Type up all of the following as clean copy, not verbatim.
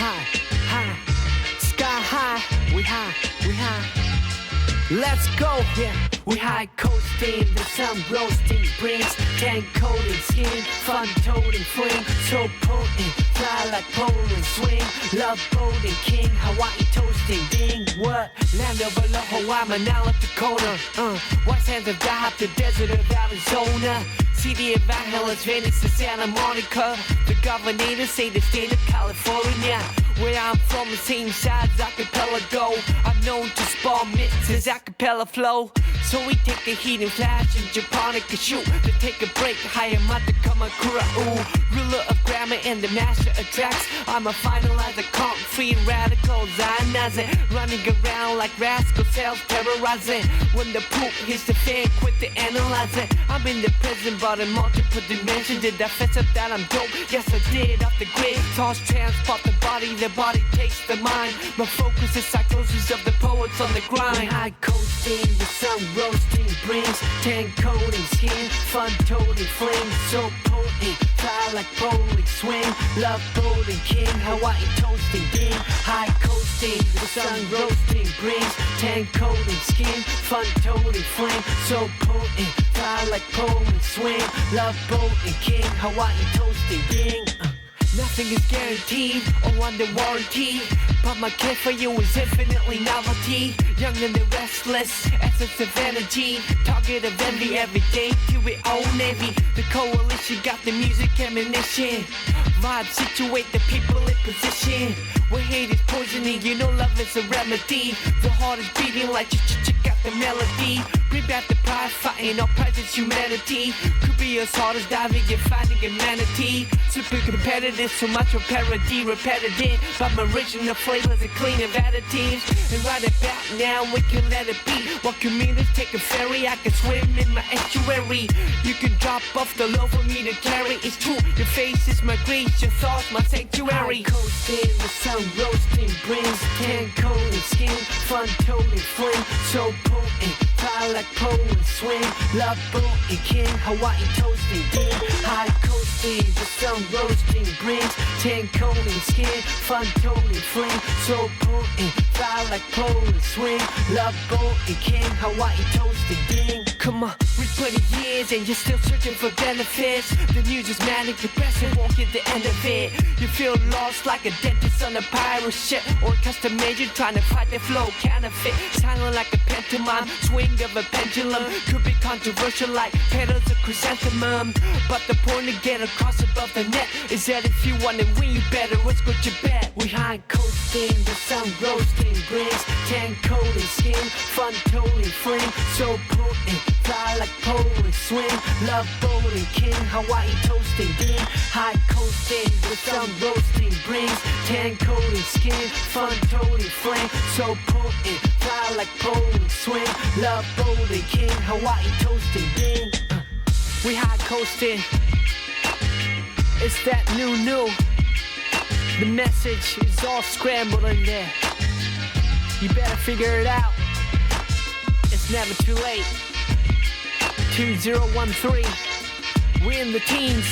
high, high, sky high, we high, we high. Let's go, yeah. We high coasting, the sun roasting, brings tan coating skin, fun toting flame, so potent, fly like Poland swing, love boating, king, Hawaii toasting, ding, what? Land of Aloha, Manala, Dakota, white sands of Dahab, the desert of Arizona. City of Angeles, Venice to Santa Monica. The governor say the state of California. Where I'm from, the same side's archipelago. I'm known to spawn mixes, acapella flow. So we take the heat and flash in Japonica shoot. To take a break, Hayamata Kamakura, ooh. Ruler of grammar and the master of tracks. I'm a finalizer, concrete radical Zionism. Running around like rascal cells, terrorizing. When the poop hits the fan, quit the analyzing. I'm in the prison, but in multiple dimensions. Did I fess up that I'm dope? Yes I did, off the grid. Toss, transport the body takes the mind. My focus is psychosis of the poets on the grind. High coasting, the sun roasting, brings tan coating skin, fun toting flame, so potent, fly like Poland swing, love boating, king, Hawaii toasting, ding. High coasting, the sun roasting, brings tan coating skin, fun toting flame, so potent, fly like Poland swing, love boating, king, Hawaii toasting, ding. Nothing is guaranteed or under warranty, but my care for you is infinitely novelty. Young and the restless, essence of energy, target of envy every day to it old navy. The coalition got the music ammunition, vibe situate the people in position. Where hate is poisoning, you know love is a remedy. The heart is beating like ch-ch-ch got the melody. Bring back the pride, fighting all presence humanity. Could be as hard as diving and finding a manatee. Super competitive, so much for parody, repetitive. But my original flavors are clean of additives. And right about now we can let it be. While commuters take a ferry, I can swim in my estuary. You can drop off the low for me to carry. It's true, your face is my grace, your thoughts my sanctuary. High coasting, the sun roasting, brings tan coating skin, fun toting flame, so potent, fly like Poland swing, love boating, king, Hawaii toasting, ding. High coasting, the sun roasting, brings tan coating skin, fun toting flame, so potent, fly like Poland swing, love boating, king, Hawaii toasting, ding. Come on, we put in years and you're still searching for benefits. The news is manic depressing, won't get the end of it. You feel lost like a dentist on a pirate ship, or a custom agent trying to fight the flow counterfeit. Silent like a pantomime, swing of a pendulum. Could be controversial like petals of chrysanthemum, but the point to get across above the net is that if you want to win, you better risk what you bet. We high coasting, the sun roasting, brings tan coating skin, fun toting flame, so potent, fly like Poland swing, love boating, king, Hawaii toasting, ding. High coasting, the sun roasting, brings tan coating skin, fun toting flame, so potent, fly like Poland swing, love boating, king, Hawaii toasting, ding. We high coasting, it's that new. The message is all scrambled in there. You better figure it out. It's never too late. 2013, we're in the teens.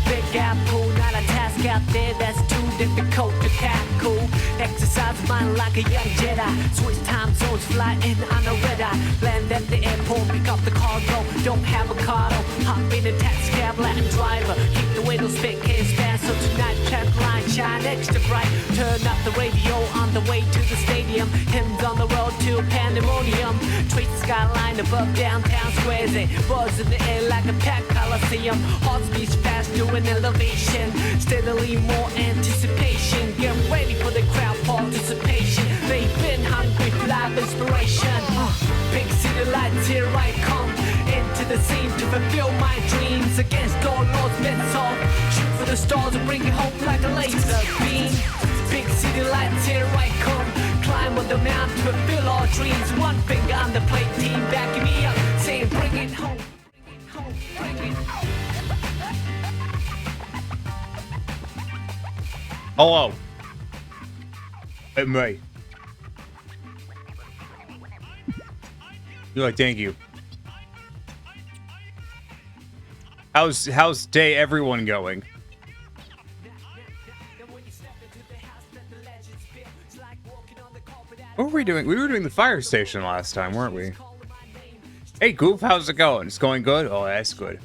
Big apple, not a task out there that's too difficult to tackle. Exercise mind like a young Jedi. Switch time zones, fly in on a red eye. Land at the airport, pick up the cargo. Don't have a car, don't hop in a taxi cab, Latin driver. Keep the windows big, case fast. So tonight, trap line shine extra bright. Turn up the radio on the way to the stadium. Hymns on the road to pandemonium. Treat the skyline above downtown squares. Buzz in the air like a packed coliseum. Heart beats fast to an elevation. Steadily more anticipation. Get ready for the crowd participation. They've been hungry for live inspiration. Big city lights, here I come. Into the scene to fulfill my dreams. Against all odds, let's all shoot for the stars and bring it home like a laser beam. Big city lights, here I come. Climb on the mountain to fulfill our dreams. One finger on the plate, team backing me up, saying bring it home. Bring it home. Hello. It's me. You're like, thank you. How's day everyone going? What were we doing? We were doing the fire station last time, weren't we? Hey, Goof, how's it going? It's going good? Oh, that's good.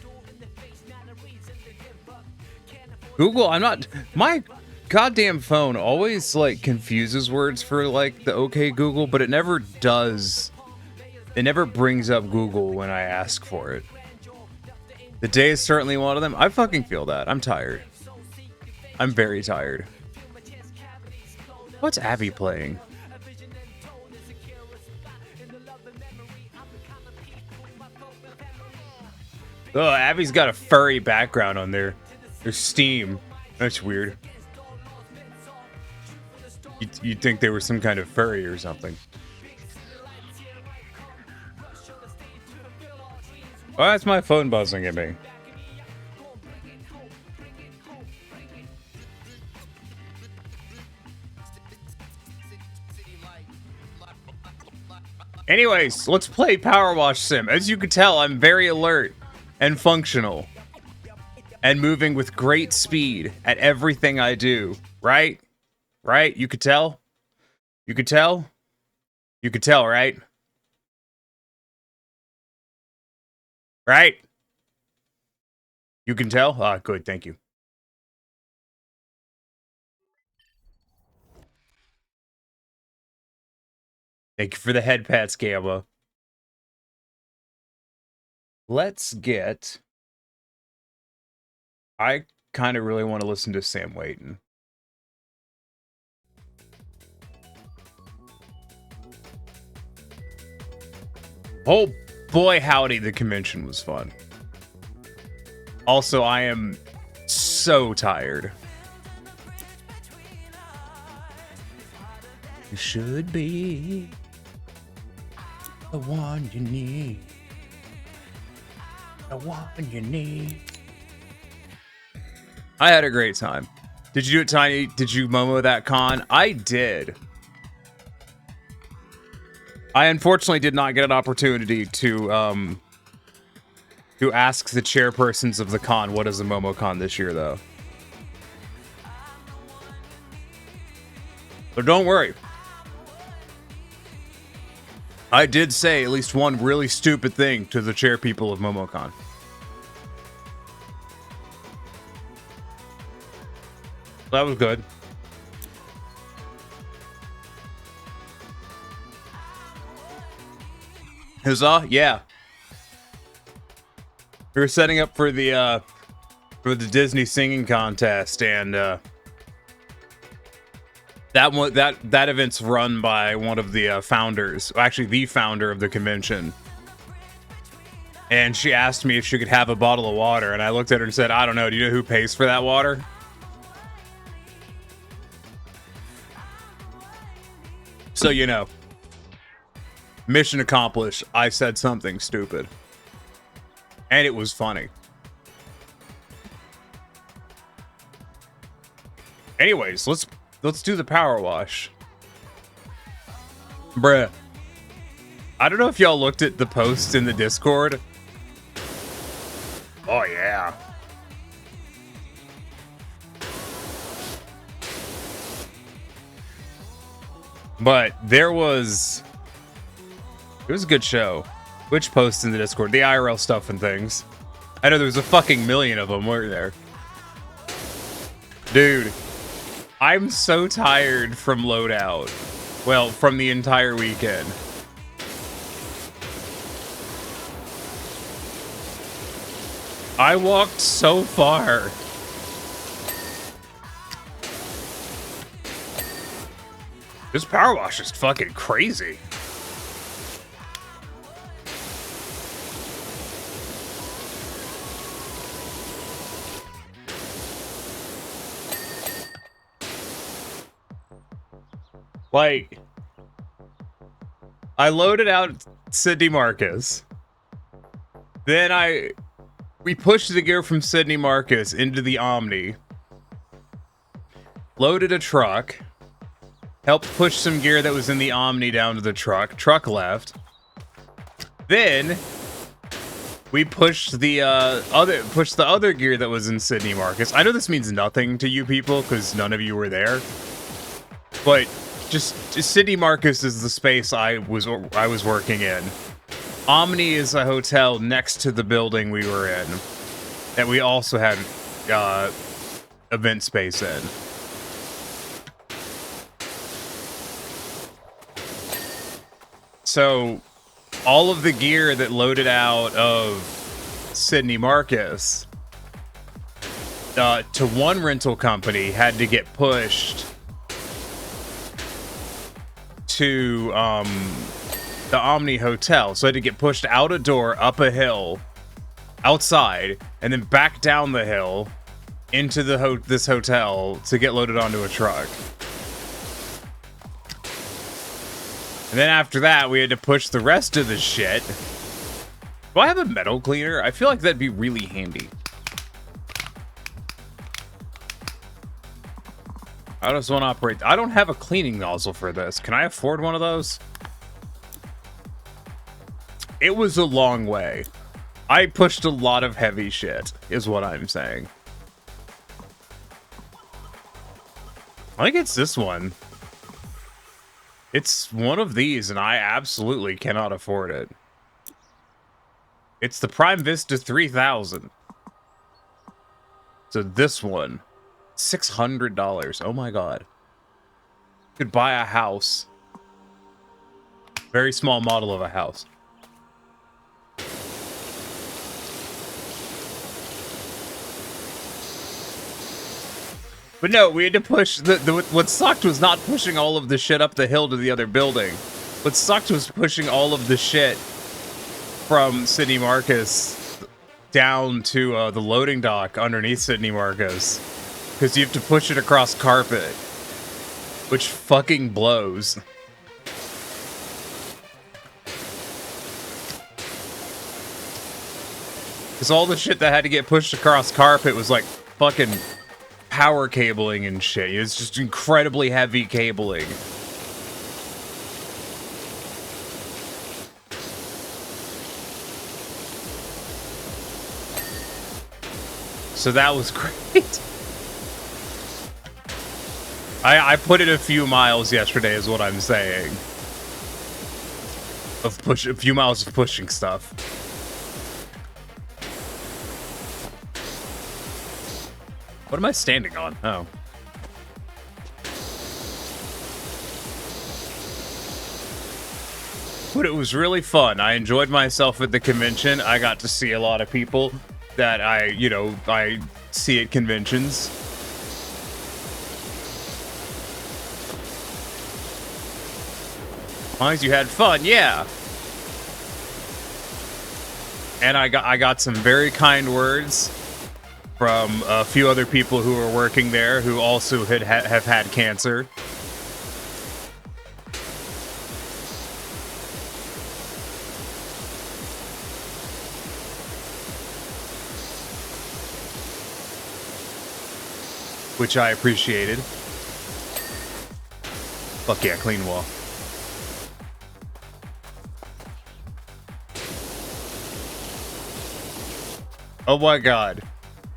Google, I'm not... My goddamn phone always, like, confuses words for, like, the OK Google, but it never does... It never brings up Google when I ask for it. The day is certainly one of them. I fucking feel that. I'm tired. I'm very tired. What's Abby playing? Oh, Abby's got a furry background on there. There's Steam. That's weird. You'd think they were some kind of furry or something. Oh, that's my phone buzzing at me. Anyways, let's play Powerwash Sim. As you can tell, I'm very alert and functional and moving with great speed at everything I do. Right? Right? You could tell? You could tell? You could tell, right? Right? You can tell? Ah, good, thank you. Thank you for the head pats, Gamma. Let's get... I kind of really want to listen to Sam Waiton. Oh boy, howdy, the convention was fun. Also, I am so tired. You should be the one you need. The one you need. I had a great time. Did you do it, Tiny? Did you Momo that con? I did. I unfortunately did not get an opportunity to ask the chairpersons of the con what is a MomoCon this year, though. But don't worry. I did say at least one really stupid thing to the chair people of MomoCon. That was good. Huzzah? Yeah. We were setting up for the Disney singing contest, and that event's run by one of the founders, actually the founder of the convention. And she asked me if she could have a bottle of water, and I looked at her and said, "I don't know. Do you know who pays for that water?" So, you know, mission accomplished. I said something stupid. And it was funny. Anyways, let's do the power wash. Bruh. I don't know if y'all looked at the post in the Discord. Oh, yeah. But it was a good show. Which posts in the Discord, the IRL stuff and things. I know there was a fucking million of them, weren't there? Dude, I'm so tired from loadout. Well, from the entire weekend. I walked so far. This power wash is fucking crazy. Like, I loaded out Sydney Marcus. Then we pushed the gear from Sydney Marcus into the Omni. Loaded a truck. Helped push some gear that was in the Omni down to the truck. Truck left. Then we pushed the other gear that was in Sydney Marcus. I know this means nothing to you people because none of you were there. But just Sydney Marcus is the space I was working in. Omni is a hotel next to the building we were in that we also had event space in. So all of the gear that loaded out of Sydney Marcus to one rental company had to get pushed to the Omni Hotel. So I had to get pushed out a door, up a hill, outside, and then back down the hill into this hotel to get loaded onto a truck. And then after that, we had to push the rest of the shit. Do I have a metal cleaner? I feel like that'd be really handy. How does one operate? I don't have a cleaning nozzle for this. Can I afford one of those? It was a long way. I pushed a lot of heavy shit, is what I'm saying. I think it's this one. It's one of these, and I absolutely cannot afford it. It's the Prime Vista 3000. So this one. $600. Oh my god. Could buy a house. Very small model of a house. But no, we had to push what sucked was not pushing all of the shit up the hill to the other building. What sucked was pushing all of the shit from Sydney Marcus down to the loading dock underneath Sydney Marcus. Because you have to push it across carpet. Which fucking blows. Because all the shit that had to get pushed across carpet was like fucking power cabling and shit. It's just incredibly heavy cabling. So that was great. I put in a few miles yesterday is what I'm saying. A few miles of pushing stuff. What am I standing on? Oh. But it was really fun. I enjoyed myself at the convention. I got to see a lot of people that I see at conventions. As long as you had fun, yeah. And I got some very kind words from a few other people who were working there who also have had cancer. Which I appreciated. Fuck yeah, clean wall. Oh my god.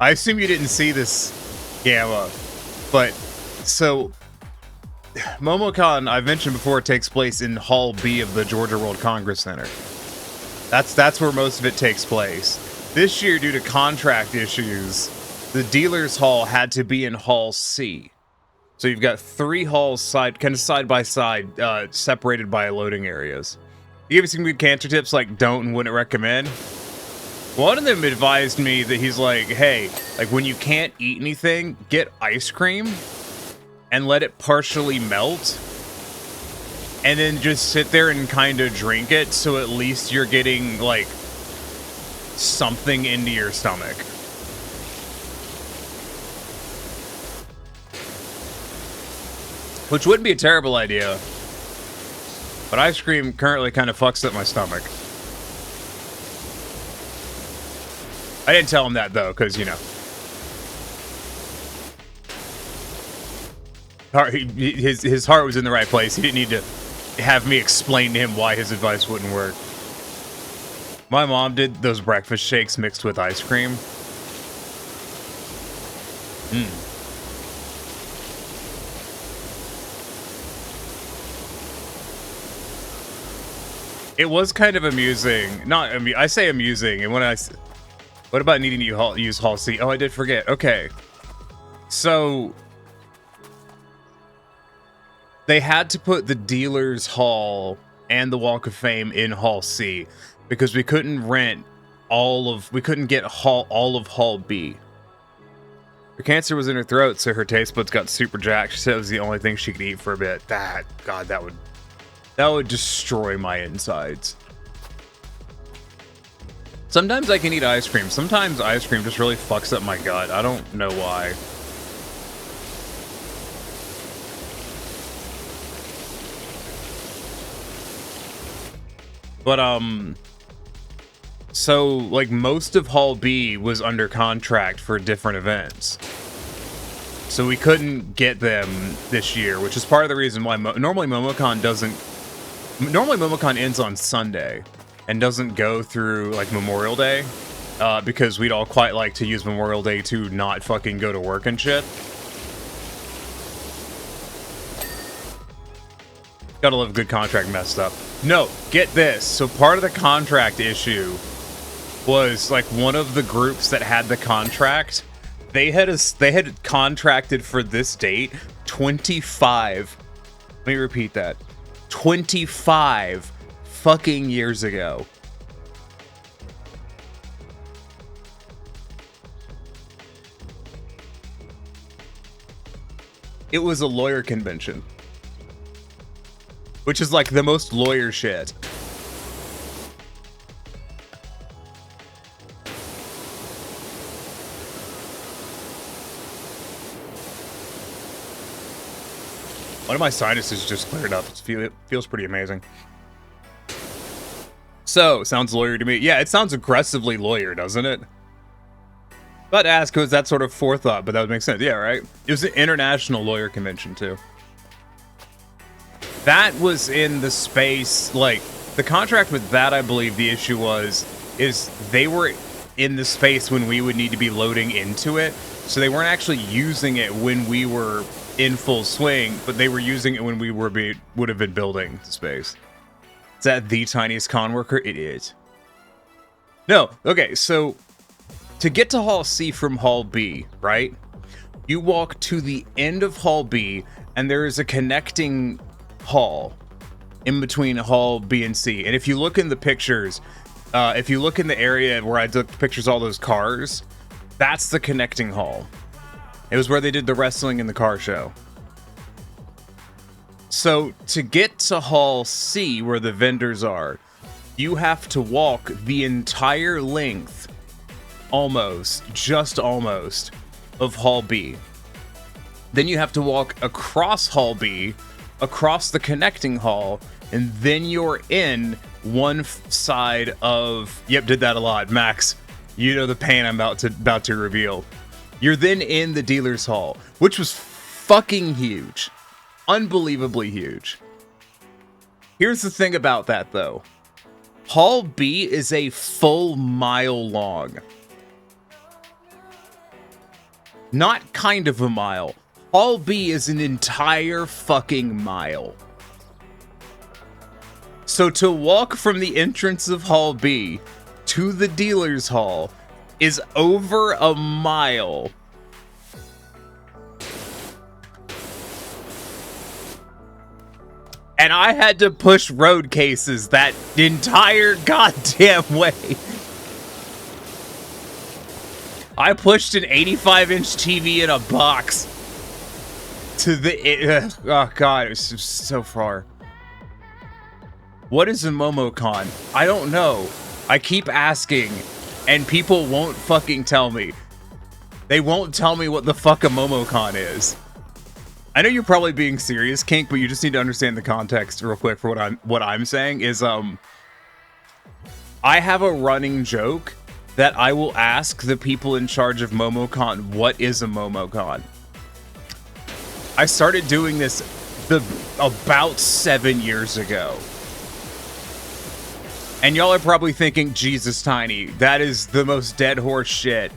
I assume you didn't see this, Gamma. But, so, MomoCon, I've mentioned before, takes place in Hall B of the Georgia World Congress Center. That's where most of it takes place. This year, due to contract issues, the dealer's hall had to be in Hall C. So you've got 3 halls side by side, separated by loading areas. You give me some good cancer tips like don't and wouldn't recommend. One of them advised me that he's like, hey, like when you can't eat anything, get ice cream and let it partially melt. And then just sit there and kind of drink it, so at least you're getting like something into your stomach. Which wouldn't be a terrible idea. But ice cream currently kind of fucks up my stomach. I didn't tell him that though, because you know. His heart was in the right place. He didn't need to have me explain to him why his advice wouldn't work. My mom did those breakfast shakes mixed with ice cream. It was kind of amusing. Not, I mean, I say amusing, and when what about needing to use Hall C? Oh, I did forget. Okay. So, they had to put the dealer's hall and the Walk of Fame in Hall C because we couldn't rent we couldn't get all of Hall B. Her cancer was in her throat, so her taste buds got super jacked. She said it was the only thing she could eat for a bit. God, that would destroy my insides. Sometimes I can eat ice cream. Sometimes ice cream just really fucks up my gut. I don't know why. But, so, like, most of Hall B was under contract for different events. So we couldn't get them this year, which is part of the reason why normally MomoCon ends on Sunday and doesn't go through, like, Memorial Day, because we'd all quite like to use Memorial Day to not fucking go to work and shit. Gotta love a good contract messed up. No, get this. So part of the contract issue was like one of the groups that had the contract. They had contracted for this date 25. Let me repeat that. 25 fucking years ago. It was a lawyer convention. Which is like the most lawyer shit. One of my sinuses just cleared up. It feels pretty amazing. So, sounds lawyer to me. Yeah, it sounds aggressively lawyer, doesn't it? But ask was that sort of forethought, but that would make sense. Yeah, right? It was an international lawyer convention, too. That was in the space, like, the contract with that, I believe the issue is they were in the space when we would need to be loading into it, so they weren't actually using it when we were in full swing, but they were using it when we would have been building the space. Is that the tiniest con worker? It is. No, okay, so to get to Hall C from Hall B, right? You walk to the end of Hall B, and there is a connecting hall in between Hall B and C. And if you look in the pictures, if you look in the area where I took pictures of all those cars, that's the connecting hall. It was where they did the wrestling and the car show. So to get to Hall C, where the vendors are, you have to walk the entire length, just almost, of Hall B. Then you have to walk across Hall B, across the connecting hall, and then you're in one side of... Yep, did that a lot. Max, you know the pain I'm about to reveal. You're then in the dealer's hall, which was fucking huge. Unbelievably huge. Here's the thing about that, though. Hall B is a full mile long. Not kind of a mile. Hall B is an entire fucking mile. So to walk from the entrance of Hall B to the dealer's hall is over a mile. And I had to push road cases that entire goddamn way. I pushed an 85-inch TV in a box to the... oh god, it was just so far. What is a MomoCon? I don't know. I keep asking, and people won't fucking tell me. They won't tell me what the fuck a MomoCon is. I know you're probably being serious, Kink, but you just need to understand the context real quick for what I'm saying is I have a running joke that I will ask the people in charge of MomoCon, what is a MomoCon? I started doing this about 7 years ago. And y'all are probably thinking, Jesus, Tiny, that is the most dead horse shit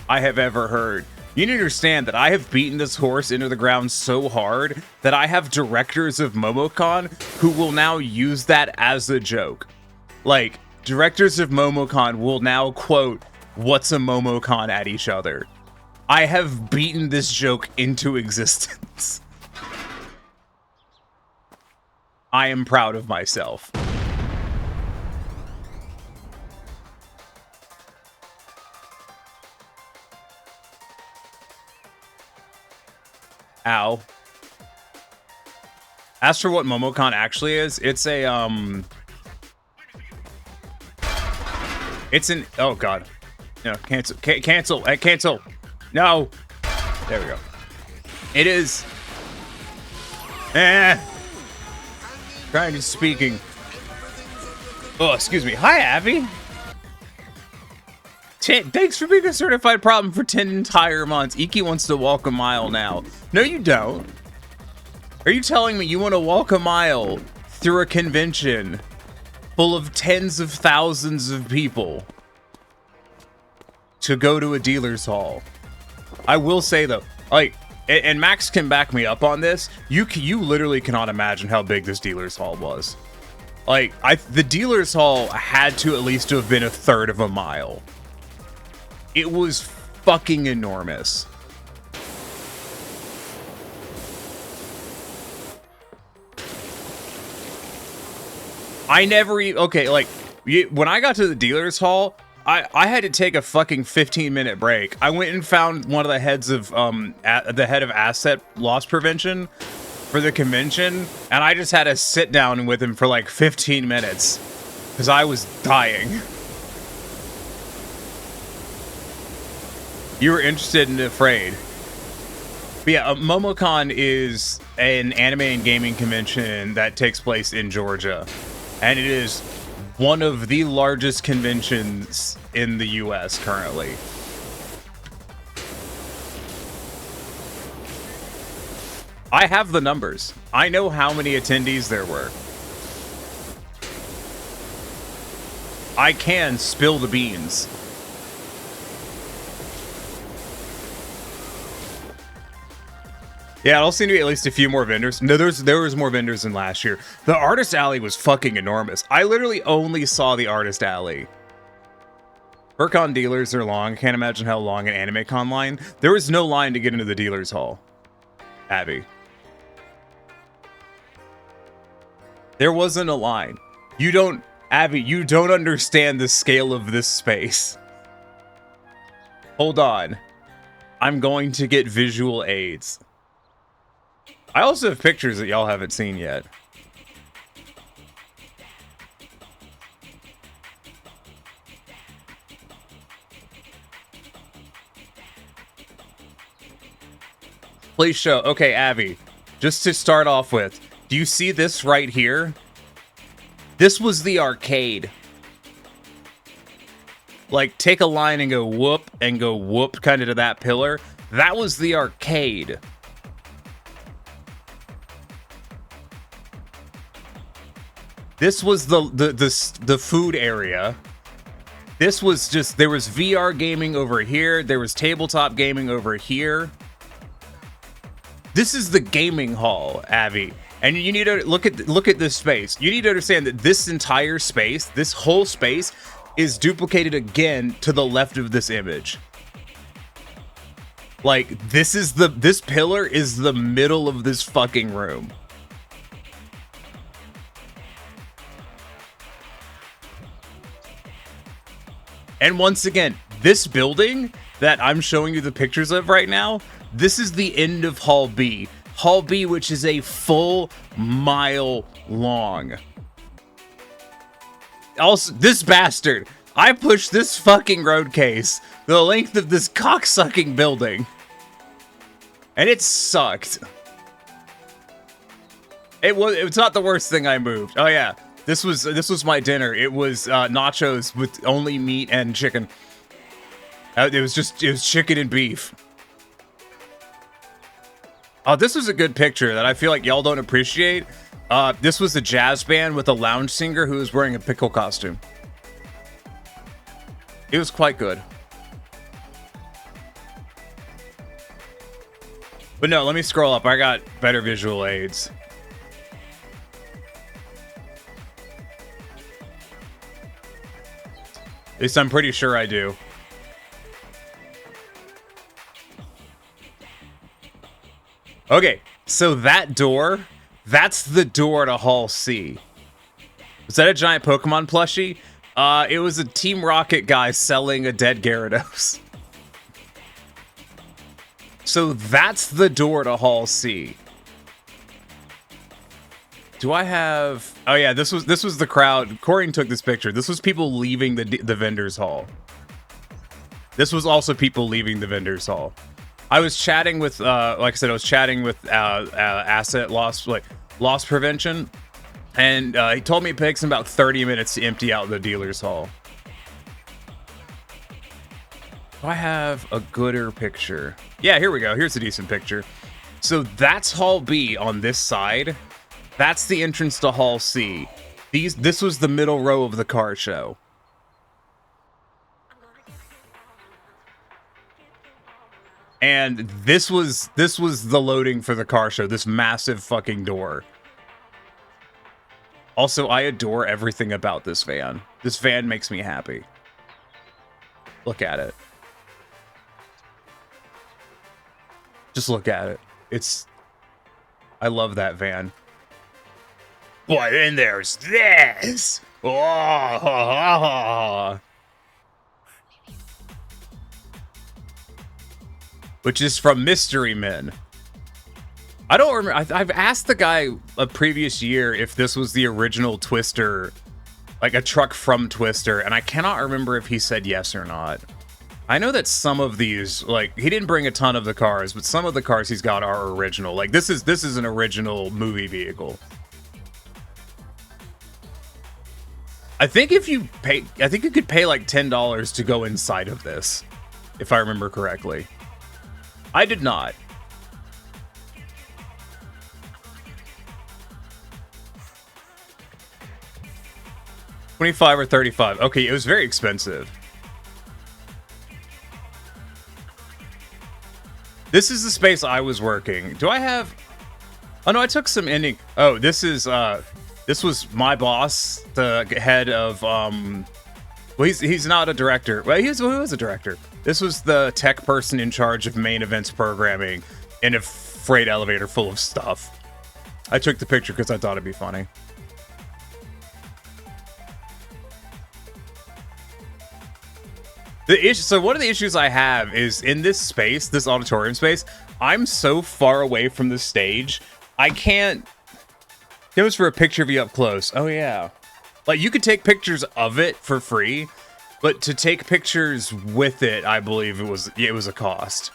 I have ever heard. You need to understand that I have beaten this horse into the ground so hard that I have directors of MomoCon who will now use that as a joke. Like, directors of MomoCon will now quote, "What's a MomoCon?" at each other. I have beaten this joke into existence. I am proud of myself. Ow. As for what MomoCon actually is, it's a, it's an, oh god. No, cancel, cancel. No. There we go. It is, trying to speaking. Oh, excuse me. Hi, Abby. Thanks for being a certified problem for 10 entire months. Iki wants to walk a mile now. No, you don't. Are you telling me you want to walk a mile through a convention full of tens of thousands of people to go to a dealer's hall? I will say though, like, and Max can back me up on this, you literally cannot imagine how big this dealer's hall was. Like, the dealer's hall had to at least have been a third of a mile. It was fucking enormous. I never even, okay, like, when I got to the dealer's hall, I had to take a fucking 15-minute break. I went and found one of the heads of, the head of asset loss prevention for the convention, and I just had to sit down with him for like 15 minutes, because I was dying. You were interested and afraid. But yeah, MomoCon is an anime and gaming convention that takes place in Georgia. And it is one of the largest conventions in the US currently. I have the numbers. I know how many attendees there were. I can spill the beans. Yeah, it'll seem to be at least a few more vendors. No, there was more vendors than last year. The Artist Alley was fucking enormous. I literally only saw the Artist Alley. Burcon dealers are long. I can't imagine how long an Anime Con line. There was no line to get into the dealer's hall. Abby. There wasn't a line. You don't, Abby, you don't understand the scale of this space. Hold on. I'm going to get visual aids. I also have pictures that y'all haven't seen yet. Please show. Okay, Abby, just to start off with, do you see this right here? This was the arcade. Like, take a line and go whoop kind of to that pillar. That was the arcade. This was the food area. This was just, there was VR gaming over here. There was tabletop gaming over here. this is the gaming hall, Abby. And you need to look at this space. You need to understand that this entire space, this whole space, is duplicated again to the left of this image. Like, this pillar is the middle of this fucking room. And once again, this building that I'm showing you the pictures of right now, this is the end of Hall B. Hall B, which is a full mile long. Also, this bastard, I pushed this fucking road case the length of this cocksucking building. And it sucked. It's not the worst thing I moved. Oh yeah, this was my dinner. It was nachos with only meat and chicken. It was chicken and beef. Oh, this was a good picture that I feel like y'all don't appreciate. This was a jazz band with a lounge singer who was wearing a pickle costume. It was quite good. But no, let me scroll up. I got better visual aids. At least I'm pretty sure I do. Okay, so that door, that's the door to Hall C. Was that a giant Pokemon plushie? It was a Team Rocket guy selling a dead Gyarados. So that's the door to Hall C. Do I have... Oh yeah, this was the crowd. Corian took this picture. This was people leaving the vendor's hall. This was also people leaving the vendor's hall. I was chatting with, like I said, I was chatting with asset loss, like loss prevention, and he told me it takes him about 30 minutes to empty out the dealer's hall. Do I have a gooder picture? Yeah, here we go. Here's a decent picture. So that's Hall B on this side. That's the entrance to Hall C. This was the middle row of the car show. And this was the loading for the car show, this massive fucking door. Also, I adore everything about this van. This van makes me happy. Look at it. Just look at it. I love that van. Boy, and there's this. Oh, which is from Mystery Men. I don't remember. I've asked the guy a previous year if this was the original Twister, like a truck from Twister, and I cannot remember if he said yes or not. I know that some of these, like, he didn't bring a ton of the cars, but some of the cars he's got are original. Like, this is an original movie vehicle. I think if you pay, I think you could pay like $10 to go inside of this, if I remember correctly. I did not. $25 or $35. Okay, it was very expensive. This is the space I was working. Do I have... Oh no, I took some ending... Oh, this was my boss, the head of... Well, he's not a director. Well, he was a director. This was the tech person in charge of main events programming in a freight elevator full of stuff. I took the picture because I thought it'd be funny. So one of the issues I have is in this space, this auditorium space, I'm so far away from the stage, I can't... It was for a picture of you up close. Oh yeah. Like, you could take pictures of it for free, but to take pictures with it, I believe it was a cost.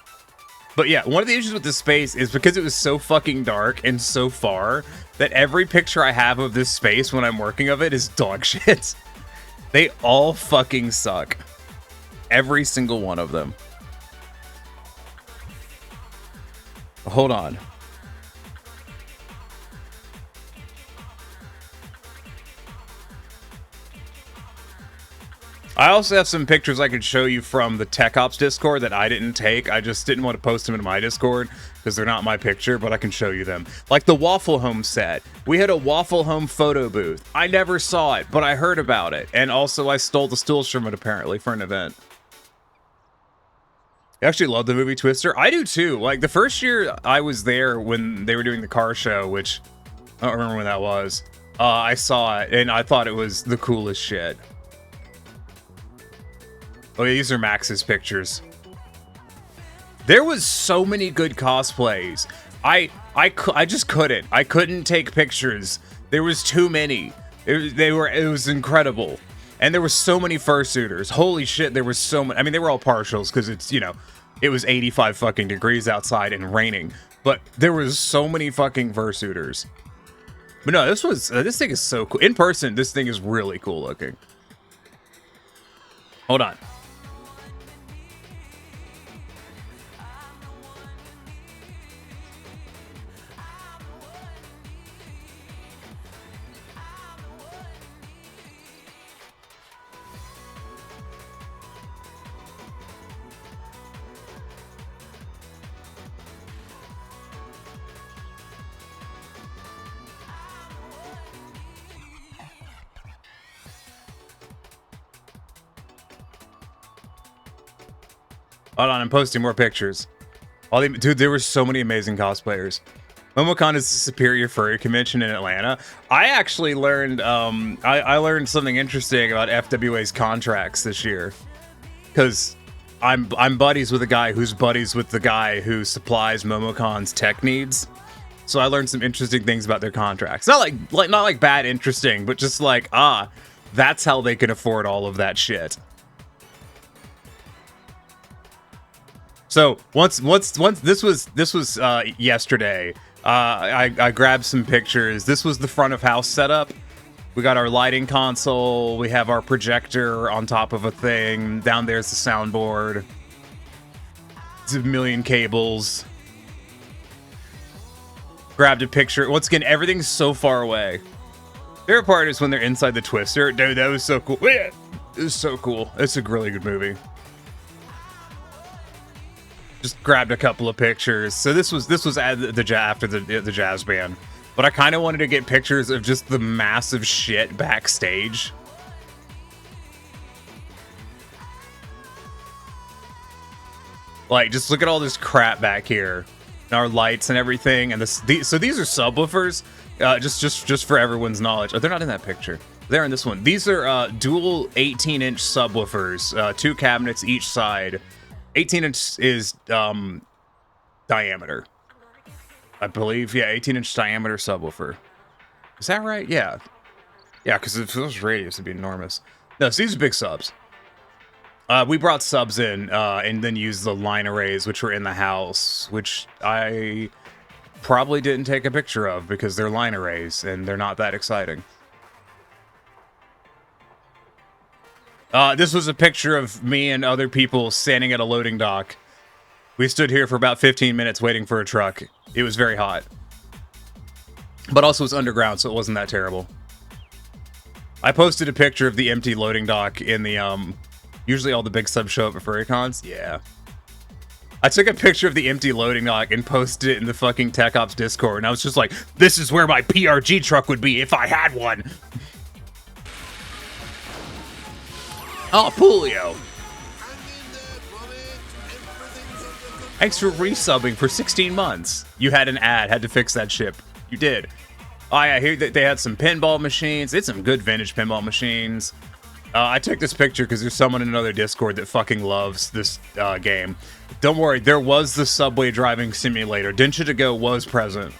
But yeah, one of the issues with this space is because it was so fucking dark and so far, that every picture I have of this space when I'm working of it is dog shit. They all fucking suck. Every single one of them. Hold on. I also have some pictures I could show you from the Tech Ops Discord that I didn't take. I just didn't want to post them in my Discord because they're not my picture, but I can show you them. Like the Waffle Home set. We had a Waffle Home photo booth. I never saw it, but I heard about it. And also I stole the stools from it apparently for an event. I actually love the movie Twister. I do too. Like the first year I was there when they were doing the car show, which I don't remember when that was. I saw it and I thought it was the coolest shit. Oh, yeah, these are Max's pictures. There was so many good cosplays. I just couldn't. I couldn't take pictures. There was too many. It was incredible. And there were so many fursuiters. Holy shit, there was so many. I mean, they were all partials because it's, you know, it was 85 fucking degrees outside and raining. But there was so many fucking fursuiters. But no, this thing is so cool. In person, this thing is really cool looking. Hold on. Hold on, I'm posting more pictures. Dude, there were so many amazing cosplayers. MomoCon is the superior furry convention in Atlanta. I actually learned, I learned something interesting about FWA's contracts this year. Because I'm buddies with a guy who's buddies with the guy who supplies MomoCon's tech needs. So I learned some interesting things about their contracts. Not like bad interesting, but just like, that's how they can afford all of that shit. So once this was yesterday, I grabbed some pictures. This was the front of house setup. We got our lighting console. We have our projector on top of a thing. Down there's the soundboard. It's a million cables. Grabbed a picture. Once again, everything's so far away. Favorite part is when they're inside the Twister. Dude, that was so cool. It was so cool. It's a really good movie. Just grabbed a couple of pictures. So this was after the jazz band, but I kind of wanted to get pictures of just the massive shit backstage. Like, just look at all this crap back here, and our lights and everything. And so these are subwoofers. Just for everyone's knowledge. Oh, they're not in that picture. They're in this one. These are dual 18-inch subwoofers, 2 cabinets each side. 18-inch is diameter, I believe. Yeah, 18-inch diameter subwoofer. Is that right? Yeah. Yeah, because if it was radius, it'd be enormous. No, so these are big subs. We brought subs in and then used the line arrays, which were in the house, which I probably didn't take a picture of because they're line arrays and they're not that exciting. This was a picture of me and other people standing at a loading dock. We stood here for about 15 minutes waiting for a truck. It was very hot. But also it's underground, so it wasn't that terrible. I posted a picture of the empty loading dock in the, usually all the big subs show up at FurryCons. Yeah. I took a picture of the empty loading dock and posted it in the fucking Tech Ops Discord, and I was just like, this is where my PRG truck would be if I had one. Oh, Pulio. Thanks for resubbing for 16 months. You had an ad, had to fix that ship. You did. Oh, yeah, I hear that they had some pinball machines. It's some good vintage pinball machines. I took this picture because there's someone in another Discord that fucking loves this game. Don't worry, there was the subway driving simulator. Densha to Go was present.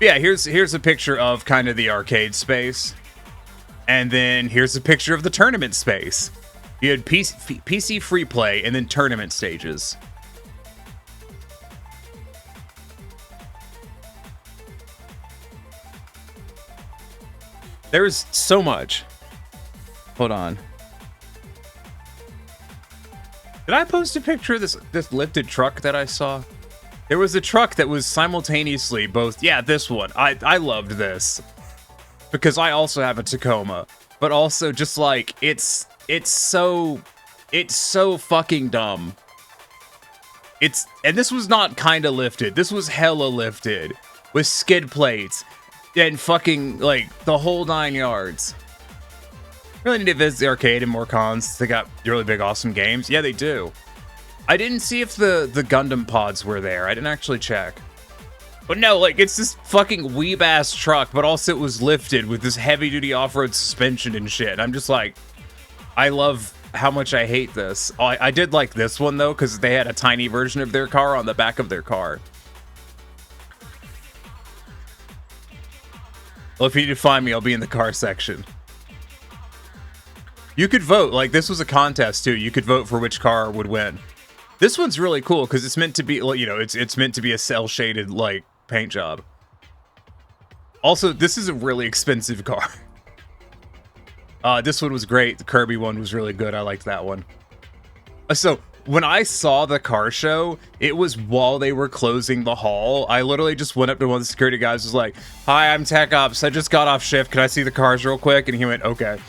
Yeah, here's a picture of kind of the arcade space. And then here's a picture of the tournament space. You had PC free play and then tournament stages. There's so much. Hold on. Did I post a picture of this lifted truck that I saw? There was a truck that was simultaneously both... Yeah, this one. I loved this. Because I also have a Tacoma. but also just like it's so fucking dumb. And this was not kinda lifted. This was hella lifted with skid plates and fucking like the whole 9 yards. Really need to visit the arcade and more cons. They got really big, awesome games. Yeah, they do. I didn't see if the Gundam pods were there. I didn't actually check. But no, like, it's this fucking weeb-ass truck, but also it was lifted with this heavy-duty off-road suspension and shit. I'm just like, I love how much I hate this. I did like this one, though, because they had a tiny version of their car on the back of their car. Well, if you need to find me, I'll be in the car section. You could vote. Like, this was a contest, too. You could vote for which car would win. This one's really cool, because it's meant to be, you know, it's meant to be a cel-shaded, like, paint job. Also, this is a really expensive car. This one was great. The Kirby one was really good. I liked that one. So, when I saw the car show, it was while they were closing the hall. I literally just went up to one of the security guys, was like, "Hi, I'm Tech Ops. I just got off shift. Can I see the cars real quick?" And he went, "Okay."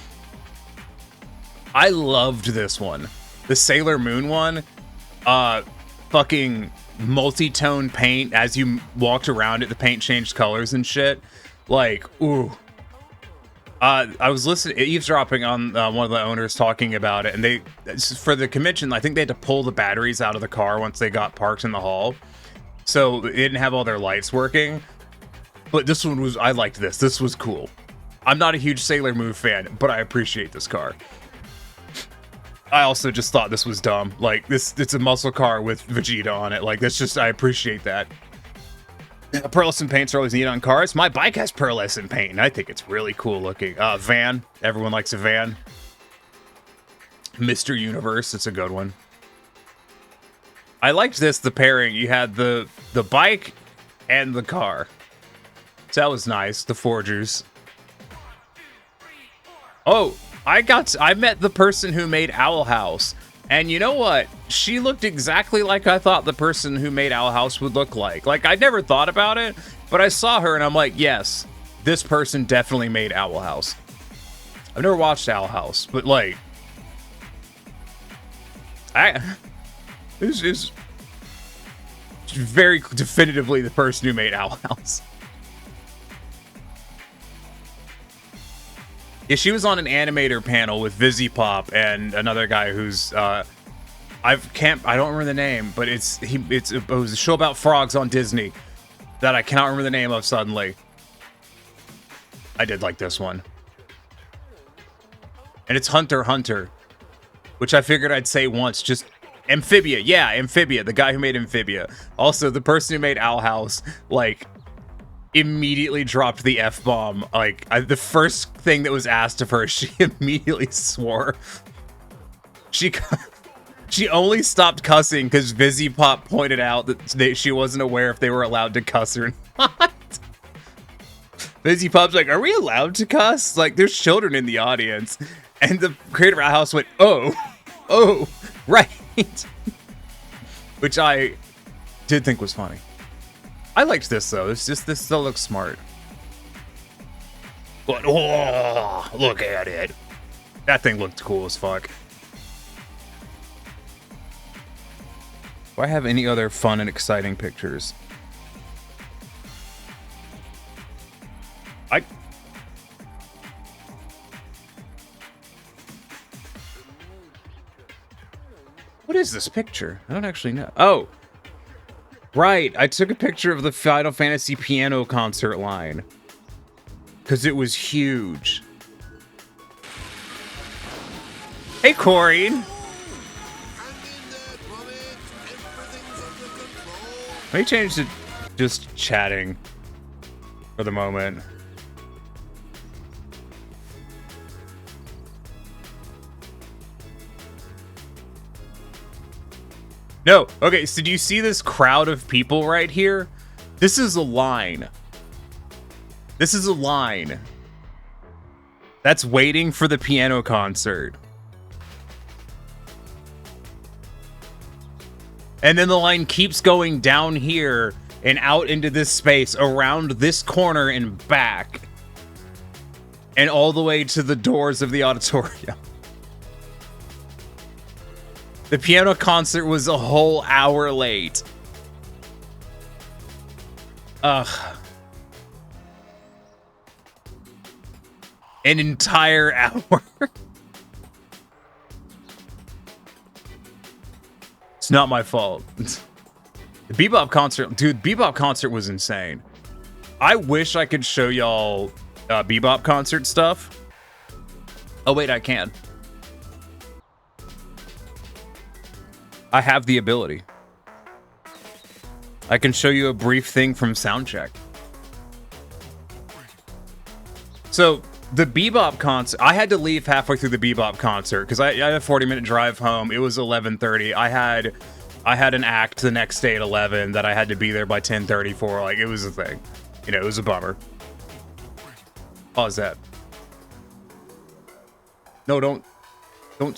I loved this one. The Sailor Moon one. Fucking multi-tone paint. As you walked around it, the paint changed colors and shit. Like, ooh. I was eavesdropping on one of the owners talking about it, and for the convention, I think they had to pull the batteries out of the car once they got parked in the hall. So they didn't have all their lights working. But this one was, I liked this. This was cool. I'm not a huge Sailor Moon fan, but I appreciate this car. I also just thought this was dumb. Like, it's a muscle car with Vegeta on it. Like, that's just, I appreciate that. Pearlescent paints are always neat on cars. My bike has pearlescent paint, and I think it's really cool looking. Van. Everyone likes a van. Mr. Universe. It's a good one. I liked this, the pairing. You had the bike and the car. So that was nice. The Forgers. Oh, I met the person who made Owl House. And you know what? She looked exactly like I thought the person who made Owl House would look like. Like, I never thought about it, but I saw her and I'm like, yes, this person definitely made Owl House. I've never watched Owl House, but like, this is very definitively the person who made Owl House. Yeah, she was on an animator panel with VisiPop and another guy who's I don't remember the name, but it was a show about frogs on Disney that I cannot remember the name of suddenly. I did like this one. And it's Hunter x Hunter, which I figured I'd say once. Just Amphibia. Yeah, Amphibia, the guy who made Amphibia. Also, the person who made Owl House, like, immediately dropped the F-bomb. Like, the first thing that was asked of her, she immediately swore. She only stopped cussing because VisiPop pointed out that she wasn't aware if they were allowed to cuss or not. VisiPop's like, are we allowed to cuss? Like, there's children in the audience. And the creator of Owl House went, oh, right. Which I did think was funny. I liked this though. This still looks smart. But oh, look at it. That thing looked cool as fuck. Do I have any other fun and exciting pictures? What is this picture? I don't actually know. Oh. Right, I took a picture of the Final Fantasy piano concert line. Because it was huge. Hey, Corey. Let me change to just chatting for the moment. No, okay, so do you see this crowd of people right here? This is a line. This is a line that's waiting for the piano concert. And then the line keeps going down here and out into this space, around this corner and back. and all the way to the doors of the auditorium. The piano concert was a whole hour late. Ugh. An entire hour. It's not my fault. The Bebop concert, dude, Bebop concert was insane. I wish I could show y'all Bebop concert stuff. Oh wait, I can. I have the ability. I can show you a brief thing from Soundcheck. So the Bebop concert, I had to leave halfway through the Bebop concert because I had a 40-minute drive home. It was 11:30. I had an act the next day at 11 that I had to be there by 10:30 for. Like, it was a thing. You know, it was a bummer. Pause that. No, don't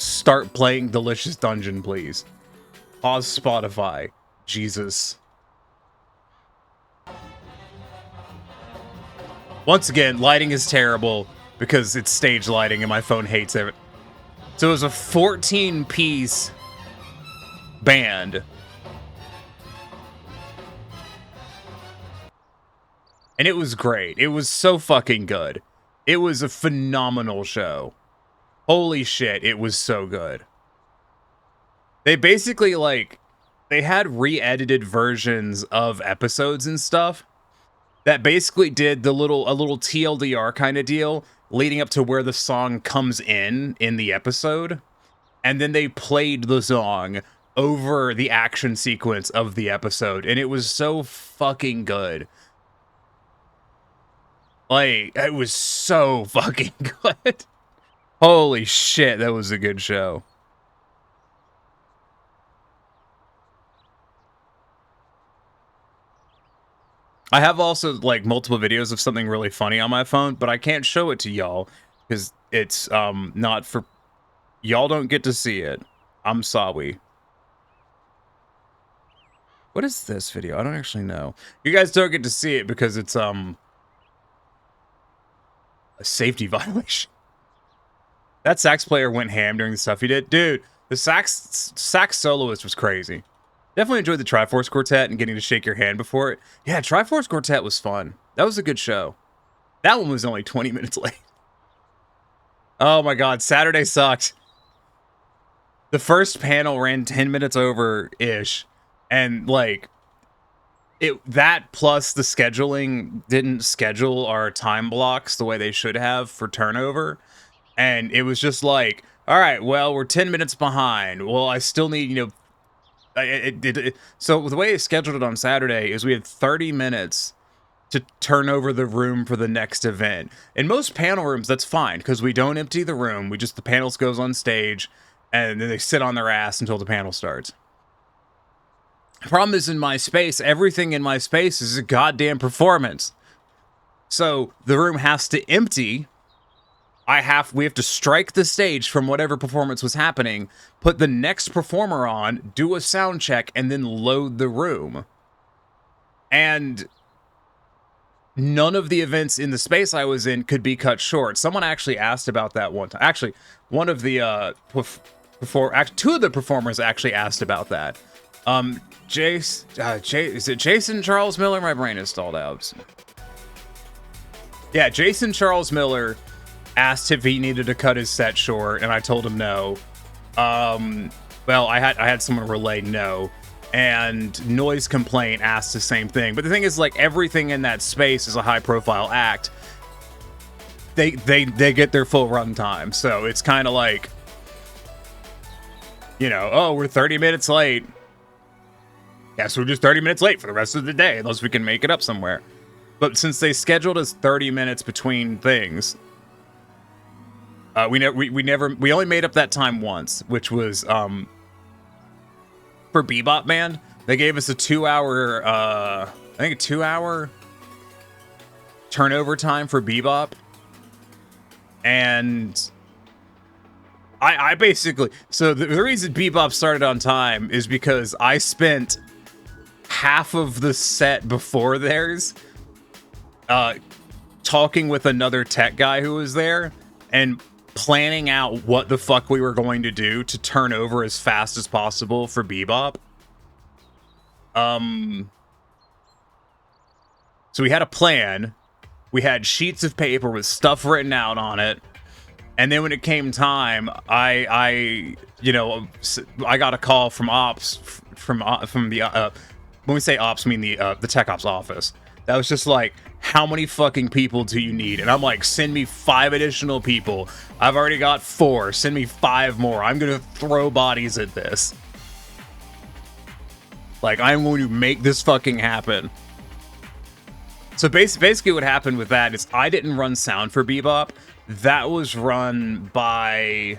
start playing Delicious Dungeon, please. Pause Spotify. Jesus. Once again, lighting is terrible because it's stage lighting and my phone hates it. So it was a 14-piece band. And it was great. It was so fucking good. It was a phenomenal show. Holy shit, it was so good. They basically, like, they had re-edited versions of episodes and stuff that basically did a little TLDR kind of deal leading up to where the song comes in the episode. And then they played the song over the action sequence of the episode. And it was so fucking good. Like, it was so fucking good. Holy shit, that was a good show. I have also, like, multiple videos of something really funny on my phone, but I can't show it to y'all because it's not for... Y'all don't get to see it. I'm sorry. What is this video? I don't actually know. You guys don't get to see it because it's a safety violation. That sax player went ham during the stuff he did. Dude, the sax soloist was crazy. Definitely enjoyed the Triforce Quartet and getting to shake your hand before it. Yeah, Triforce Quartet was fun. That was a good show. That one was only 20 minutes late. Oh my god, Saturday sucked. The first panel ran 10 minutes over-ish. And, like, that plus the scheduling didn't schedule our time blocks the way they should have for turnover. And it was just like, all right, well, we're 10 minutes behind. Well, I still need, you know, so the way I scheduled it on Saturday is we had 30 minutes to turn over the room for the next event. In most panel rooms, that's fine because we don't empty the room. The panels goes on stage and then they sit on their ass until the panel starts. The problem is in my space, everything in my space is a goddamn performance. So the room has to empty. We have to strike the stage from whatever performance was happening, put the next performer on, do a sound check, and then load the room. And none of the events in the space I was in could be cut short. Someone actually asked about that one time. Actually, one of the two of the performers actually asked about that. Is it Jason Charles Miller? My brain is stalled out. Yeah, Jason Charles Miller asked if he needed to cut his set short, and I told him no. Well, I had someone relay no, and Noise Complaint asked the same thing. But the thing is, like, everything in that space is a high-profile act. They get their full run time, so it's kind of like, you know, oh, we're 30 minutes late. Guess we're just 30 minutes late for the rest of the day, unless we can make it up somewhere. But since they scheduled us 30 minutes between things, we only made up that time once, which was for Bebop Band. They gave us a 2-hour, I think a 2-hour turnover time for Bebop, and I basically, so the reason Bebop started on time is because I spent half of the set before theirs talking with another tech guy who was there and planning out what the fuck we were going to do to turn over as fast as possible for Bebop. So we had a plan. We had sheets of paper with stuff written out on it. And then when it came time, I got a call from ops from the when we say ops, I mean the tech ops office. That was just like, how many fucking people do you need? And I'm like, send me 5 additional people. I've already got 4. Send me 5 more. I'm gonna throw bodies at this. Like, I'm going to make this fucking happen. So basically what happened with that is I didn't run sound for Bebop. That was run by,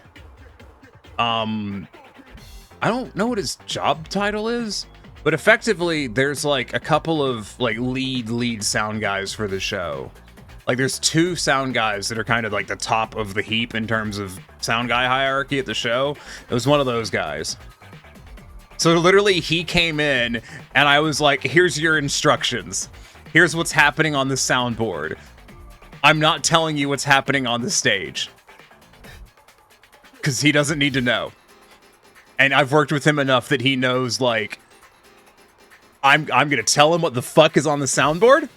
I don't know what his job title is, but effectively there's like a couple of like lead sound guys for the show. Like there's 2 sound guys that are kind of like the top of the heap in terms of sound guy hierarchy at the show. It was one of those guys. So literally he came in and I was like, here's your instructions. Here's what's happening on the soundboard. I'm not telling you what's happening on the stage. Because he doesn't need to know. And I've worked with him enough that he knows, like, I'm going to tell him what the fuck is on the soundboard.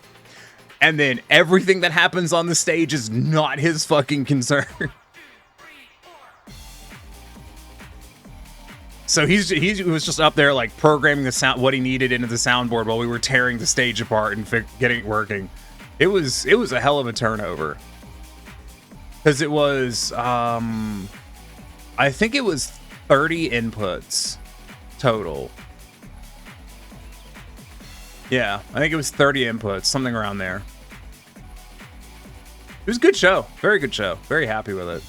And then everything that happens on the stage is not his fucking concern. So he was just up there like programming the sound, what he needed into the soundboard while we were tearing the stage apart and getting it working. It was a hell of a turnover. Because it was, I think it was 30 inputs total. Yeah, I think it was 30 inputs, something around there. It was a good show. Very good show. Very happy with it.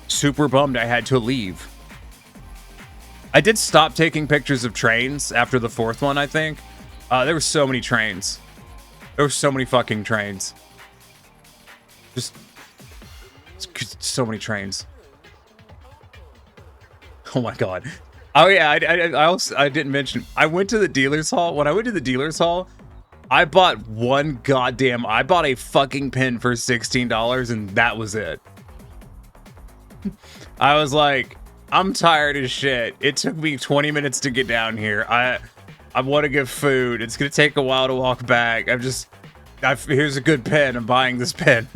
Super bummed I had to leave. I did stop taking pictures of trains after the 4th one, I think. There were so many trains. There were so many fucking trains. Just so many trains. Oh my god. Oh yeah, I didn't mention. I went to the dealer's hall. When I went to the dealer's hall, I bought I bought a fucking pin for $16 and that was it. I was like, I'm tired as shit. It took me 20 minutes to get down here. I want to get food. It's gonna take a while to walk back. Here's a good pen. I'm buying this pen.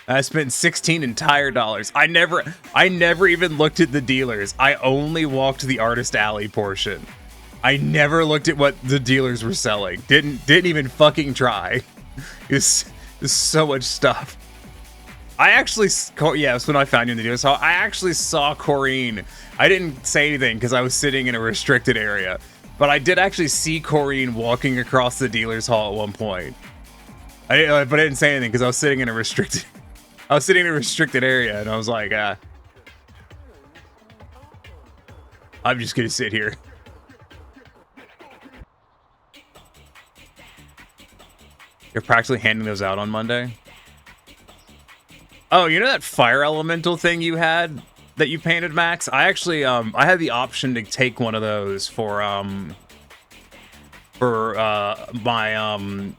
I spent 16 entire dollars. I never even looked at the dealers. I only walked the artist alley portion. I never looked at what the dealers were selling. Didn't even fucking try. There's so much stuff. I actually, yeah, it's when I found you in the dealer's hall. I actually saw Corrine. I didn't say anything because I was sitting in a restricted area. But I did actually see Corrine walking across the dealer's hall at one point. But I didn't say anything because I was sitting in a restricted area, and I was like, I'm just gonna sit here. You're practically handing those out on Monday? Oh, you know that fire elemental thing you had that you painted, Max? I actually, I had the option to take one of those for my,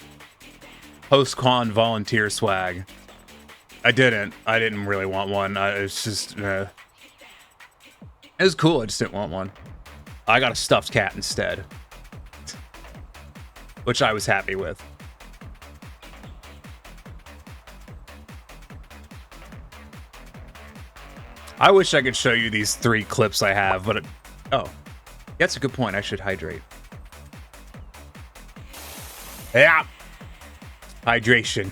post-con volunteer swag. I didn't really want one. It's just, it was cool. I just didn't want one. I got a stuffed cat instead, which I was happy with. I wish I could show you these 3 clips I have, but oh, that's a good point. I should hydrate. Yeah, hydration.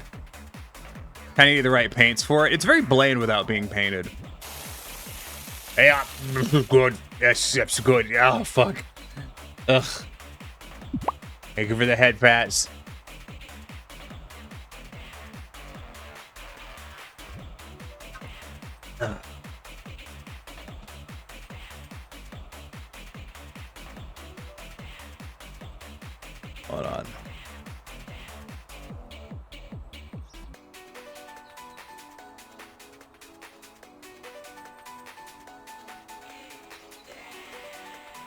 Kind of need the right paints for it. It's very bland without being painted. Yeah, good. Yes, that's good. Oh fuck. Ugh. Thank you for the head pats. Ugh. Hold on.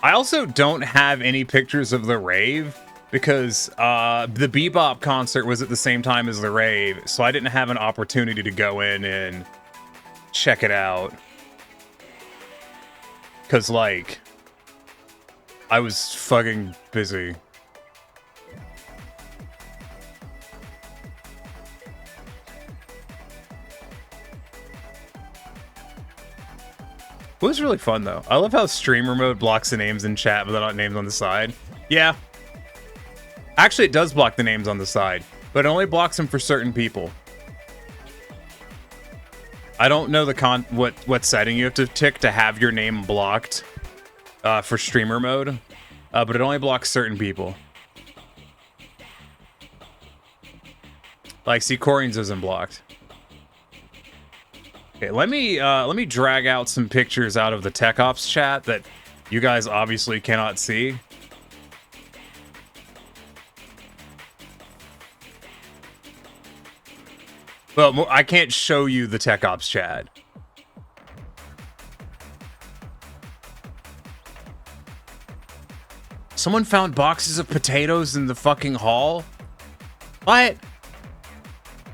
I also don't have any pictures of the rave because the Bebop concert was at the same time as the rave, so I didn't have an opportunity to go in and check it out. Because, like, I was fucking busy. It was really fun, though. I love how streamer mode blocks the names in chat, but they're not names on the side. Yeah. Actually, it does block the names on the side, but it only blocks them for certain people. I don't know what setting you have to tick to have your name blocked for streamer mode, but it only blocks certain people. Like, see, Corian's isn't blocked. Okay, let me drag out some pictures out of the Tech Ops chat that you guys obviously cannot see. Well, I can't show you the Tech Ops chat. Someone found boxes of potatoes in the fucking hall? What?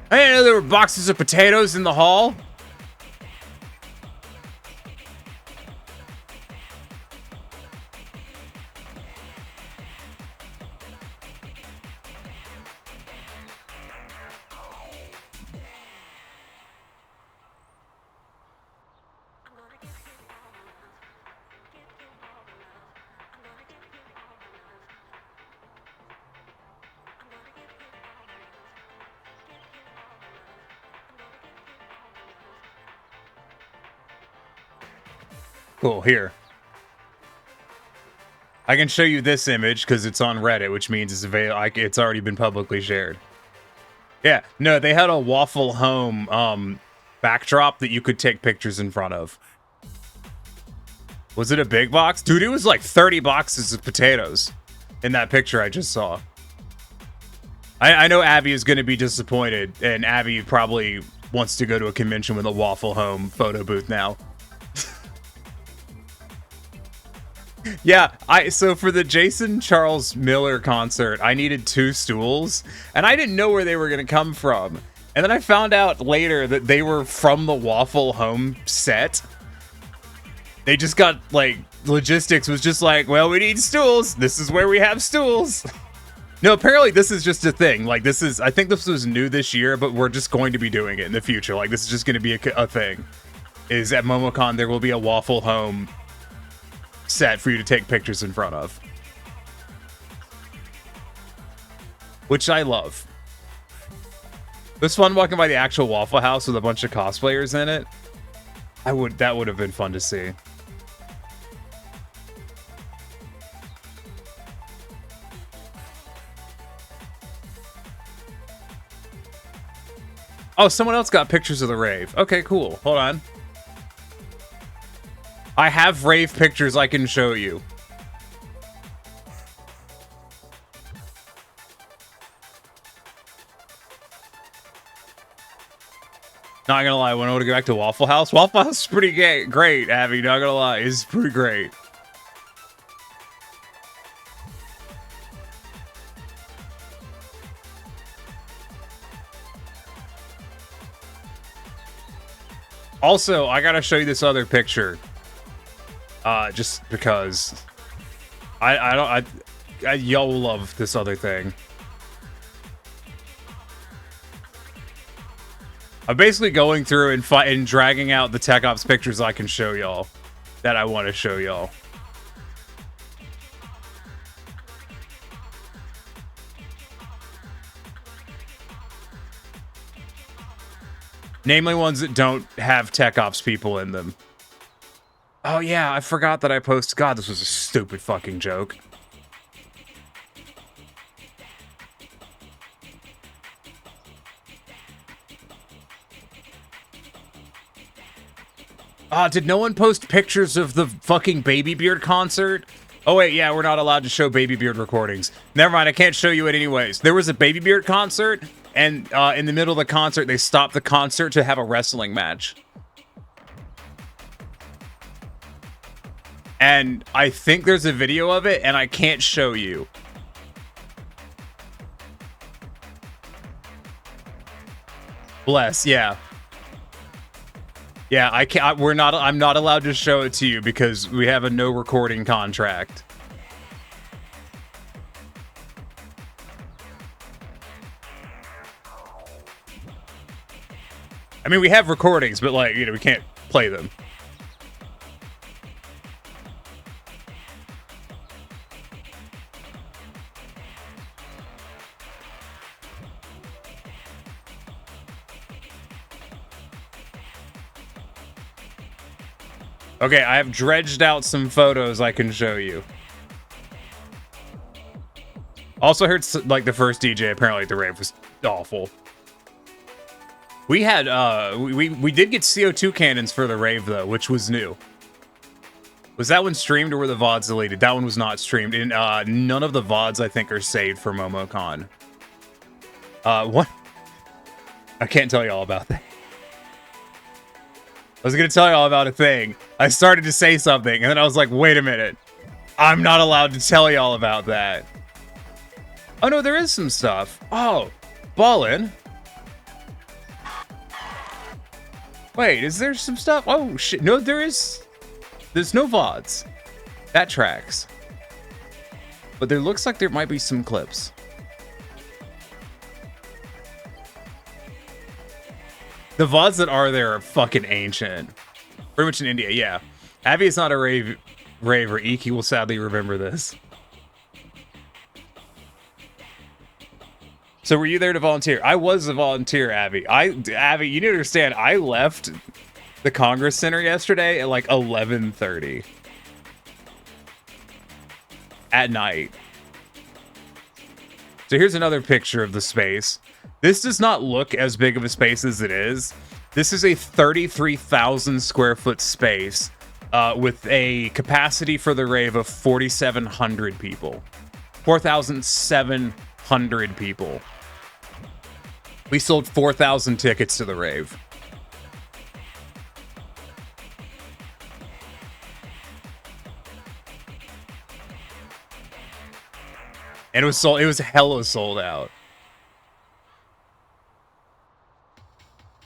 I didn't know there were boxes of potatoes in the hall. Cool, here. I can show you this image because it's on Reddit, which means it's already been publicly shared. Yeah, no, they had a Waffle Home backdrop that you could take pictures in front of. Was it a big box? Dude, it was like 30 boxes of potatoes in that picture I just saw. I know Abby is going to be disappointed, and Abby probably wants to go to a convention with a Waffle Home photo booth now. Yeah, so for the Jason Charles Miller concert, I needed 2 stools, and I didn't know where they were going to come from. And then I found out later that they were from the Waffle Home set. They just got, like, logistics was just like, well, we need stools. This is where we have stools. No, apparently this is just a thing. Like, I think this was new this year, but we're just going to be doing it in the future. Like, this is just going to be a thing. Is at MomoCon, there will be a Waffle Home set for you to take pictures in front of, which I love. It was fun walking by the actual Waffle House with a bunch of cosplayers in it. That would have been fun to see. Oh, someone else got pictures of the rave. Okay, cool. Hold on. I have rave pictures I can show you. Not gonna lie, when I want to go back to Waffle House, Waffle House is pretty great, Abby. Not gonna lie, it's pretty great. Also, I gotta show you this other picture. Just because y'all will love this other thing. I'm basically going through and dragging out the Tech Ops pictures I can show y'all that I want to show y'all. Namely ones that don't have Tech Ops people in them. Oh yeah, I forgot that I posted. God, this was a stupid fucking joke. Did no one post pictures of the fucking Baby Beard concert? Oh wait, yeah, we're not allowed to show Baby Beard recordings. Never mind, I can't show you it anyways. There was a Baby Beard concert, and in the middle of the concert, they stopped the concert to have a wrestling match. And I think there's a video of it, and I can't show you. Bless, yeah. Yeah, I can't. I'm not allowed to show it to you because we have a no recording contract. I mean, we have recordings, but like, you know, we can't play them. Okay, I have dredged out some photos I can show you. Also heard, like, the first DJ apparently at the rave was awful. We had, we did get CO2 cannons for the rave, though, which was new. Was that one streamed or were the VODs deleted? That one was not streamed. And none of the VODs, I think, are saved for MomoCon. What? I can't tell you all about that. I was going to tell you all about a thing. I started to say something, and then I was like, wait a minute. I'm not allowed to tell you all about that. Oh, no, there is some stuff. Oh, ballin'. Wait, is there some stuff? Oh, shit. No, there is. There's no VODs. That tracks. But there looks like there might be some clips. The VODs that are there are fucking ancient. Pretty much in India, yeah. Abby is not a raver. Iki will sadly remember this. So were you there to volunteer? I was a volunteer, Abby. Abby, you need to understand, I left the Congress Center yesterday at like 11:30 at night. So here's another picture of the space. This does not look as big of a space as it is. This is a 33,000 square foot space with a capacity for the rave of 4,700 people. 4,700 people. We sold 4,000 tickets to the rave. And it was sold. It was hella sold out.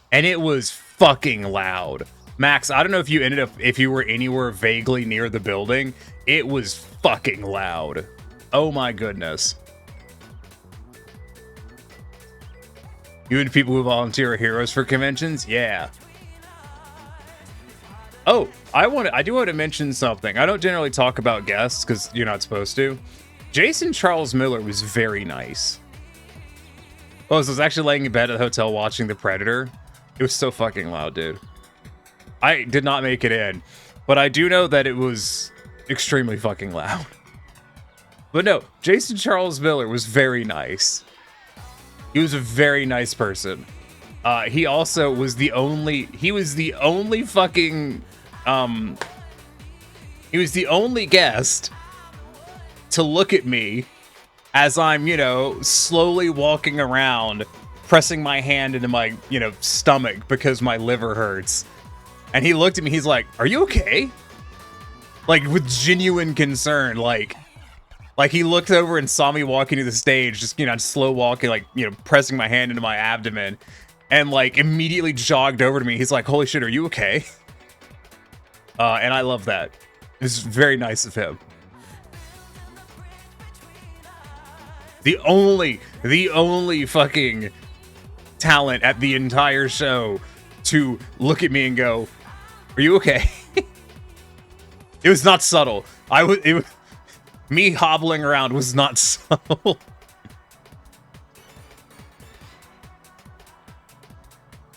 And it was fucking loud. Max, I don't know if you were anywhere vaguely near the building. It was fucking loud. Oh my goodness. You and people who volunteer are heroes for conventions? Yeah. Oh, I do want to mention something. I don't generally talk about guests because you're not supposed to. Jason Charles Miller was very nice. Oh, so I was actually laying in bed at the hotel watching The Predator. It was so fucking loud, dude. I did not make it in, but I do know that it was extremely fucking loud. But no, Jason Charles Miller was very nice. He was a very nice person. He also was the only guest to look at me as I'm, you know, slowly walking around, pressing my hand into my, you know, stomach because my liver hurts. And he looked at me, he's like, "Are you okay?" Like, with genuine concern, like he looked over and saw me walking to the stage, just, you know, slow walking, like, you know, pressing my hand into my abdomen, and like immediately jogged over to me. He's like, "Holy shit, are you okay?" And I love that. It's very nice of him. The only fucking talent at the entire show to look at me and go, "Are you okay?" It was not subtle. Me hobbling around was not subtle.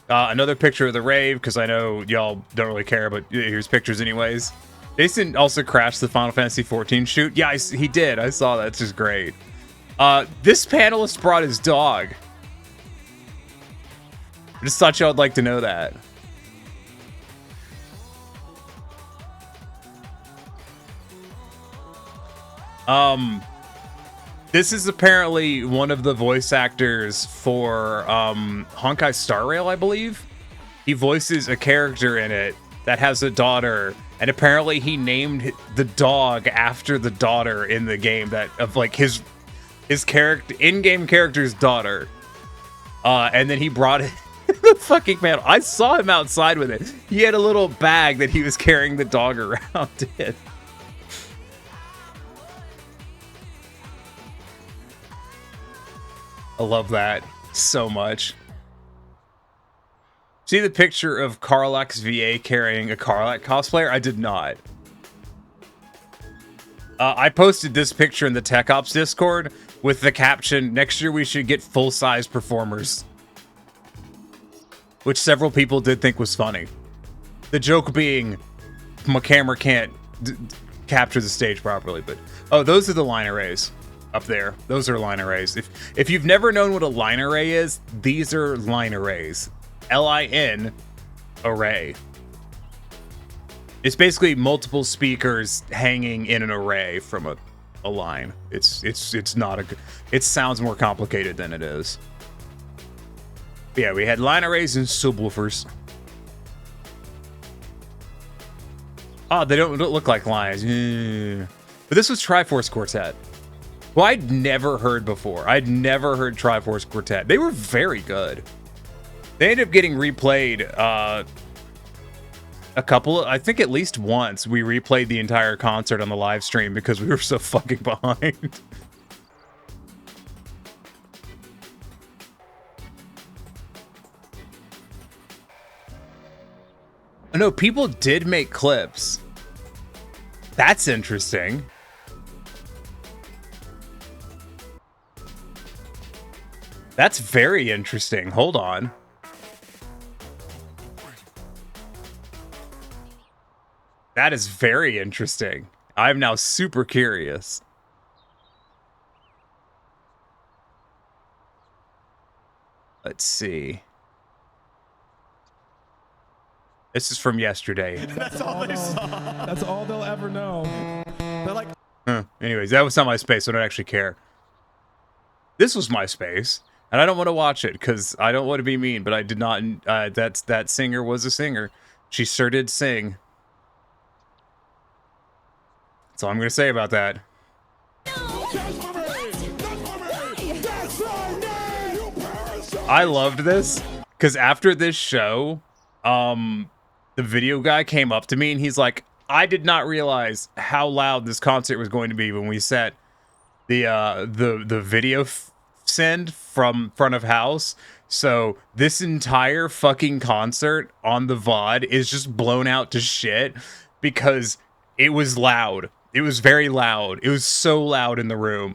Another picture of the rave, because I know y'all don't really care, but here's pictures anyways. Jason also crashed the Final Fantasy XIV shoot. Yeah, he did. I saw that. It's just great. This panelist brought his dog. I just thought y'all would like to know that. This is apparently one of the voice actors for Honkai Star Rail, I believe. He voices a character in it that has a daughter, and apparently he named the dog after the daughter in the game of like his character, in-game character's daughter. And then he brought it. fucking panel. I saw him outside with it. He had a little bag that he was carrying the dog around in. I love that so much. See the picture of Carlax VA carrying a Carlax cosplayer? I did not. I posted this picture in the Tech Ops Discord with the caption, "Next year we should get full-size performers." Which several people did think was funny. The joke being, my camera can't capture the stage properly, but... Oh, those are the line arrays up there. Those are line arrays. If you've never known what a line array is, these are line arrays. L-I-N array. It's basically multiple speakers hanging in an array from a line. It's not a... It sounds more complicated than it is. But yeah, we had line arrays and subwoofers. Oh, they don't look like lines. But this was Triforce Quartet. Well, I'd never heard before. I'd never heard Triforce Quartet. They were very good. They ended up getting replayed a couple, I think at least once, we replayed the entire concert on the live stream because we were so fucking behind. No, people did make clips. That's interesting. That's very interesting. Hold on. That is very interesting. I'm now super curious. Let's see. This is from yesterday. That's all they saw. That's all they'll ever know. They're like... Anyways, that was not MySpace, so I don't actually care. This was MySpace, and I don't want to watch it because I don't want to be mean, but I did not... that singer was a singer. She sure did sing. That's all I'm going to say about that. I loved this because after this show, the video guy came up to me and he's like, I did not realize how loud this concert was going to be when we set the video send from front of house. So this entire fucking concert on the VOD is just blown out to shit because it was loud. It was very loud. It was so loud in the room.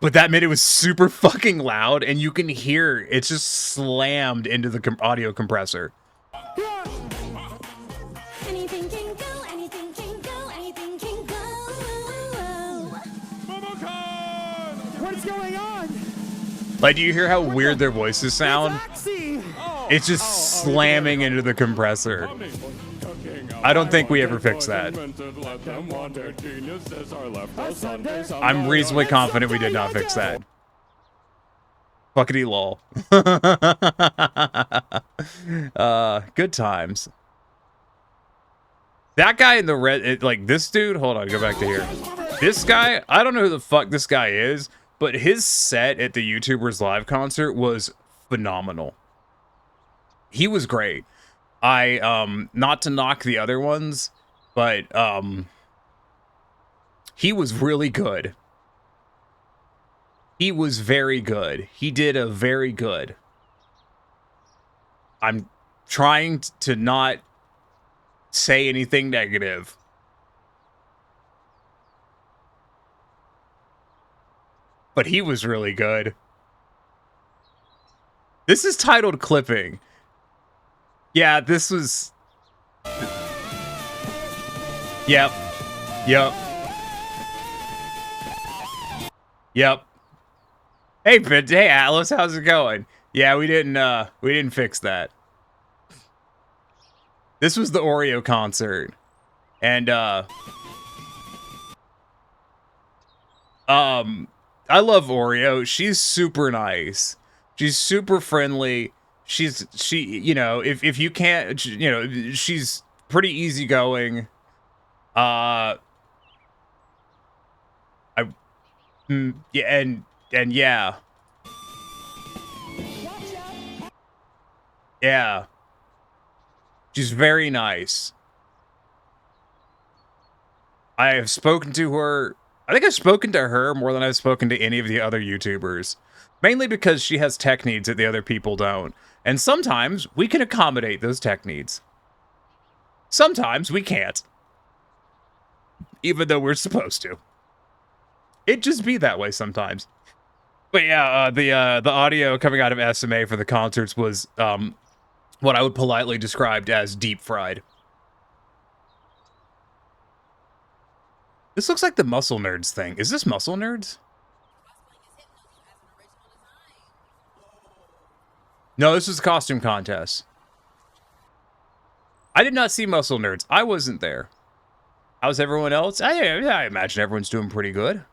But that meant it was super fucking loud, and you can hear it's just slammed into the audio compressor. Anything can go, anything can go, anything can go. MomoCon! What's going on? Like, do you hear how weird their voices sound? It's just slamming into the compressor. I don't think we ever fix that. I'm reasonably confident we did not fix that. Fuckity lol. Good times. That guy in the red, like this dude, hold on, go back to here. This guy, I don't know who the fuck this guy is, but his set at the YouTubers live concert was phenomenal. He was great. Not to knock the other ones, but he was really good. He was very good. He did a very good. I'm trying to not say anything negative. But he was really good. This is titled Clipping. Yeah, this was... Yep. Hey Atlas, how's it going? Yeah, we didn't fix that. This was the Oreo concert. And I love Oreo. She's super nice. She's super friendly. She, you know, if you can't, you know, she's pretty easygoing. Yeah, and yeah. Yeah. She's very nice. I have spoken to her. I think I've spoken to her more than I've spoken to any of the other YouTubers. Mainly because she has tech needs that the other people don't. And sometimes we can accommodate those tech needs. Sometimes we can't. Even though we're supposed to. It just be that way sometimes. But yeah, the audio coming out of SMA for the concerts was what I would politely describe as deep fried. This looks like the Muscle Nerds thing. Is this Muscle Nerds? No, this was a costume contest. I did not see Muscle Nerds. I wasn't there. How's everyone else? I imagine everyone's doing pretty good.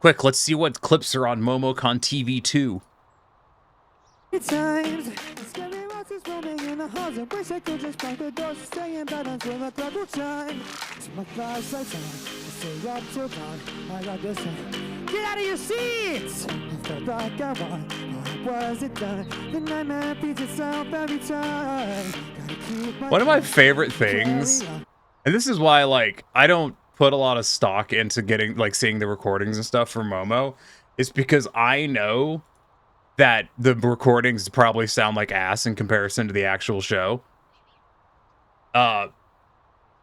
Quick, let's see what clips are on MomoCon TV 2. Times, scary monsters roaming in the halls. I wish I could just break the doors to stay in balance with a double time. So my flashlight's on, I stay up till dawn. I got this one. Get out of your seats! I felt like I won, why wasn't done? The nightmare beats itself every time. Gotta keep One of my favorite things, and this is why, like, I don't put a lot of stock into getting, like, seeing the recordings and stuff for Momo, is because I know that the recordings probably sound like ass in comparison to the actual show.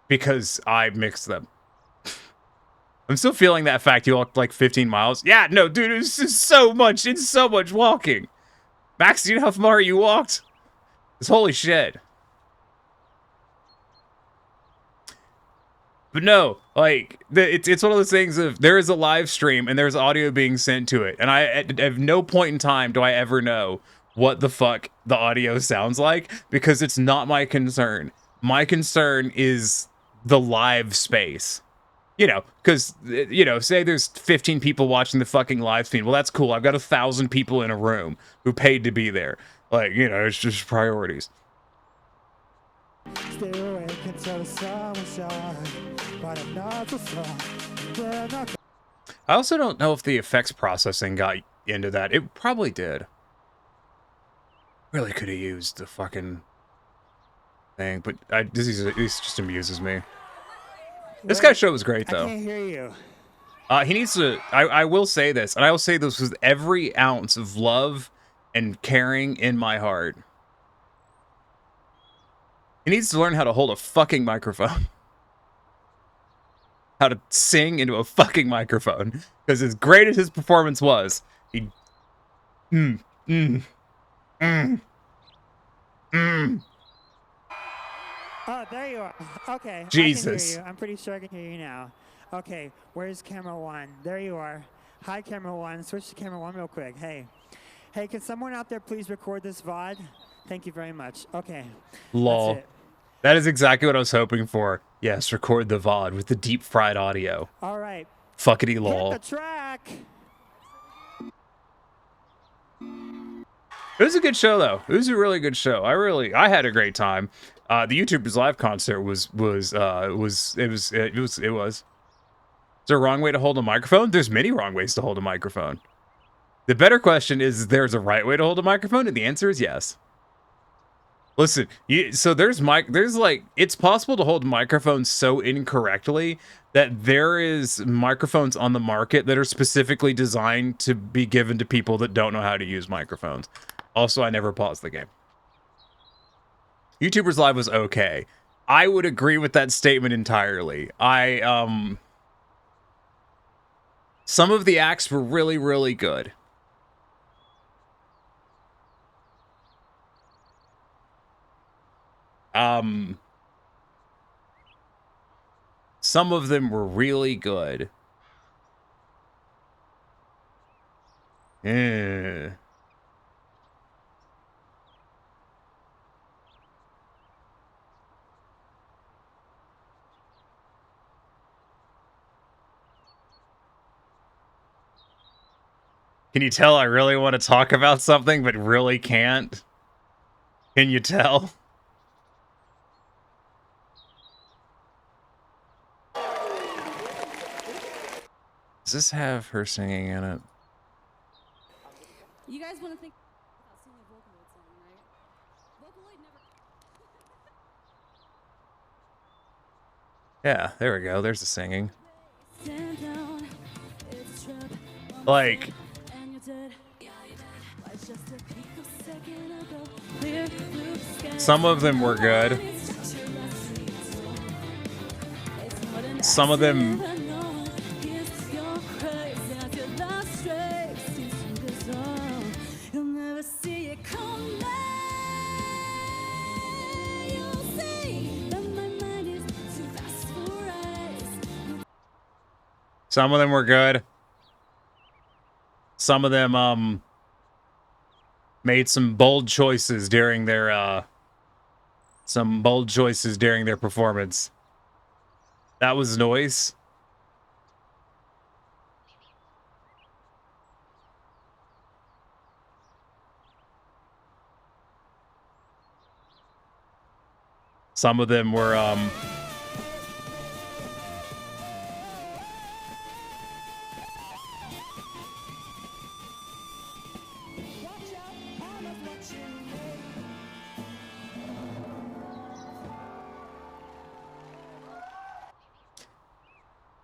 Because I mixed them. I'm still feeling that fact you walked like 15 miles. Yeah, no, dude, it's just so much. It's so much walking. Max, do you know how far you walked? It's holy shit. But no, like, it's one of those things of there is a live stream and there's audio being sent to it. And at no point in time do I ever know what the fuck the audio sounds like because it's not my concern. My concern is the live space. You know, because, you know, say there's 15 people watching the fucking live stream. Well, that's cool. I've got 1,000 people in a room who paid to be there. Like, you know, it's just priorities. Stay awake until the sun will shine, but I'm not so strong. They're not. I also don't know if the effects processing got into that. It probably did. Really could have used the fucking thing, but this just amuses me. This guy's show was great, though. I can't hear you. He needs to. I will say this, and I will say this with every ounce of love and caring in my heart. He needs to learn how to hold a fucking microphone. How to sing into a fucking microphone. Because as great as his performance was, he... Oh, there you are. Okay. Jesus. I can hear you. I'm pretty sure I can hear you now. Okay, where's camera one? There you are. Hi, camera one. Switch to camera one real quick. Hey. Hey, can someone out there please record this VOD? Thank you very much. Okay. Lol. That's it. That is exactly what I was hoping for. Yes, record the VOD with the deep fried audio. All right. Fuckity lol. Hit the track. It was a good show, though. It was a really good show. I had a great time. The YouTubers live concert was. Is there a wrong way to hold a microphone? There's many wrong ways to hold a microphone. The better question is there's a right way to hold a microphone? And the answer is yes. Listen, so there's like, it's possible to hold microphones so incorrectly that there is microphones on the market that are specifically designed to be given to people that don't know how to use microphones. Also, I never paused the game. YouTubers Live was okay. I would agree with that statement entirely. Some of the acts were really, really good. Some of them were really good. Yeah. Can you tell I really want to talk about something, but really can't? Can you tell? Does this have her singing in it? guys want to think without seeing a Vocaloid song, right? Vocaloid never. Yeah, there we go. There's the singing. Stand down. It's a trap. Like, And you're dead. Like just a picosecond ago. Clear blue sky. some of them were good. It's just your last sleep. It's not an Some of them, accident, no. It's your craze as your last stray seems to dissolve. You'll never see it come back. You'll see that my mind is too fast for eyes. some of them were good. Some of them, made some bold choices during their, performance. That was noise. Some of them were,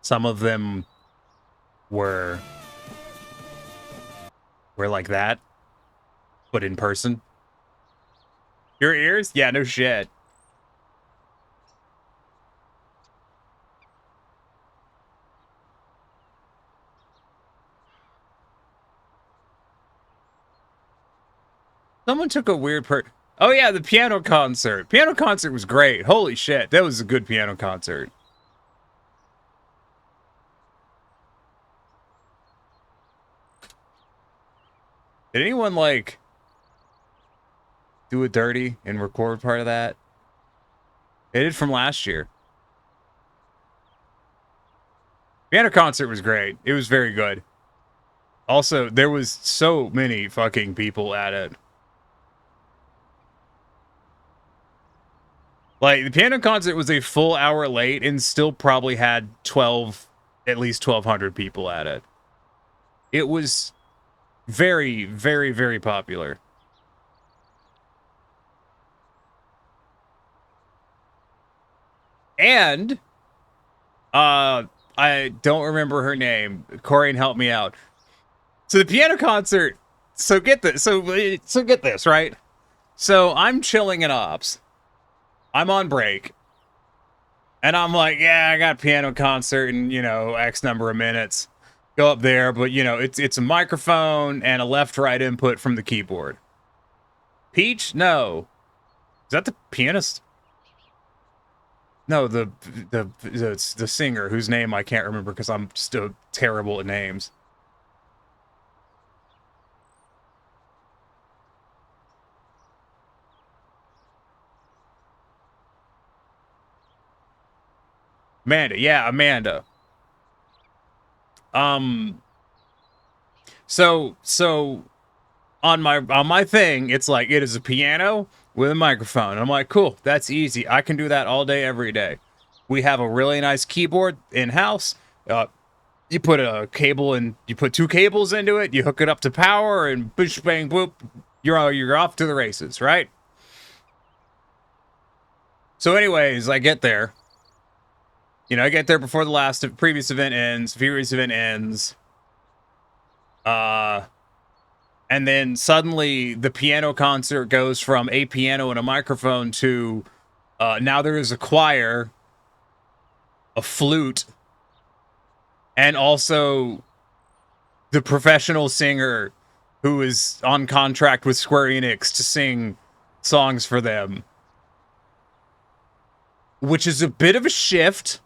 some of them were like that, but in person. Your ears? Yeah, no shit. Someone took a weird Oh yeah, the piano concert. Piano concert was great. Holy shit, that was a good piano concert. Did anyone, like, do it dirty and record part of that? They did from last year. Piano concert was great. It was very good. Also, there was so many fucking people at it. Like, the piano concert was a full hour late and still probably had at least 1,200 people at it. It was very, very, very popular. And, I don't remember her name. Corian, help me out. So the piano concert, so get this, right? So I'm chilling in ops. I'm on break. And I'm like, yeah, I got a piano concert in, X number of minutes. Go up there, but, it's a microphone and a left-right input from the keyboard. Peach? No. Is that the pianist? No, the singer whose name I can't remember because I'm still terrible at names. Amanda, yeah, Amanda. So on my thing, it's like it is a piano with a microphone. I'm like, cool, that's easy. I can do that all day, every day. We have a really nice keyboard in house. You put a cable in, you put 2 cables into it, you hook it up to power, and bish bang boop, you're off to the races, right? So, anyways, I get there. I get there before the previous event ends, and then suddenly the piano concert goes from a piano and a microphone to now there is a choir, a flute, and also the professional singer who is on contract with Square Enix to sing songs for them. Which is a bit of a shift.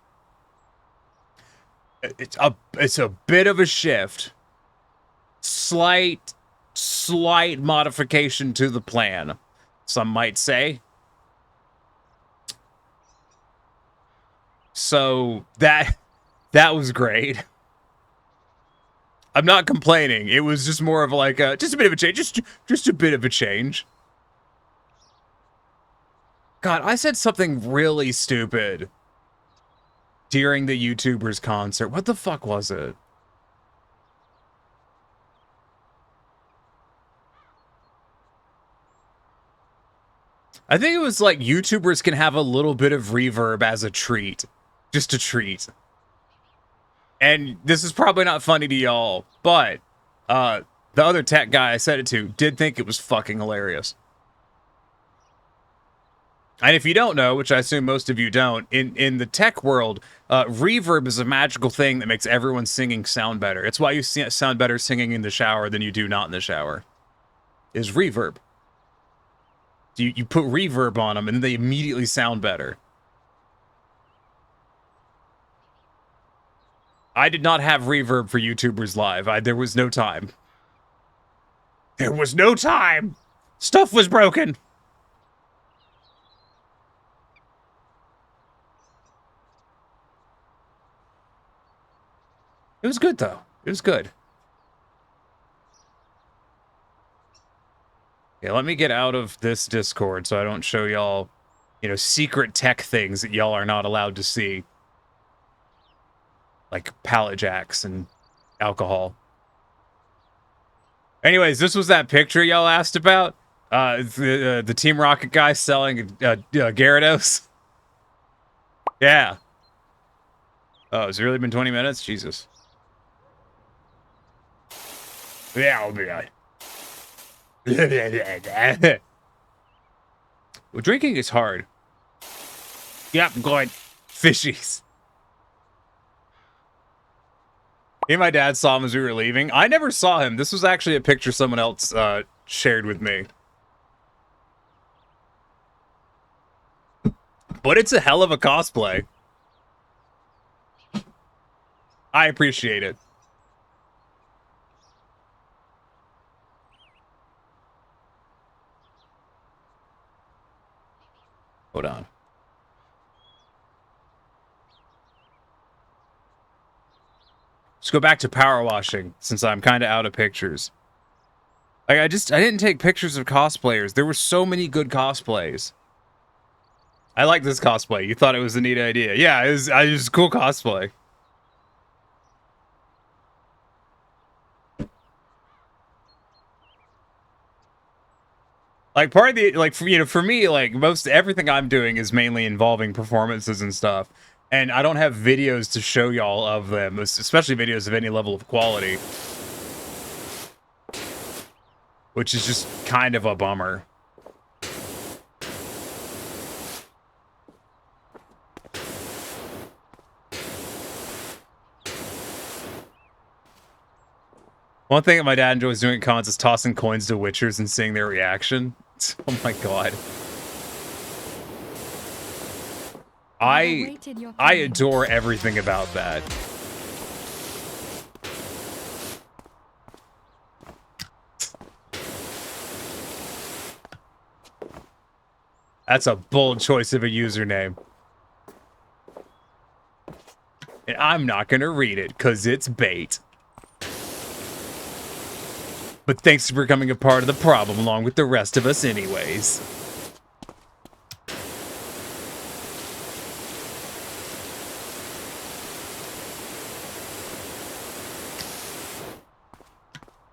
It's a bit of a shift. Slight modification to the plan, some might say. So that was great. I'm not complaining. It was just more of like just a bit of a change. Just a bit of a change. God, I said something really stupid during the YouTuber's concert. What the fuck was it? I think it was like YouTubers can have a little bit of reverb as a treat. Just a treat. And this is probably not funny to y'all, but the other tech guy I said it to did think it was fucking hilarious. And if you don't know, which I assume most of you don't, in the tech world, reverb is a magical thing that makes everyone singing sound better. It's why you sound better singing in the shower than you do not in the shower. Is reverb. You put reverb on them and then they immediately sound better. I did not have reverb for YouTubers Live. There was no time. There was no time! Stuff was broken! It was good, though. It was good. Yeah, let me get out of this Discord so I don't show y'all, you know, secret tech things that y'all are not allowed to see. Like pallet jacks and alcohol. Anyways, this was that picture y'all asked about. The Team Rocket guy selling Gyarados. Yeah. Oh, has it really been 20 minutes? Jesus. Yeah, I'll be right. Well, drinking is hard. Yep, good. Fishies. Me and my dad saw him as we were leaving. I never saw him. This was actually a picture someone else shared with me. But it's a hell of a cosplay. I appreciate it. Hold on. Let's go back to power washing, since I'm kind of out of pictures. Like, I didn't take pictures of cosplayers. There were so many good cosplays. I like this cosplay. You thought it was a neat idea. Yeah, it was a cool cosplay. Like, part of the, like, for me, like, most everything I'm doing is mainly involving performances and stuff. And I don't have videos to show y'all of them, especially videos of any level of quality. Which is just kind of a bummer. One thing that my dad enjoys doing at cons is tossing coins to witchers and seeing their reaction. Oh my god. I adore everything about that. That's a bold choice of a username. And I'm not gonna read it, because it's bait. But thanks for becoming a part of the problem along with the rest of us anyways.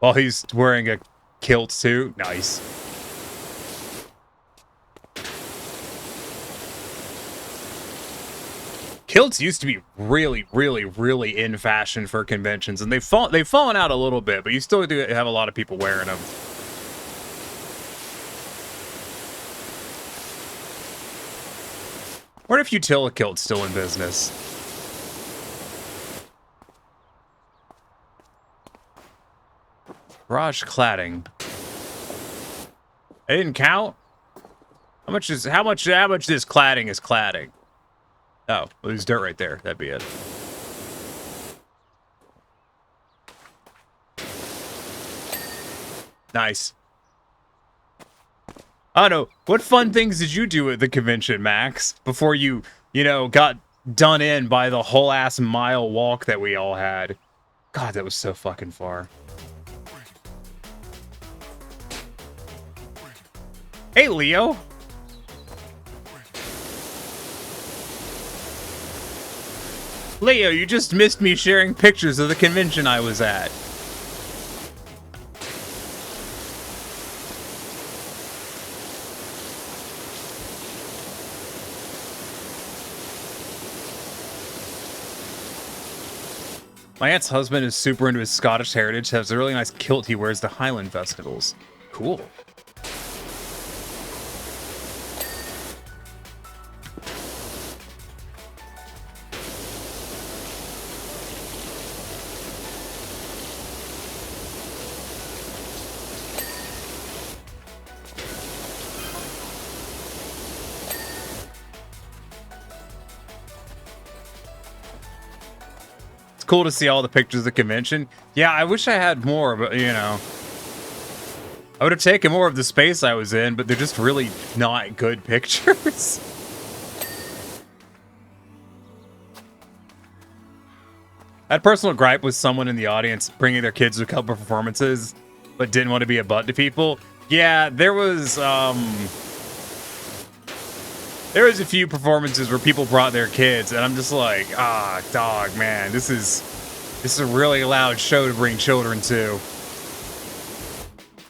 While he's wearing a kilt too. Nice. Kilts used to be really, really, really in fashion for conventions, and they've fallen out a little bit, but you still do have a lot of people wearing them. What if Utila Kilt's still in business? Garage cladding. I didn't count. How much this cladding is cladding? Oh, well, there's dirt right there. That'd be it. Nice. I don't know. What fun things did you do at the convention, Max? Before you know, got done in by the whole ass mile walk that we all had. God, that was so fucking far. Hey, Leo. Leo, you just missed me sharing pictures of the convention I was at. My aunt's husband is super into his Scottish heritage, has a really nice kilt he wears to Highland festivals. Cool. Cool to see all the pictures of the convention. Yeah, I wish I had more, but you know, I would have taken more of the space I was in, but they're just really not good pictures. I had personal gripe with someone in the audience bringing their kids to a couple of performances, but didn't want to be a butt to people. Yeah, there was a few performances where people brought their kids, and I'm just like, ah, dog, man, this is a really loud show to bring children to.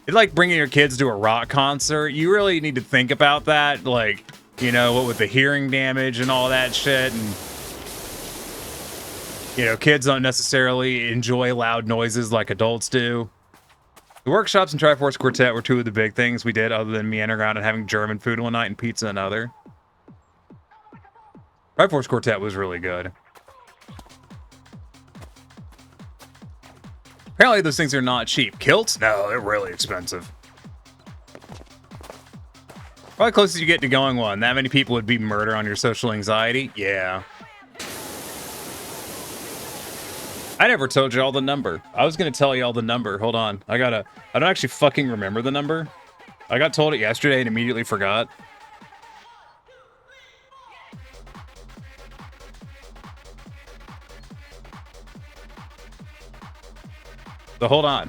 It's like bringing your kids to a rock concert. You really need to think about that, like, you know, what with the hearing damage and all that shit, and you know, kids don't necessarily enjoy loud noises like adults do. The workshops and Triforce Quartet were two of the big things we did, other than me underground and having German food one night and pizza another. Triforce Quartet was really good. Apparently those things are not cheap. Kilts? No, they're really expensive. Probably closest you get to going one. That many people would be murder on your social anxiety? Yeah. I never told you all the number. I was going to tell you all the number. Hold on. I don't actually fucking remember the number. I got told it yesterday and immediately forgot. So hold on.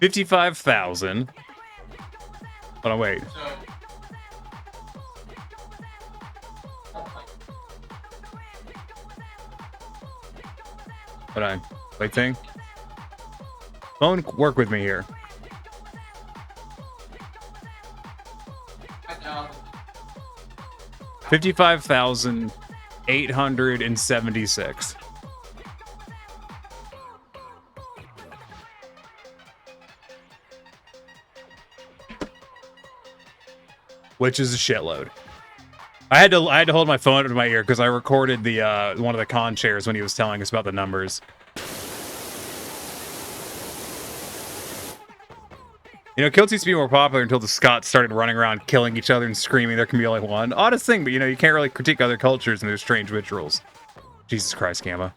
$55,000. Hold on, wait. Hold on. Wait, thing. Phone, work with me here. $55,876. Which is a shitload. I had to hold my phone up to my ear because I recorded the one of the con chairs when he was telling us about the numbers. You know, kilts used to be more popular until the Scots started running around killing each other and screaming there can be only one. Oddest thing, but you know, you can't really critique other cultures and their strange rituals. Jesus Christ, Gamma.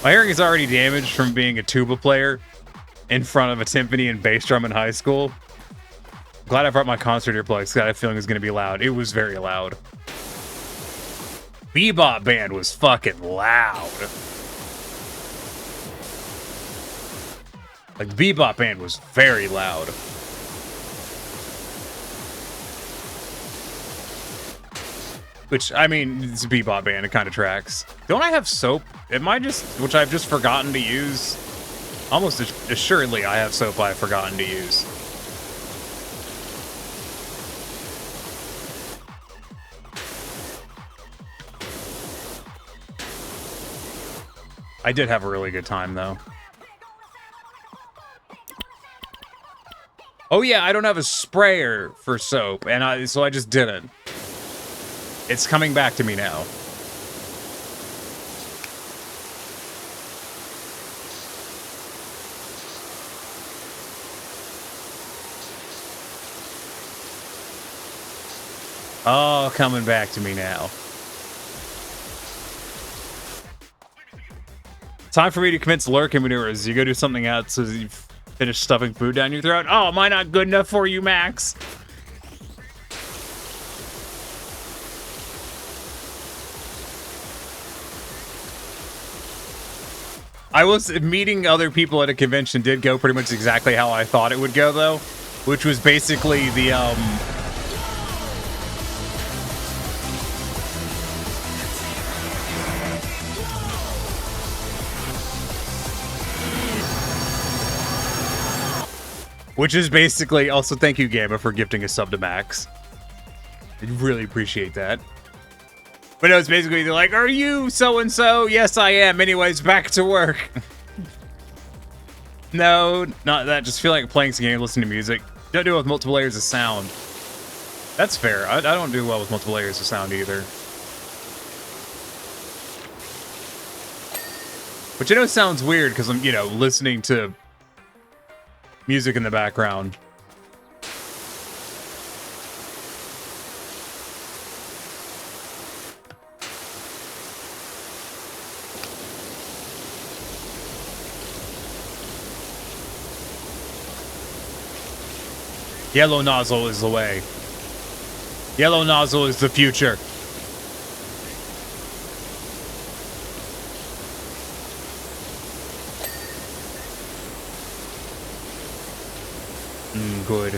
My hearing is already damaged from being a tuba player in front of a timpani and bass drum in high school. Glad I brought my concert earplugs. Got a feeling it was going to be loud. It was very loud. Bebop band was fucking loud. Like, the Bebop band was very loud. Which, I mean, it's a Bebop band. It kind of tracks. Don't I have soap? Am I just... Which I've just forgotten to use? Almost assuredly, I have soap I've forgotten to use. I did have a really good time, though. Oh, yeah, I don't have a sprayer for soap, and so I just didn't. It's coming back to me now. Oh, coming back to me now. Time for me to commence lurking maneuvers. You go do something else as you finish stuffing food down your throat. Oh, am I not good enough for you, Max? I was meeting other people at a convention did go pretty much exactly how I thought it would go, though. which was basically the which is basically also thank you Gamma for gifting a sub to Max. I really appreciate that. But no, it's basically they're like, are you so and so? Yes, I am. Anyways, back to work. No, not that. Just feel like playing some game, listening to music. Don't do it with multiple layers of sound. That's fair. I don't do well with multiple layers of sound either. Which I know sounds weird because I'm, you know, listening to music in the background. Yellow nozzle is the way. Yellow nozzle is the future. Good.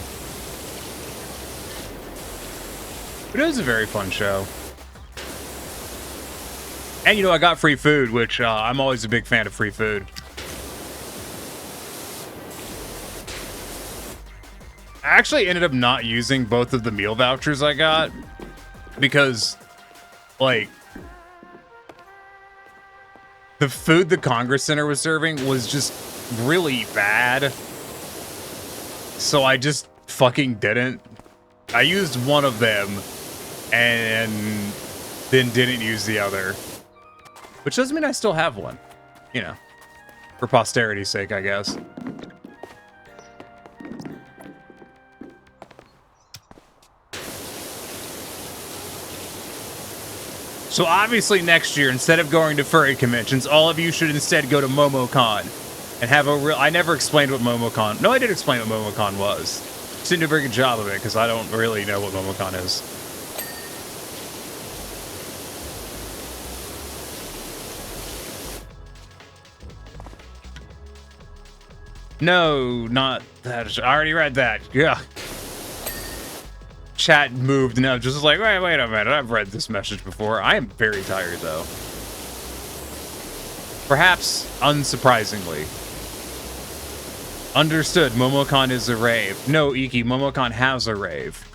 But it was a very fun show. And you know, I got free food, which I'm always a big fan of free food. I actually ended up not using both of the meal vouchers I got because, like, the food the Congress Center was serving was just really bad. So I just fucking didn't. I used one of them and then didn't use the other. Which doesn't mean I still have one. You know, for posterity's sake, I guess. So obviously next year, instead of going to furry conventions, all of you should instead go to MomoCon and have a real... I never explained what MomoCon... No, I did explain what MomoCon was. Just didn't do a very good job of it because I don't really know what MomoCon is. No, not that. I already read that. Yeah. Chat moved and I was just like, wait a minute, I've read this message before. I am very tired though. Perhaps unsurprisingly. Understood, MomoCon is a rave. No, Iki, MomoCon has a rave.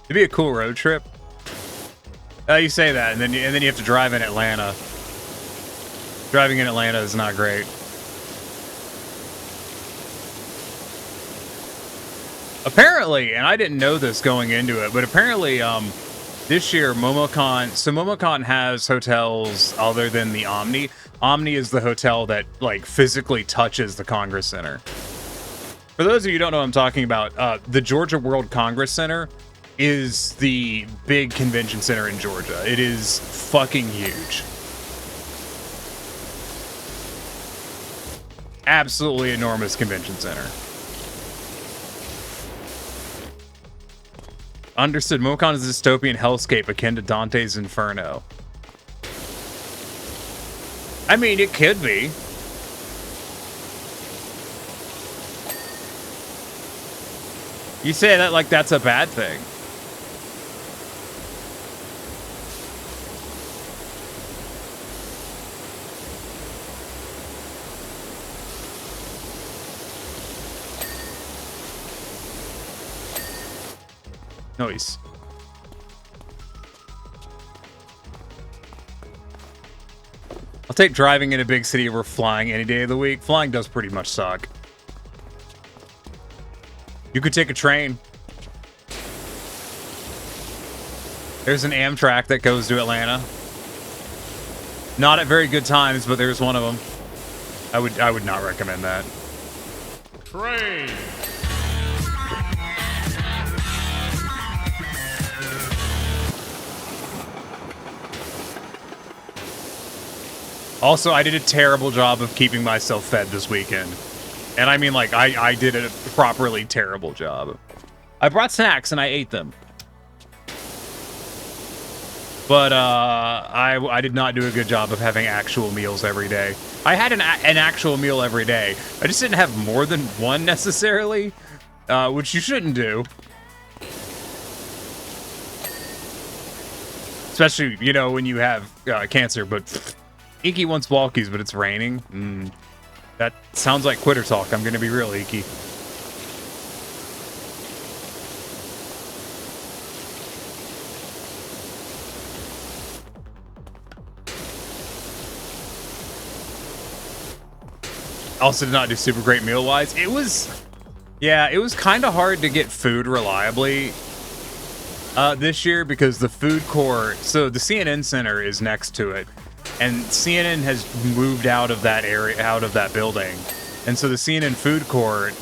It'd be a cool road trip. You say that, and then you have to drive in Atlanta. Driving in Atlanta is not great. Apparently, and I didn't know this going into it, but apparently, this year MomoCon. So MomoCon has hotels other than the Omni. Omni is the hotel that like physically touches the Congress Center. For those of you who don't know what I'm talking about, the Georgia World Congress Center is the big convention center in Georgia. It is fucking huge. Absolutely enormous convention center. Understood. MomoCon is a dystopian hellscape akin to Dante's Inferno. I mean, it could be. You say that like that's a bad thing. Nice. I'll take driving in a big city over flying any day of the week. Flying does pretty much suck. You could take a train. There's an Amtrak that goes to Atlanta. Not at very good times, but there's one of them. I would not recommend that. Train. Also, I did a terrible job of keeping myself fed this weekend. And I mean, like, I did a properly terrible job. I brought snacks and I ate them. But I did not do a good job of having actual meals every day. I had an actual meal every day. I just didn't have more than one necessarily, which you shouldn't do. Especially, you know, when you have cancer. But Iki wants walkies, but it's raining. That sounds like quitter talk. I'm going to be real, Iki. Also did not do super great meal-wise. It was kind of hard to get food reliably this year because the food court, so the CNN Center is next to it, and CNN has moved out of that area, out of that building. And so the CNN food court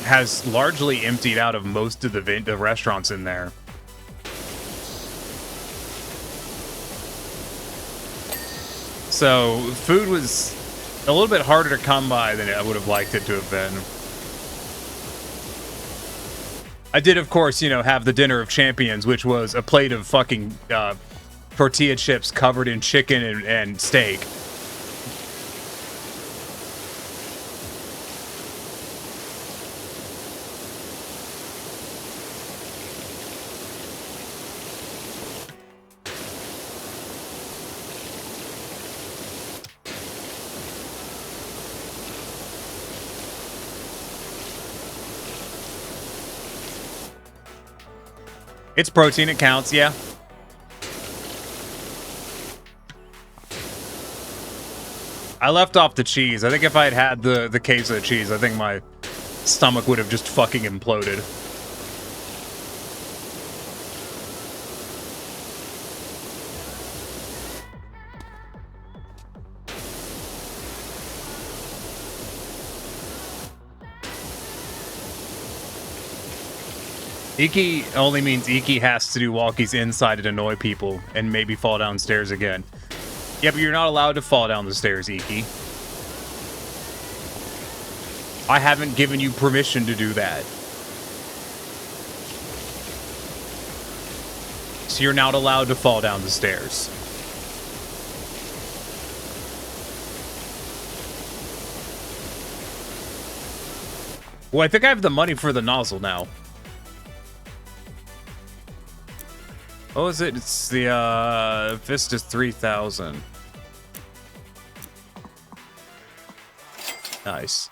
has largely emptied out of most of the restaurants in there. So food was a little bit harder to come by than I would have liked it to have been. I did, of course, you know, have the dinner of champions, which was a plate of fucking tortilla chips covered in chicken and steak. It's protein, it counts, yeah. I left off the cheese. I think if I had the queso cheese, I think my stomach would have just fucking imploded. Iki only means Iki has to do walkies inside and annoy people and maybe fall downstairs again. Yeah, but you're not allowed to fall down the stairs, Iki. I haven't given you permission to do that. So you're not allowed to fall down the stairs. Well, I think I have the money for the nozzle now. What was it? It's the Vista's 3000. Nice.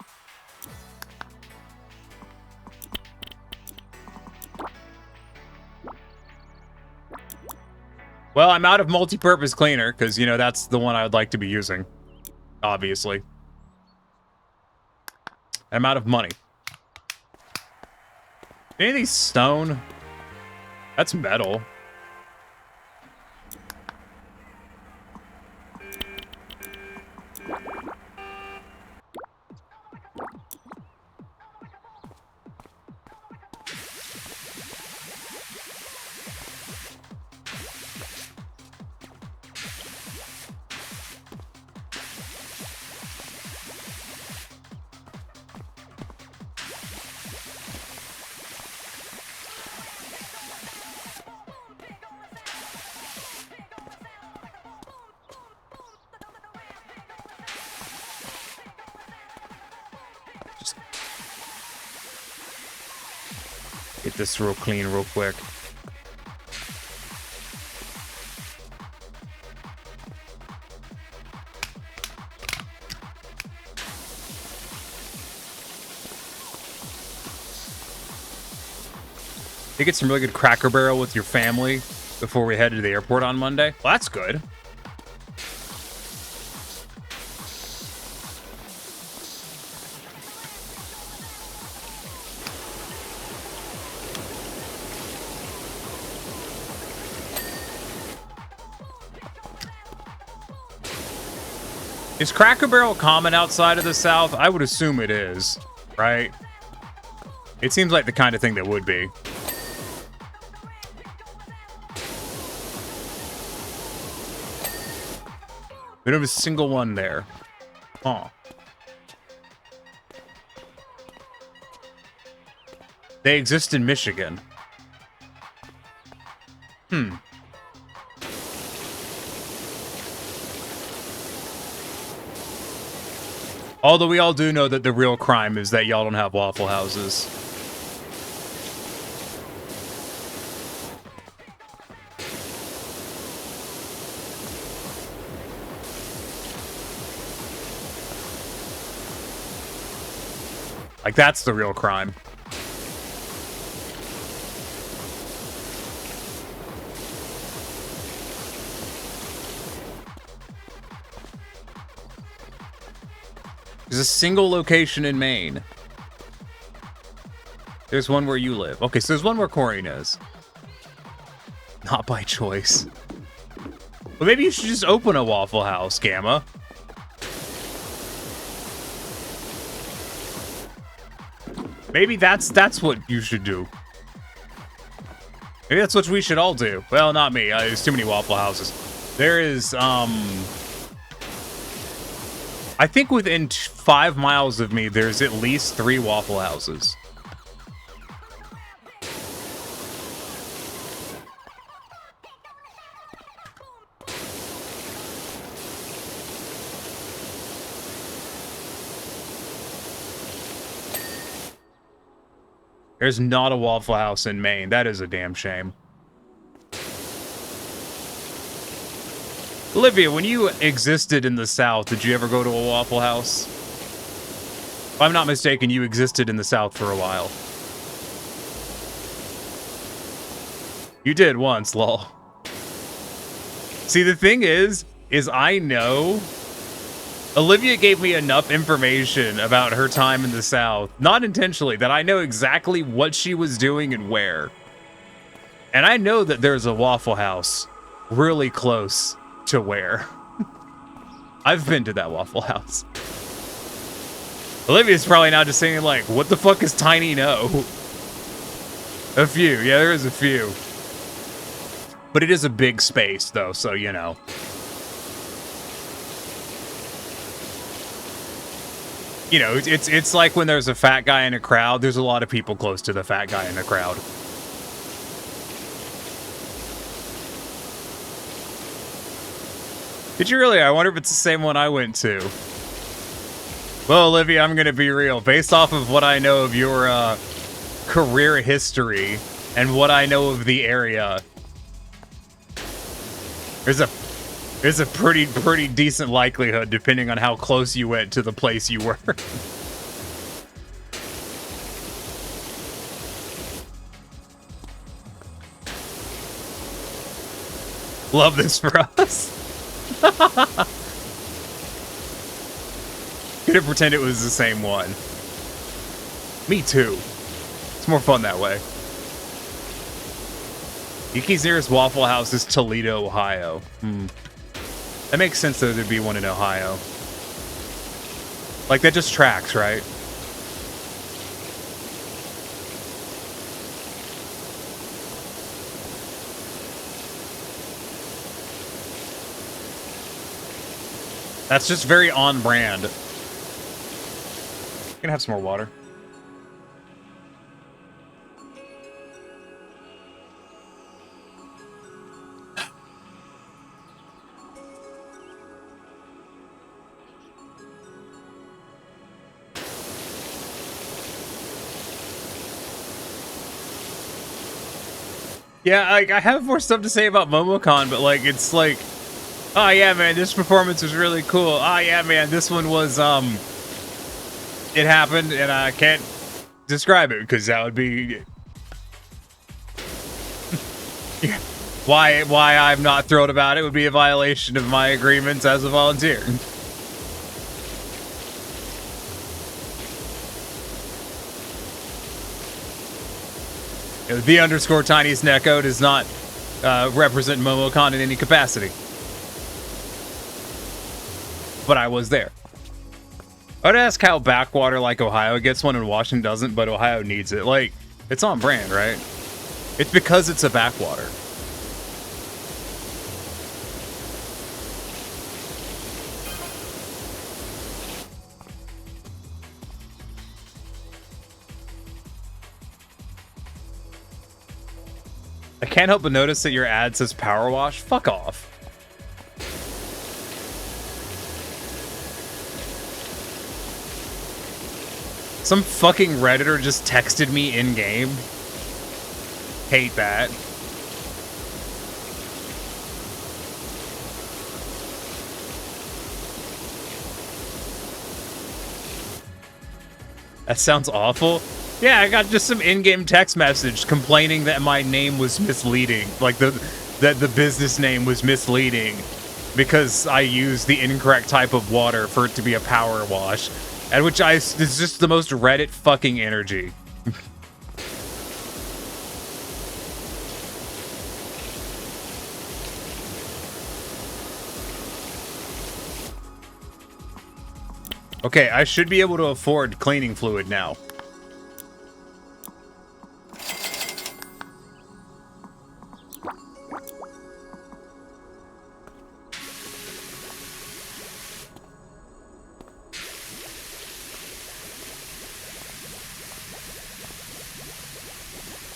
Well, I'm out of multi-purpose cleaner because, you know, that's the one I would like to be using. Obviously. I'm out of money. Any of these stone? That's metal. Get this real clean real quick. You get some really good Cracker Barrel with your family before we head to the airport on Monday. Well, that's good. Is Cracker Barrel common outside of the South? I would assume it is, right? It seems like the kind of thing that would be. We don't have a single one there. Huh. They exist in Michigan. Hmm. Although we all do know that the real crime is that y'all don't have Waffle Houses. Like, that's the real crime. There's a single location in Maine. There's one where you live. Okay, so there's one where Corey is. Not by choice. Well, maybe you should just open a Waffle House, Gamma. Maybe that's what you should do. Maybe that's what we should all do. Well, not me. There's too many Waffle Houses. There is, I think within 5 miles of me, there's at least 3 Waffle Houses. There's not a Waffle House in Maine. That is a damn shame. Olivia, when you existed in the South, did you ever go to a Waffle House? If I'm not mistaken, you existed in the South for a while. You did once, lol. See, the thing is I know Olivia gave me enough information about her time in the South, not intentionally, that I know exactly what she was doing and where. And I know that there's a Waffle House really close to where. I've been to that Waffle House. Olivia's probably now just saying, like, what the fuck is Tiny know? A few. Yeah, there is a few. But it is a big space, though, so, you know. You know, it's like when there's a fat guy in a crowd, there's a lot of people close to the fat guy in the crowd. Did you really? I wonder if it's the same one I went to. Well, Olivia, I'm going to be real. Based off of what I know of your career history and what I know of the area, there's a pretty decent likelihood, depending on how close you went to the place you were. Love this for us. Gonna pretend it was the same one. Me too. It's more fun that way. Yuki's nearest Waffle House is Toledo, Ohio. That makes sense though, there'd be one in Ohio. Like, that just tracks, right? That's just very on brand. Gonna have some more water. Yeah, I have more stuff to say about MomoCon, but like, it's like, oh yeah, man, this performance was really cool. Oh yeah, man, this one was, it happened, and I can't describe it, because that would be... yeah. Why I'm not thrilled about it would be a violation of my agreements as a volunteer. The underscore tiny snecko does not represent MomoCon in any capacity. But I was there. I'd ask how backwater like Ohio gets one and Washington doesn't, but Ohio needs it. Like, it's on brand, right? It's because it's a backwater. I can't help but notice that your ad says Powerwash. Fuck off. Some fucking Redditor just texted me in-game. Hate that. That sounds awful. Yeah, I got just some in-game text message complaining that my name was misleading. Like, that the business name was misleading because I used the incorrect type of water for it to be a power wash. At which it's just the most Reddit fucking energy. Okay, I should be able to afford cleaning fluid now.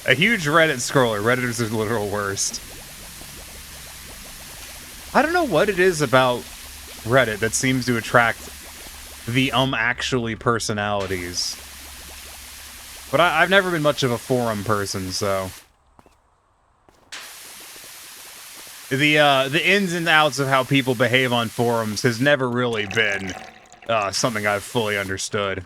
A huge Reddit scroller. Redditors are the literal worst. I don't know what it is about Reddit that seems to attract the actually personalities. But I've never been much of a forum person, so the ins and outs of how people behave on forums has never really been something I've fully understood.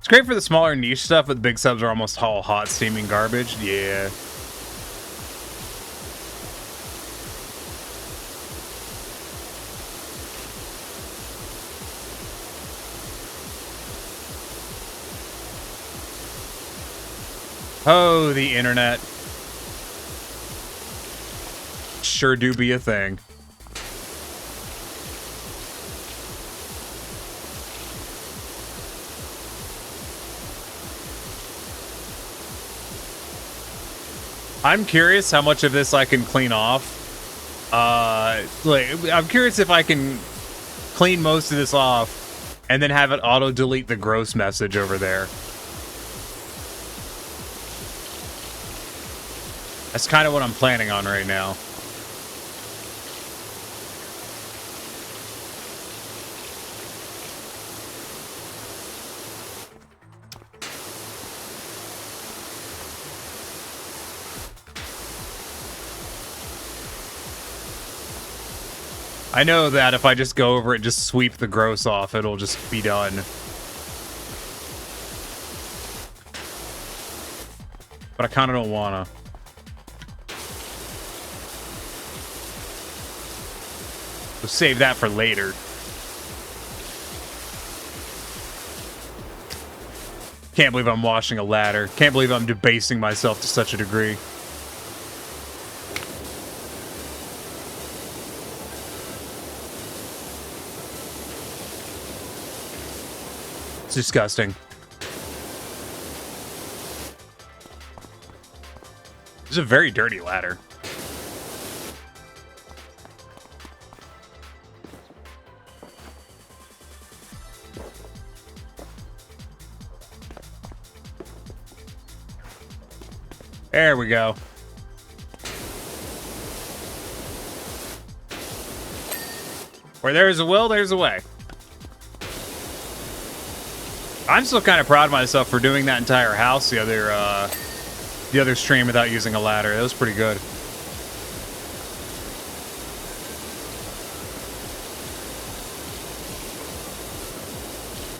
Great for the smaller niche stuff, but the big subs are almost all hot steaming garbage. Yeah. Oh, the internet. Sure do be a thing. I'm curious how much of this I can clean off. I'm curious if I can clean most of this off and then have it auto-delete the gross message over there. That's kind of what I'm planning on right now. I know that if I just go over it, just sweep the gross off, it'll just be done. But I kind of don't wanna. So save that for later. Can't believe I'm washing a ladder. Can't believe I'm debasing myself to such a degree. It's disgusting. This is a very dirty ladder. There we go. Where there's a will, there's a way. I'm still kind of proud of myself for doing that entire house the other stream without using a ladder. That was pretty good.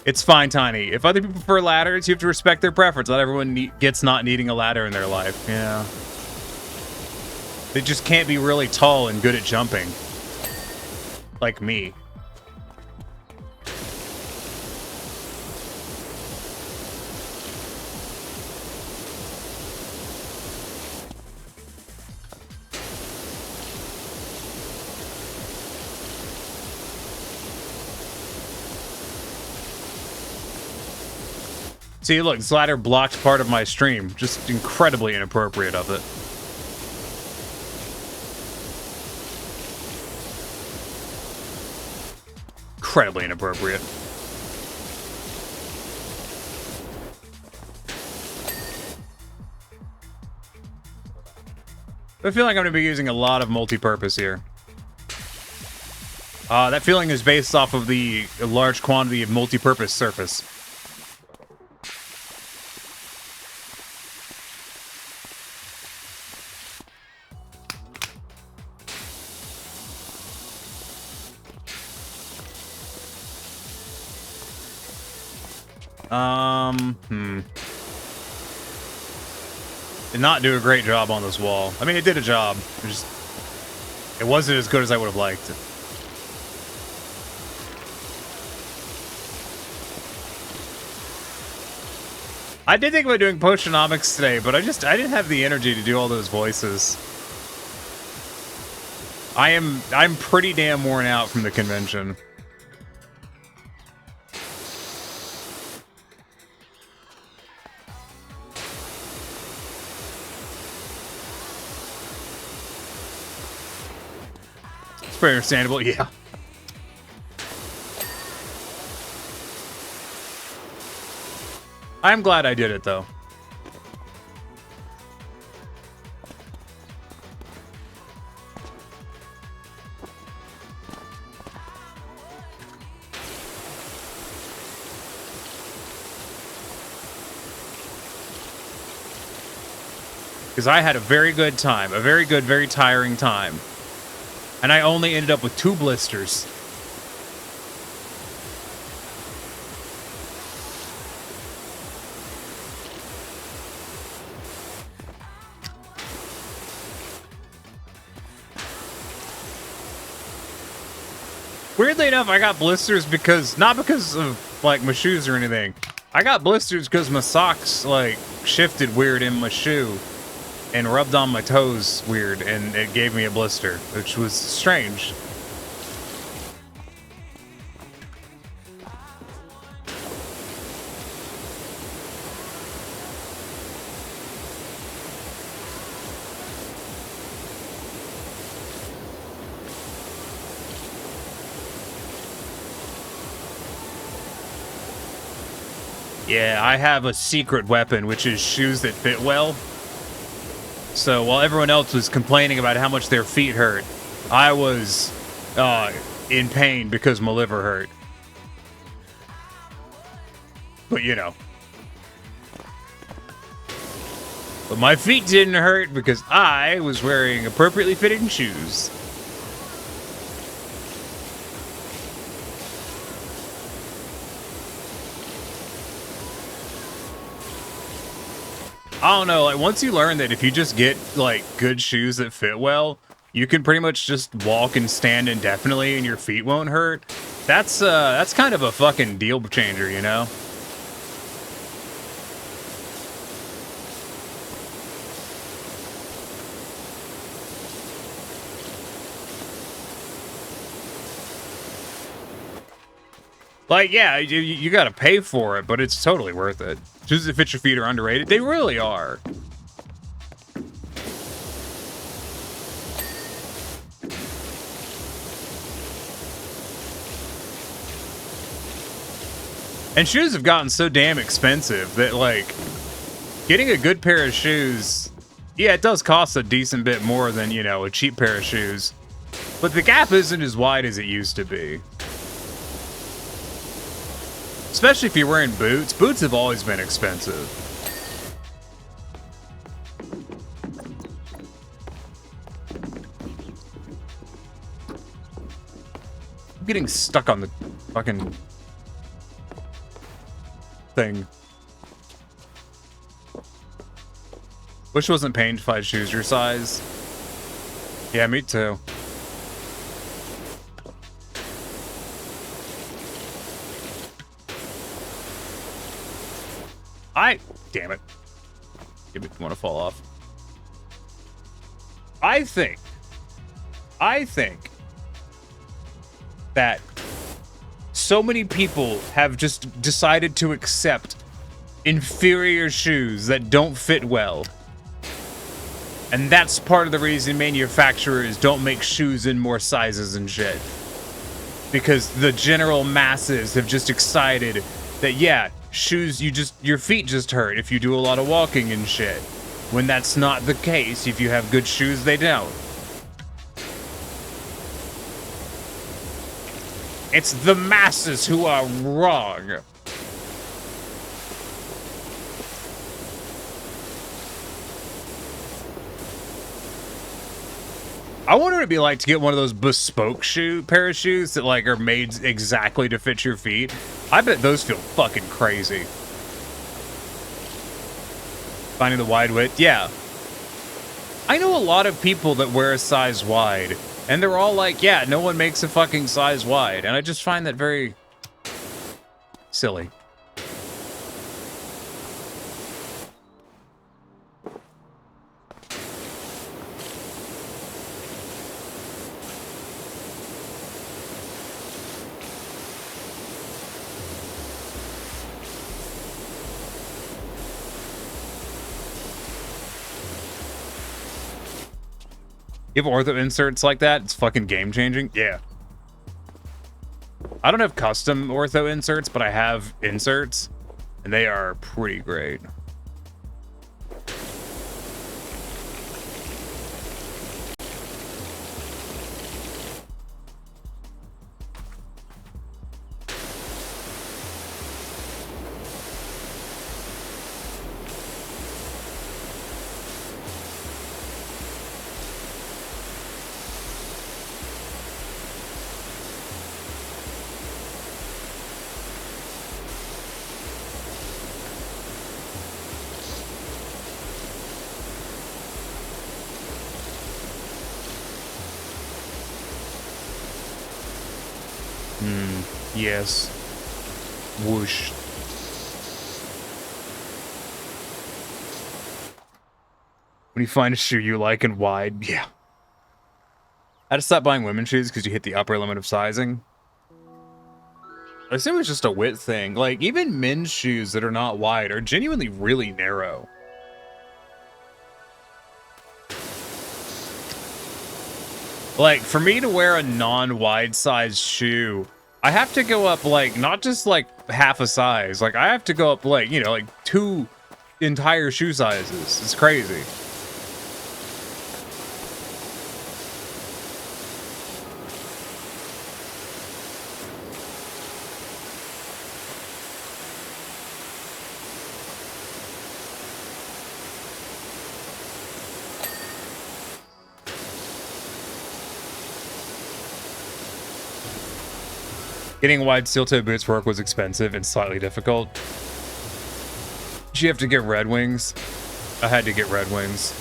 It's fine, Tiny. If other people prefer ladders, you have to respect their preference. Not everyone gets not needing a ladder in their life. Yeah. They just can't be really tall and good at jumping. Like me. See, look, this ladder blocked part of my stream. Just incredibly inappropriate of it. Incredibly inappropriate. I feel like I'm going to be using a lot of multi-purpose here. That feeling is based off of the large quantity of multi-purpose surface. Did not do a great job on this wall. I mean, it did a job. It wasn't as good as I would have liked it. I did think about doing Potionomics today, but I didn't have the energy to do all those voices. I'm pretty damn worn out from the convention. Pretty understandable, yeah. I'm glad I did it, though. Because I had a very good time. A very good, very tiring time. And I only ended up with 2 blisters. Weirdly enough, I got blisters because, not because of, like, my shoes or anything. I got blisters because my socks, like, shifted weird in my shoe and rubbed on my toes weird, and it gave me a blister, which was strange. Yeah, I have a secret weapon, which is shoes that fit well. So while everyone else was complaining about how much their feet hurt, I was in pain because my liver hurt. But you know. But my feet didn't hurt because I was wearing appropriately fitting shoes. I don't know, like, once you learn that if you just get, like, good shoes that fit well, you can pretty much just walk and stand indefinitely and your feet won't hurt. That's kind of a fucking deal changer, you know? Like, yeah, you gotta pay for it, but it's totally worth it. Shoes that fit your feet are underrated. They really are. And shoes have gotten so damn expensive that, like, getting a good pair of shoes, yeah, it does cost a decent bit more than, you know, a cheap pair of shoes. But the gap isn't as wide as it used to be. Especially if you're wearing boots. Boots have always been expensive. I'm getting stuck on the fucking thing. Wish it wasn't pain if I choose your size. Yeah, me too. Damn it. Give it want to fall off. I think that so many people have just decided to accept inferior shoes that don't fit well. And that's part of the reason manufacturers don't make shoes in more sizes and shit. Because the general masses have just decided that, yeah, shoes, your feet just hurt if you do a lot of walking and shit. When that's not the case. If you have good shoes, they don't. It's the masses who are wrong. I wonder what it'd be like to get one of those bespoke pair of shoes that like are made exactly to fit your feet. I bet those feel fucking crazy. Finding the wide width, yeah. I know a lot of people that wear a size wide, and they're all like, yeah, no one makes a fucking size wide, and I just find that very silly. You have ortho inserts like that? It's fucking game changing. Yeah. I don't have custom ortho inserts, but I have inserts, and they are pretty great. Yes. Whoosh. When you find a shoe you like and wide, yeah. I had to stop buying women's shoes because you hit the upper limit of sizing. I assume it's just a width thing. Like, even men's shoes that are not wide are genuinely really narrow. Like, for me to wear a non-wide size shoe, I have to go up, like, not just, like, half a size. Like, I have to go up, like, you know, like, 2 entire shoe sizes. It's crazy. Getting wide steel-toe boots work was expensive and slightly difficult. Did you have to get Red Wings? I had to get Red Wings.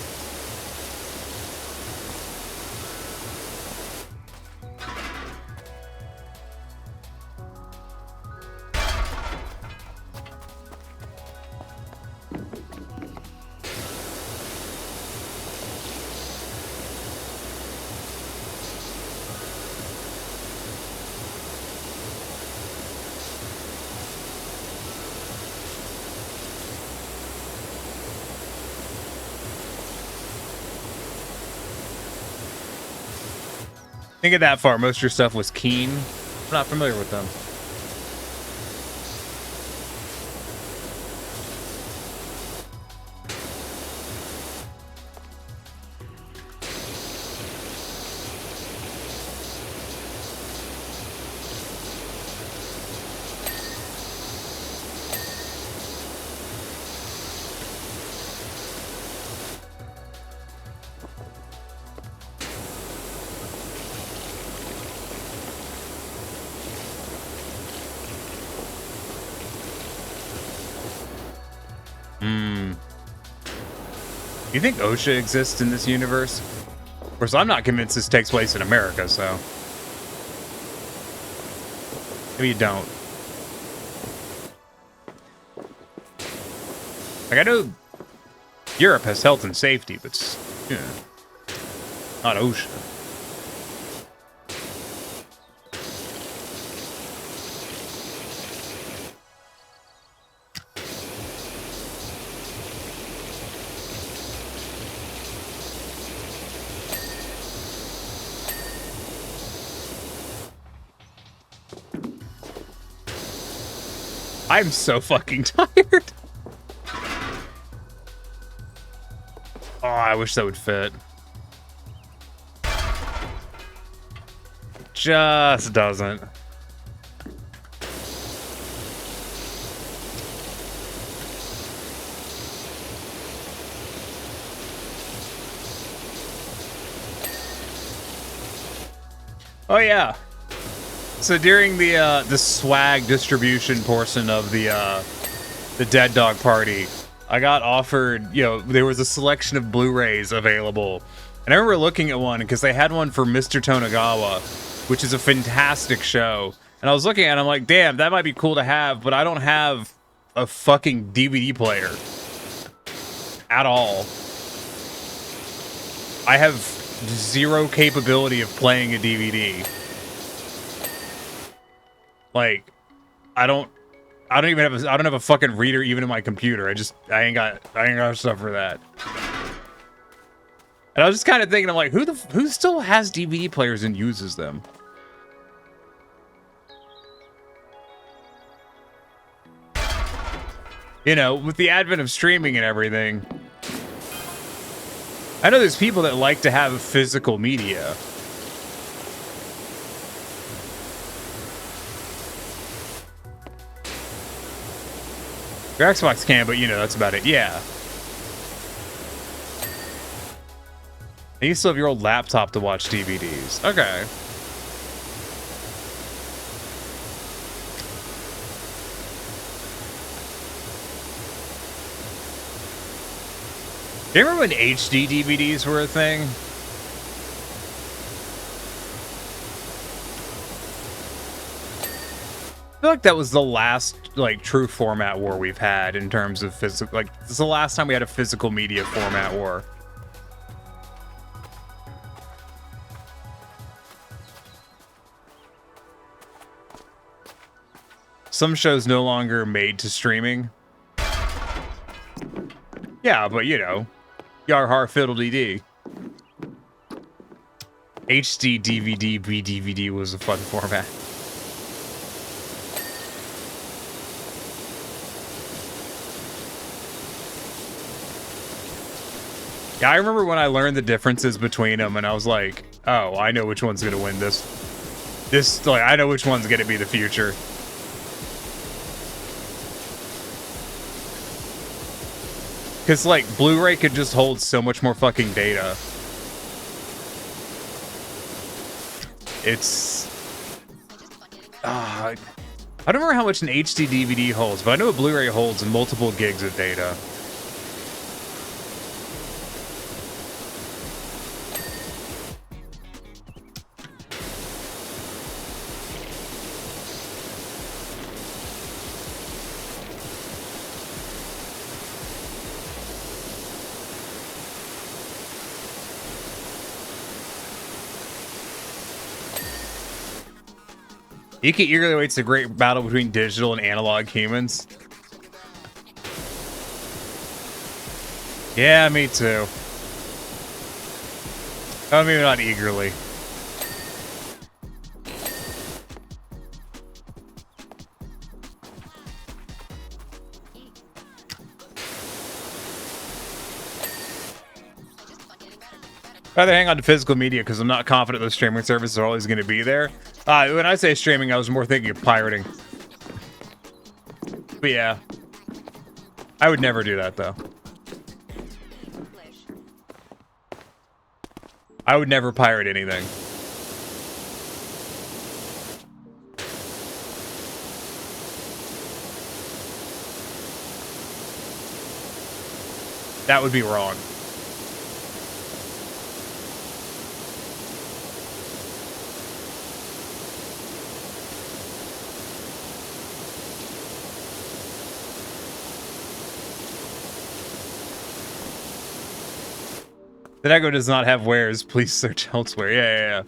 Think of that far. Most of your stuff was Keen. I'm not familiar with them. You think OSHA exists in this universe? Of course, I'm not convinced this takes place in America, so... maybe you don't. Like, I know Europe has health and safety, but, you know, not OSHA. I'm so fucking tired. Oh, I wish that would fit. Just doesn't. Oh yeah. So during the swag distribution portion of the Dead Dog Party, I got offered, you know, there was a selection of Blu-rays available. And I remember looking at one because they had one for Mr. Tonagawa, which is a fantastic show. And I was looking at it, I'm like, damn, that might be cool to have, but I don't have a fucking DVD player at all. I have zero capability of playing a DVD. Like, I don't have a fucking reader even in my computer. I ain't got stuff for that. And I was just kind of thinking, I'm like, who still has DVD players and uses them? You know, with the advent of streaming and everything, I know there's people that like to have physical media. Your Xbox can, but you know, that's about it. Yeah. And you still have your old laptop to watch DVDs. Okay. Do you remember when HD DVDs were a thing? I feel like that was the last, like, true format war we've had in terms of physical. Like, this is the last time we had a physical media format war. Some shows no longer made to streaming. Yeah, but you know, Yar Har Fiddle DD. HD DVD BDVD was a fun format. Yeah, I remember when I learned the differences between them, and I was like, "Oh, I know which one's gonna win this. Like, I know which one's gonna be the future." Because, like, Blu-ray could just hold so much more fucking data. It's... I don't remember how much an HD DVD holds, but I know a Blu-ray holds multiple gigs of data. Iki eagerly awaits the great battle between digital and analog humans. Yeah, me too. Oh, maybe not eagerly. I'd rather hang on to physical media because I'm not confident those streaming services are always going to be there. When I say streaming, I was more thinking of pirating. But yeah. I would never do that, though. I would never pirate anything. That would be wrong. The Nego does not have wares. Please search elsewhere. Yeah.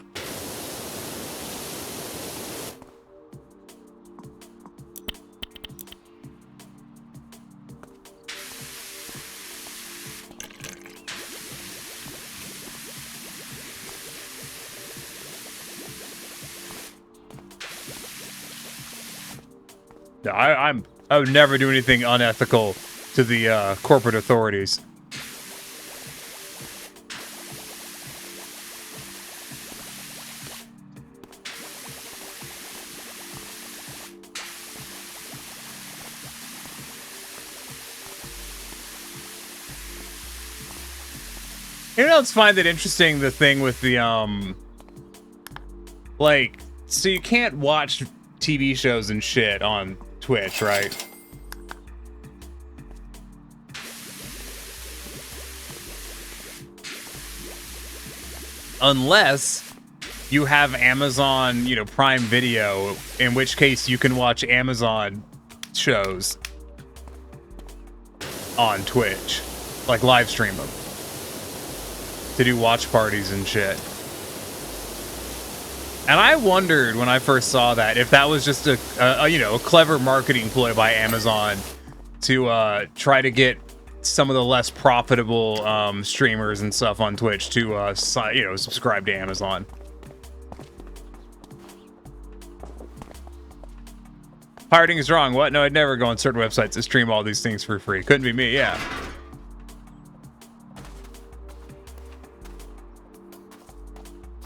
No, I would never do anything unethical to the corporate authorities. Anyone else find it interesting, the thing with the, like, so you can't watch TV shows and shit on Twitch, right? Unless you have Amazon, you know, Prime Video, in which case you can watch Amazon shows on Twitch, like live stream them. To do watch parties and shit. And I wondered when I first saw that if that was just a you know, a clever marketing ploy by Amazon to try to get some of the less profitable streamers and stuff on Twitch to you know, subscribe to Amazon. Pirating is wrong. What? No, I'd never go on certain websites to stream all these things for free. Couldn't be me. Yeah.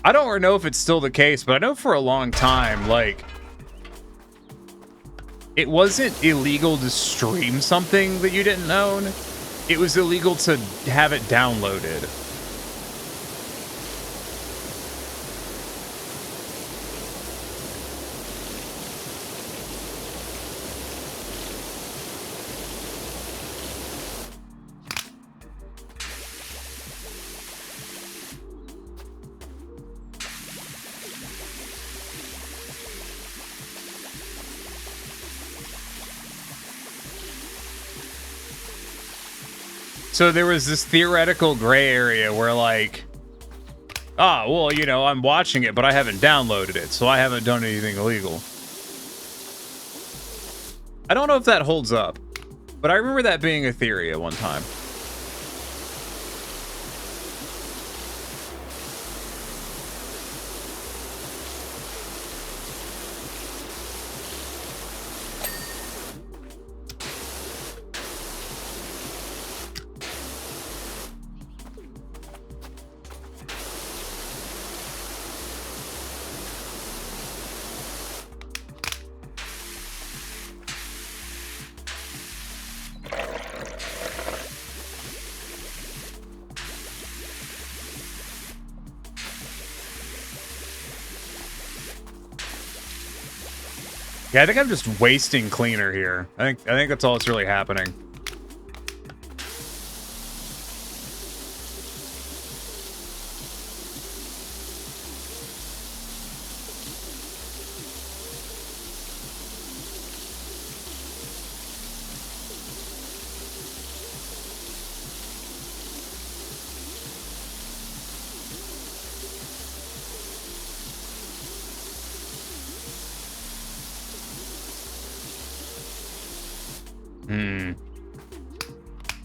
I don't know if it's still the case, but I know for a long time, like, it wasn't illegal to stream something that you didn't own. It was illegal to have it downloaded. So there was this theoretical gray area where, like, ah, well, you know, I'm watching it, but I haven't downloaded it, so I haven't done anything illegal. I don't know if that holds up, but I remember that being a theory at one time. Yeah, I think I'm just wasting cleaner here. I think that's all that's really happening.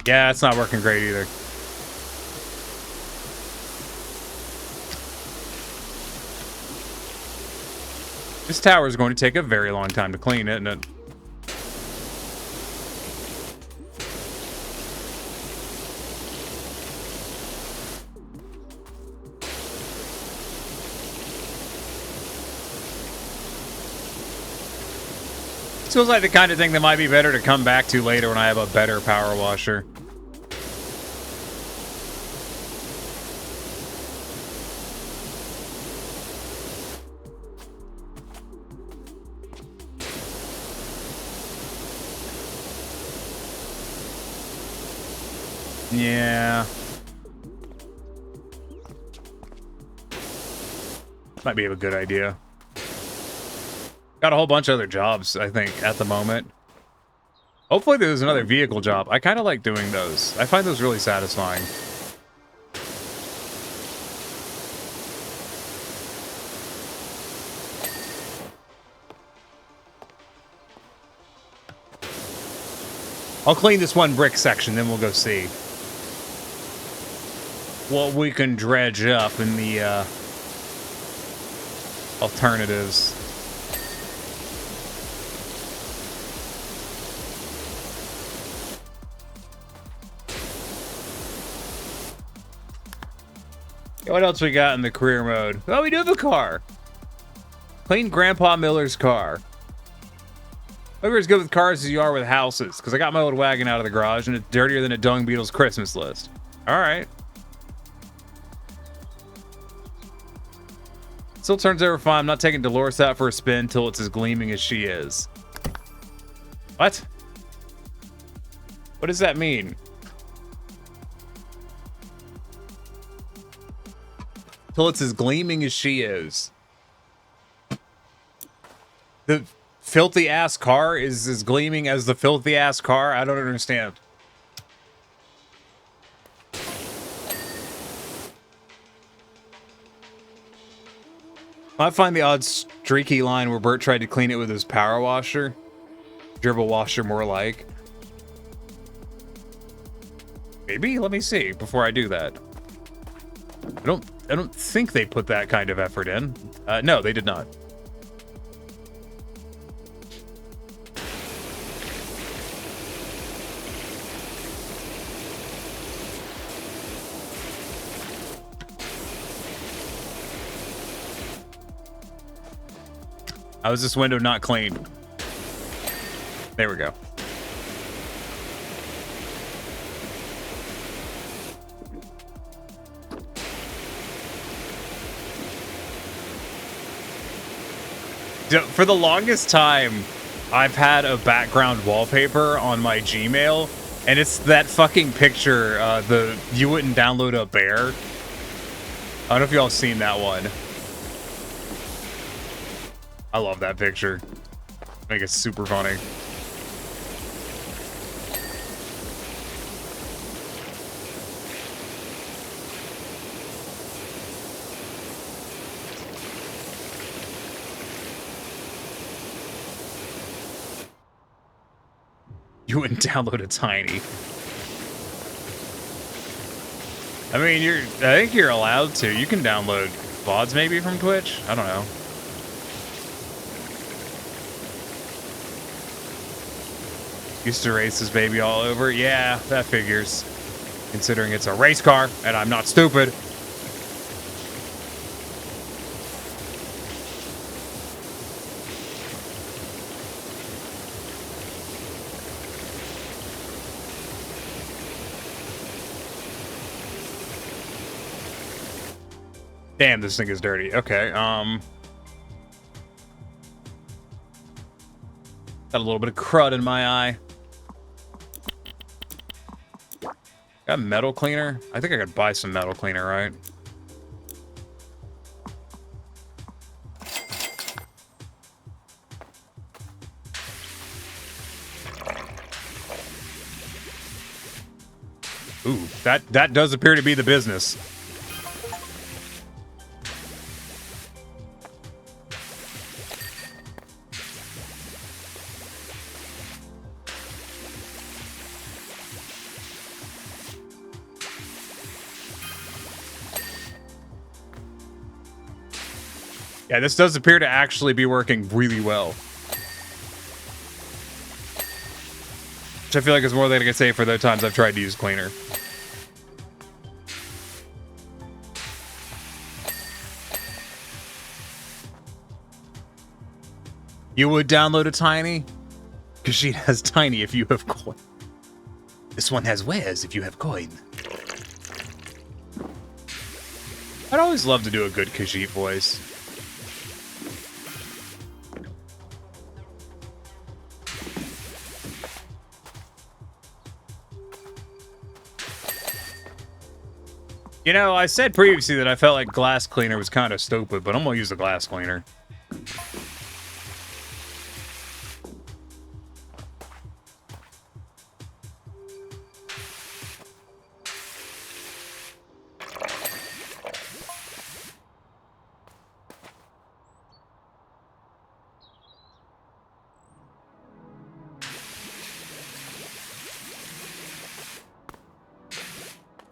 Yeah, it's not working great either. This tower is going to take a very long time to clean, isn't it? Feels like the kind of thing that might be better to come back to later when I have a better power washer. Yeah. Might be a good idea. Got a whole bunch of other jobs, I think, at the moment. Hopefully there's another vehicle job. I kind of like doing those. I find those really satisfying. I'll clean this one brick section, then we'll go see what we can dredge up in the alternatives. What else we got in the career mode? Oh, we do have a car. Clean Grandpa Miller's car. Look, as good with cars as you are with houses, because I got my old wagon out of the garage and it's dirtier than a dung beetle's Christmas list. All right. Still turns over fine. I'm not taking Dolores out for a spin till it's as gleaming as she is. What? What does that mean? Till it's as gleaming as she is. The filthy ass car is as gleaming as the filthy ass car? I don't understand. I find the odd streaky line where Bert tried to clean it with his power washer. Dribble washer more like. Maybe? Let me see before I do that. I don't think they put that kind of effort in. No, they did not. How is this window not clean? There we go. For the longest time, I've had a background wallpaper on my Gmail, and it's that fucking picture, you wouldn't download a bear. I don't know if y'all seen that one. I love that picture. I think it's super funny. You wouldn't download a tiny. I mean, I think you're allowed to. You can download VODs maybe from Twitch. I don't know. Used to race this baby all over. Yeah, that figures. Considering it's a race car and I'm not stupid. Damn, this thing is dirty. Okay, got a little bit of crud in my eye. Got metal cleaner? I think I could buy some metal cleaner, right? Ooh, that does appear to be the business. Yeah, this does appear to actually be working really well. Which I feel like is more than I can say for the times I've tried to use cleaner. You would download a tiny? Because she has tiny if you have coin. This one has wares if you have coin. I'd always love to do a good Khajiit voice. You know, I said previously that I felt like glass cleaner was kind of stupid, but I'm gonna use the glass cleaner.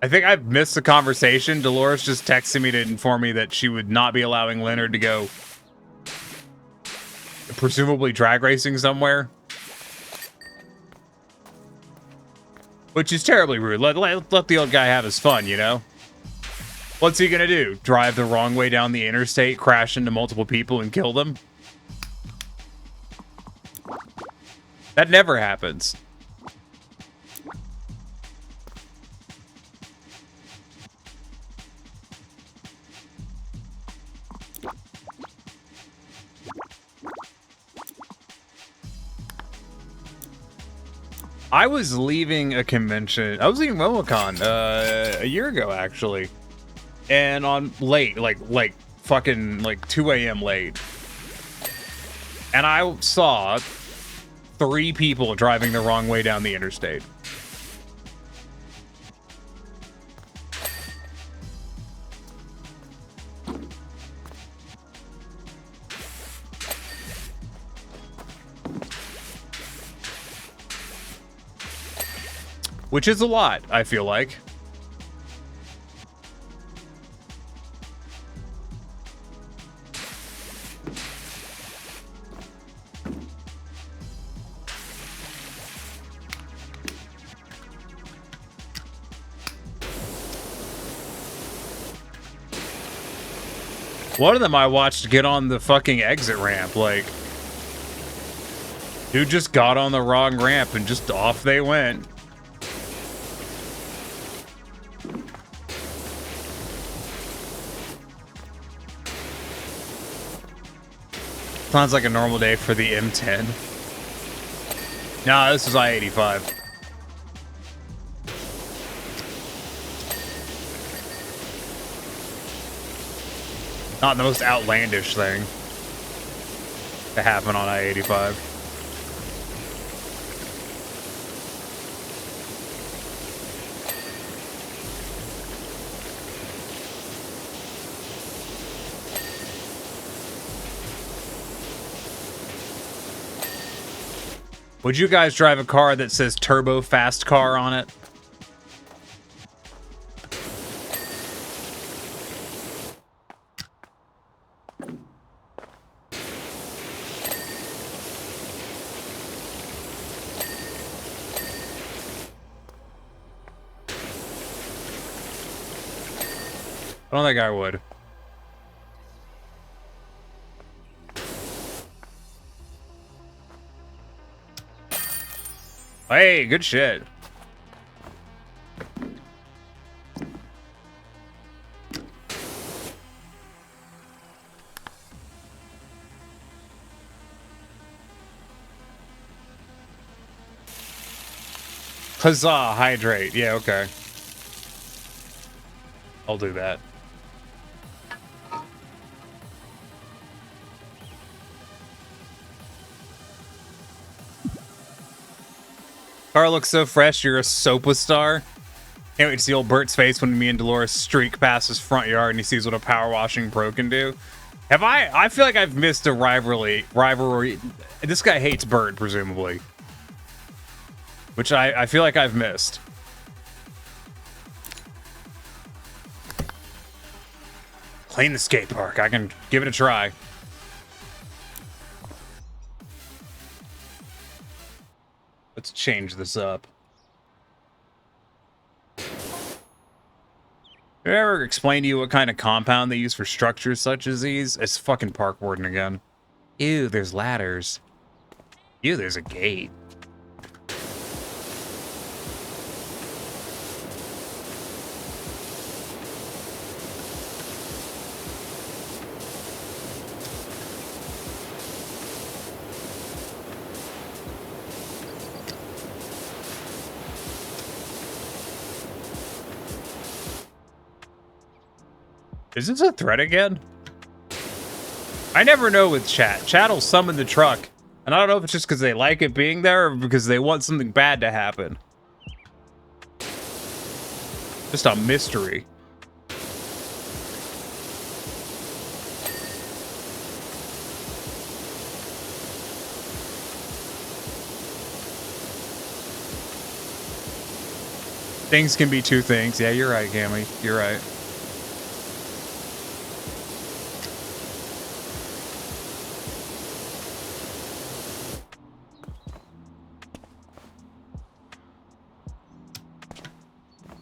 I think I've missed the conversation. Dolores just texted me to inform me that she would not be allowing Leonard to go presumably drag racing somewhere. Which is terribly rude. Let the old guy have his fun, you know? What's he gonna do? Drive the wrong way down the interstate, crash into multiple people, and kill them? That never happens. I was leaving a convention. I was leaving MomoCon a year ago, actually. And on late, like fucking like 2 a.m. late. And I saw 3 people driving the wrong way down the interstate. Which is a lot, I feel like. One of them I watched get on the fucking exit ramp, like... Dude just got on the wrong ramp and just off they went. Sounds like a normal day for the M10. Nah, this is I-85. Not the most outlandish thing to happen on I-85. Would you guys drive a car that says turbo fast car on it? I don't think I would. Hey, good shit. Huzzah, hydrate. Yeah, okay. I'll do that. Car looks so fresh, you're a sopa star. Can't wait to see old Bert's face when me and Dolores streak past his front yard and he sees what a power washing pro can do. Have I feel like I've missed a rivalry. This guy hates Bert, presumably. Which I feel like I've missed. Clean the skate park. I can give it a try. Let's change this up. Did I ever explain to you what kind of compound they use for structures such as these? It's fucking park warden again. Ew, there's ladders. Ew, there's a gate. Is this a threat again? I never know with chat. Chat will summon the truck. And I don't know if it's just because they like it being there or because they want something bad to happen. Just a mystery. Things can be two things. Yeah, you're right, Gammy. You're right.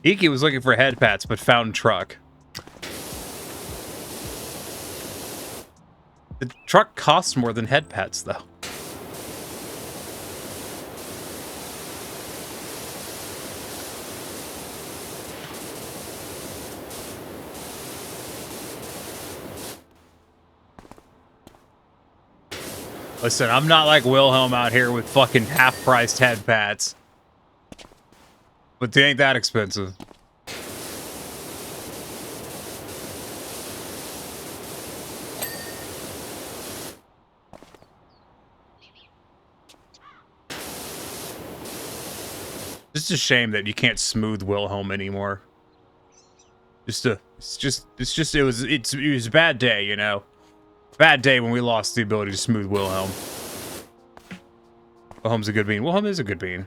Iki was looking for head pats, but found truck. The truck costs more than head pets, though. Listen, I'm not like Wilhelm out here with fucking half-priced head pats. But they ain't that expensive. It's a shame that you can't smooth Wilhelm anymore. It was a bad day, you know. Bad day when we lost the ability to smooth Wilhelm. Wilhelm's a good bean. Wilhelm is a good bean.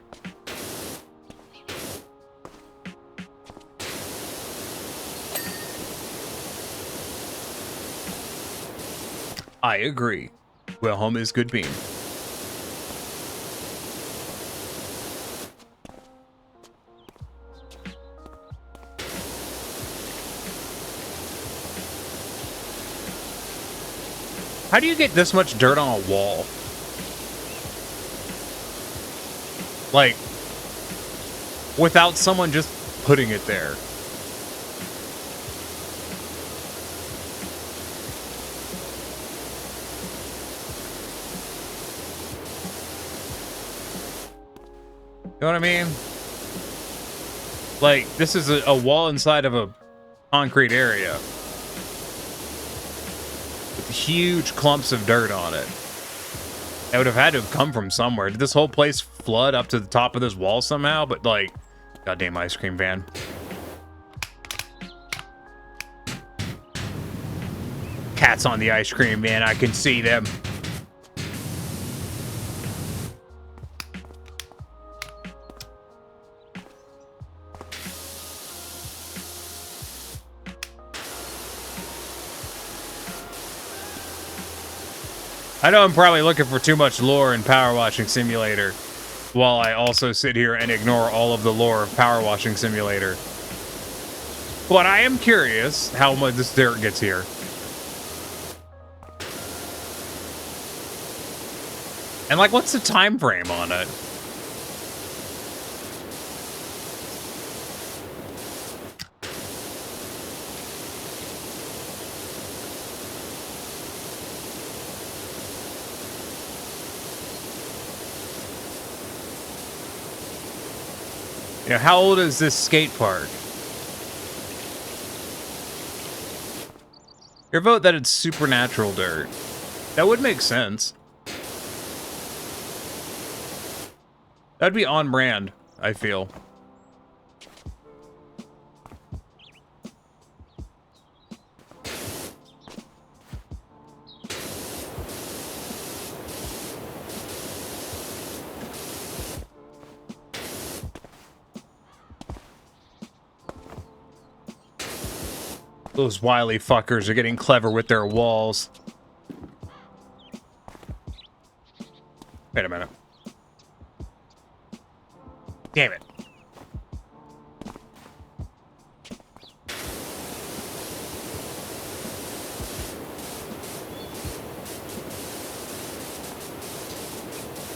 I agree. Wilhelm is good bean. How do you get this much dirt on a wall? Like, without someone just putting it there. You know what I mean? Like, this is a wall inside of a concrete area. With huge clumps of dirt on it. That would have had to have come from somewhere. Did this whole place flood up to the top of this wall somehow? But, like, goddamn ice cream van. Cats on the ice cream van, I can see them. I know I'm probably looking for too much lore in Power Washing Simulator, while I also sit here and ignore all of the lore of Power Washing Simulator. But I am curious how much this dirt gets here. And like, what's the time frame on it? Yeah, how old is this skate park? Your vote that it's supernatural dirt. That would make sense. That'd be on brand, I feel. Those wily fuckers are getting clever with their walls. Wait a minute. Damn it.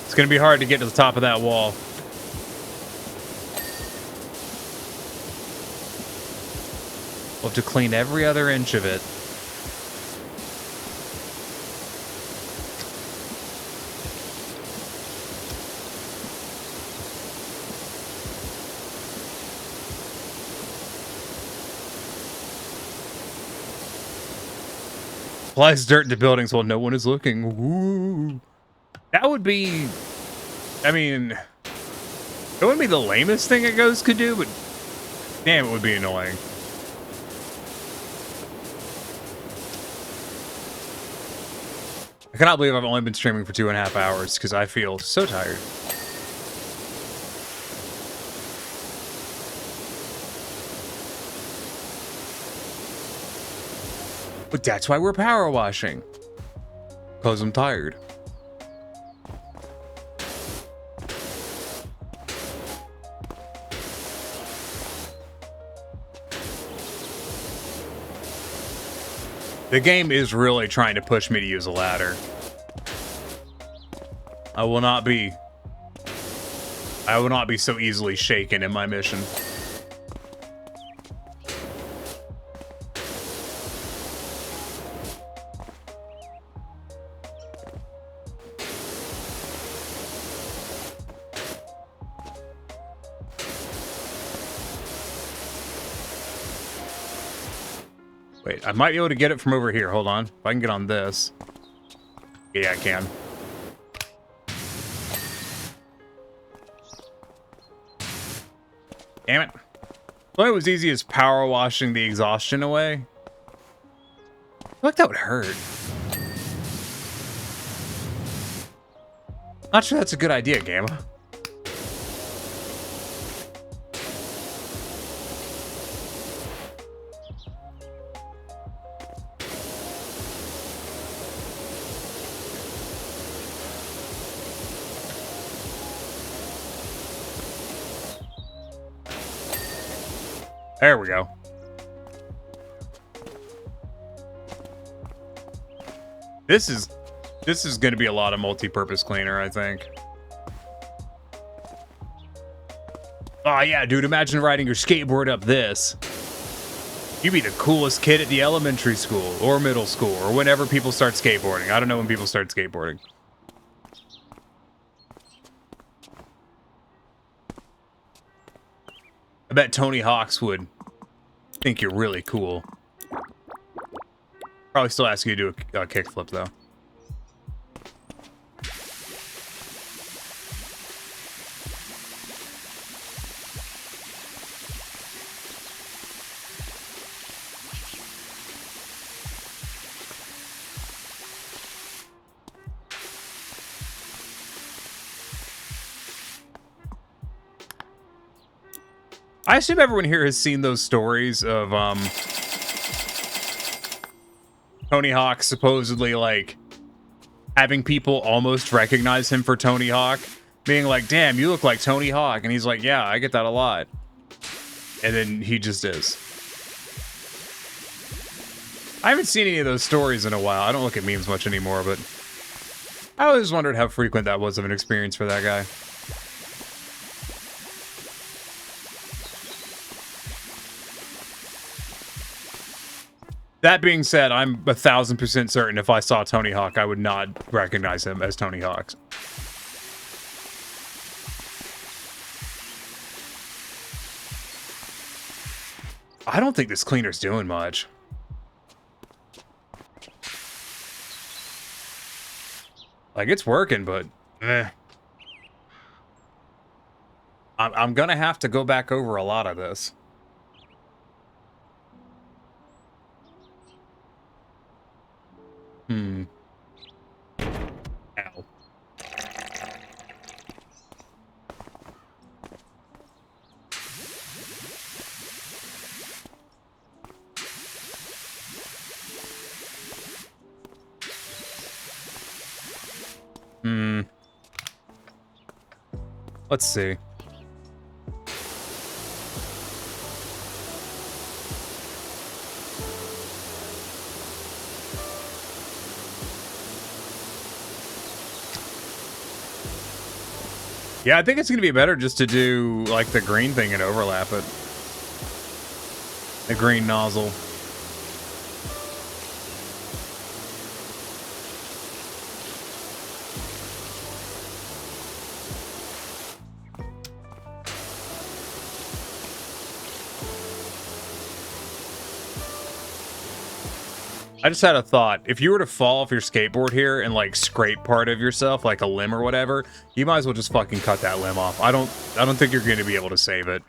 It's gonna be hard to get to the top of that wall. We'll have to clean every other inch of it. Applies dirt to buildings while no one is looking. Ooh. That would be... I mean... That wouldn't be the lamest thing a ghost could do, but... Damn, it would be annoying. I cannot believe I've only been streaming for 2.5 hours because I feel so tired. But that's why we're power washing. Because I'm tired. The game is really trying to push me to use a ladder. I will not be so easily shaken in my mission. Wait, I might be able to get it from over here. Hold on. If I can get on this. Yeah, I can. Damn it. Well, it was easy as power washing the exhaustion away. I feel like that would hurt. Not sure that's a good idea, Gamma. There we go. This is going to be a lot of multi-purpose cleaner, I think. Oh yeah, dude, imagine riding your skateboard up this. You'd be the coolest kid at the elementary school or middle school or whenever people start skateboarding. I don't know when people start skateboarding. I bet Tony Hawk's would think you're really cool. Probably still ask you to do a kickflip, though. I assume everyone here has seen those stories of Tony Hawk supposedly like having people almost recognize him for Tony Hawk, being like, "Damn, you look like Tony Hawk," and he's like, "Yeah, I get that a lot," and then he just is. I haven't seen any of those stories in a while. I don't look at memes much anymore, but I always wondered how frequent that was of an experience for that guy. That being said, I'm 1000% certain if I saw Tony Hawk, I would not recognize him as Tony Hawk. I don't think this cleaner's doing much. Like, it's working, but eh. I'm gonna have to go back over a lot of this. Ow. Let's see. Yeah, I think it's going to be better just to do, like, the green thing and overlap it. The green nozzle. I just had a thought. If you were to fall off your skateboard here and like scrape part of yourself, like a limb or whatever, you might as well just fucking cut that limb off. I don't think you're going to be able to save it.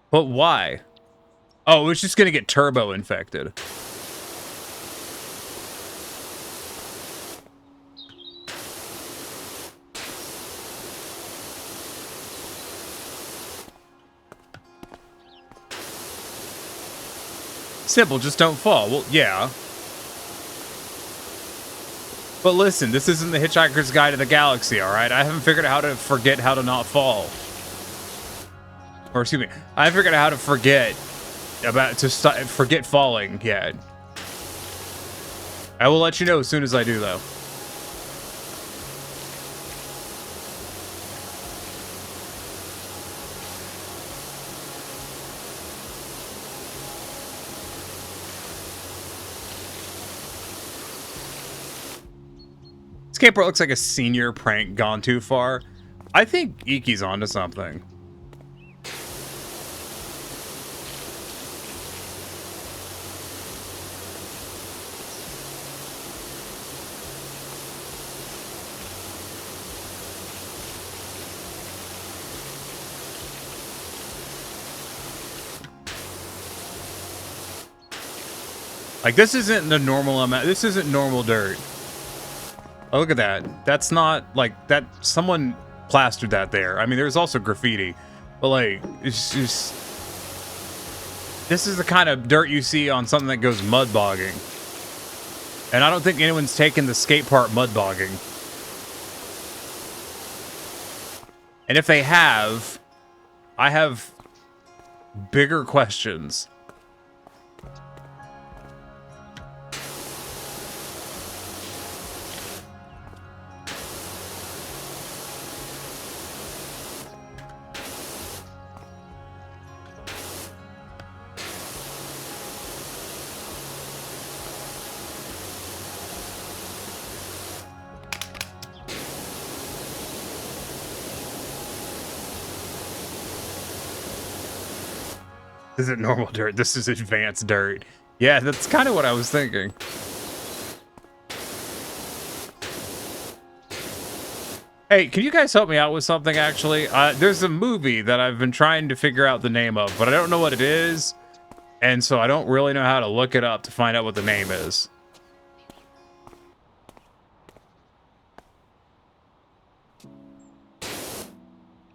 But why? Oh, it's just gonna get turbo infected. Simple, just don't fall. Well, yeah. But listen, this isn't the Hitchhiker's Guide to the Galaxy, all right? I haven't figured out how to forget how to not fall. Or excuse me, I haven't figured out how to forget forget falling yet. I will let you know as soon as I do, though. Skateboard looks like a senior prank gone too far. I think Iki's onto something. Like, this isn't the normal amount. This isn't normal dirt. Oh, look at that. That's not, like, that... Someone plastered that there. I mean, there's also graffiti. But, like, it's just... This is the kind of dirt you see on something that goes mud bogging. And I don't think anyone's taken the skate park mud bogging. And if they have, I have bigger questions. This isn't normal dirt. This is advanced dirt. Yeah, that's kind of what I was thinking. Hey, can you guys help me out with something, actually? There's a movie that I've been trying to figure out the name of, but I don't know what it is. And so I don't really know how to look it up to find out what the name is.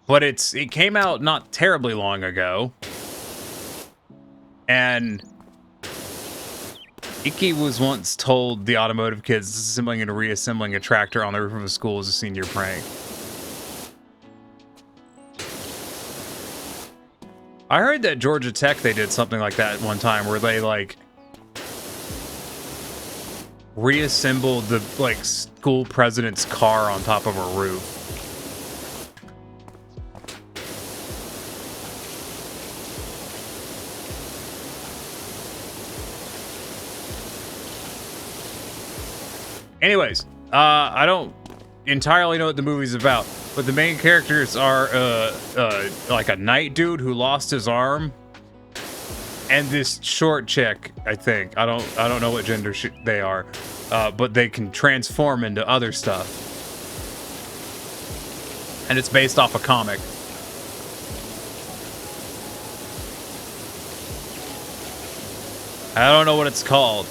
But it came out not terribly long ago. And Iki was once told the automotive kids disassembling and reassembling a tractor on the roof of a school is a senior prank. I heard that Georgia Tech, they did something like that one time where they, like, reassembled the, like, school president's car on top of a roof. Anyways, I don't entirely know what the movie's about, but the main characters are like a knight dude who lost his arm, and this short chick. I think I don't know what gender they are, but they can transform into other stuff, and it's based off a comic. I don't know what it's called.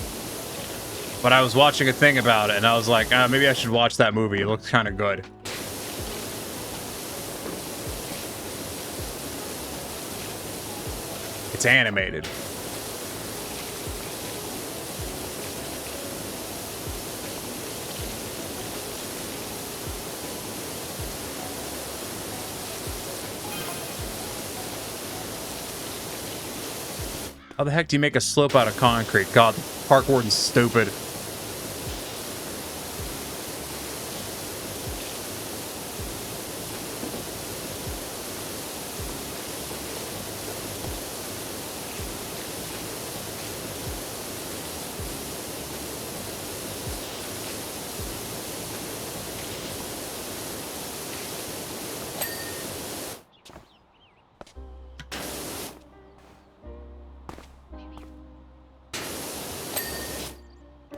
But I was watching a thing about it, and I was like, maybe I should watch that movie. It looks kind of good. It's animated. How the heck do you make a slope out of concrete? God, the park warden's stupid.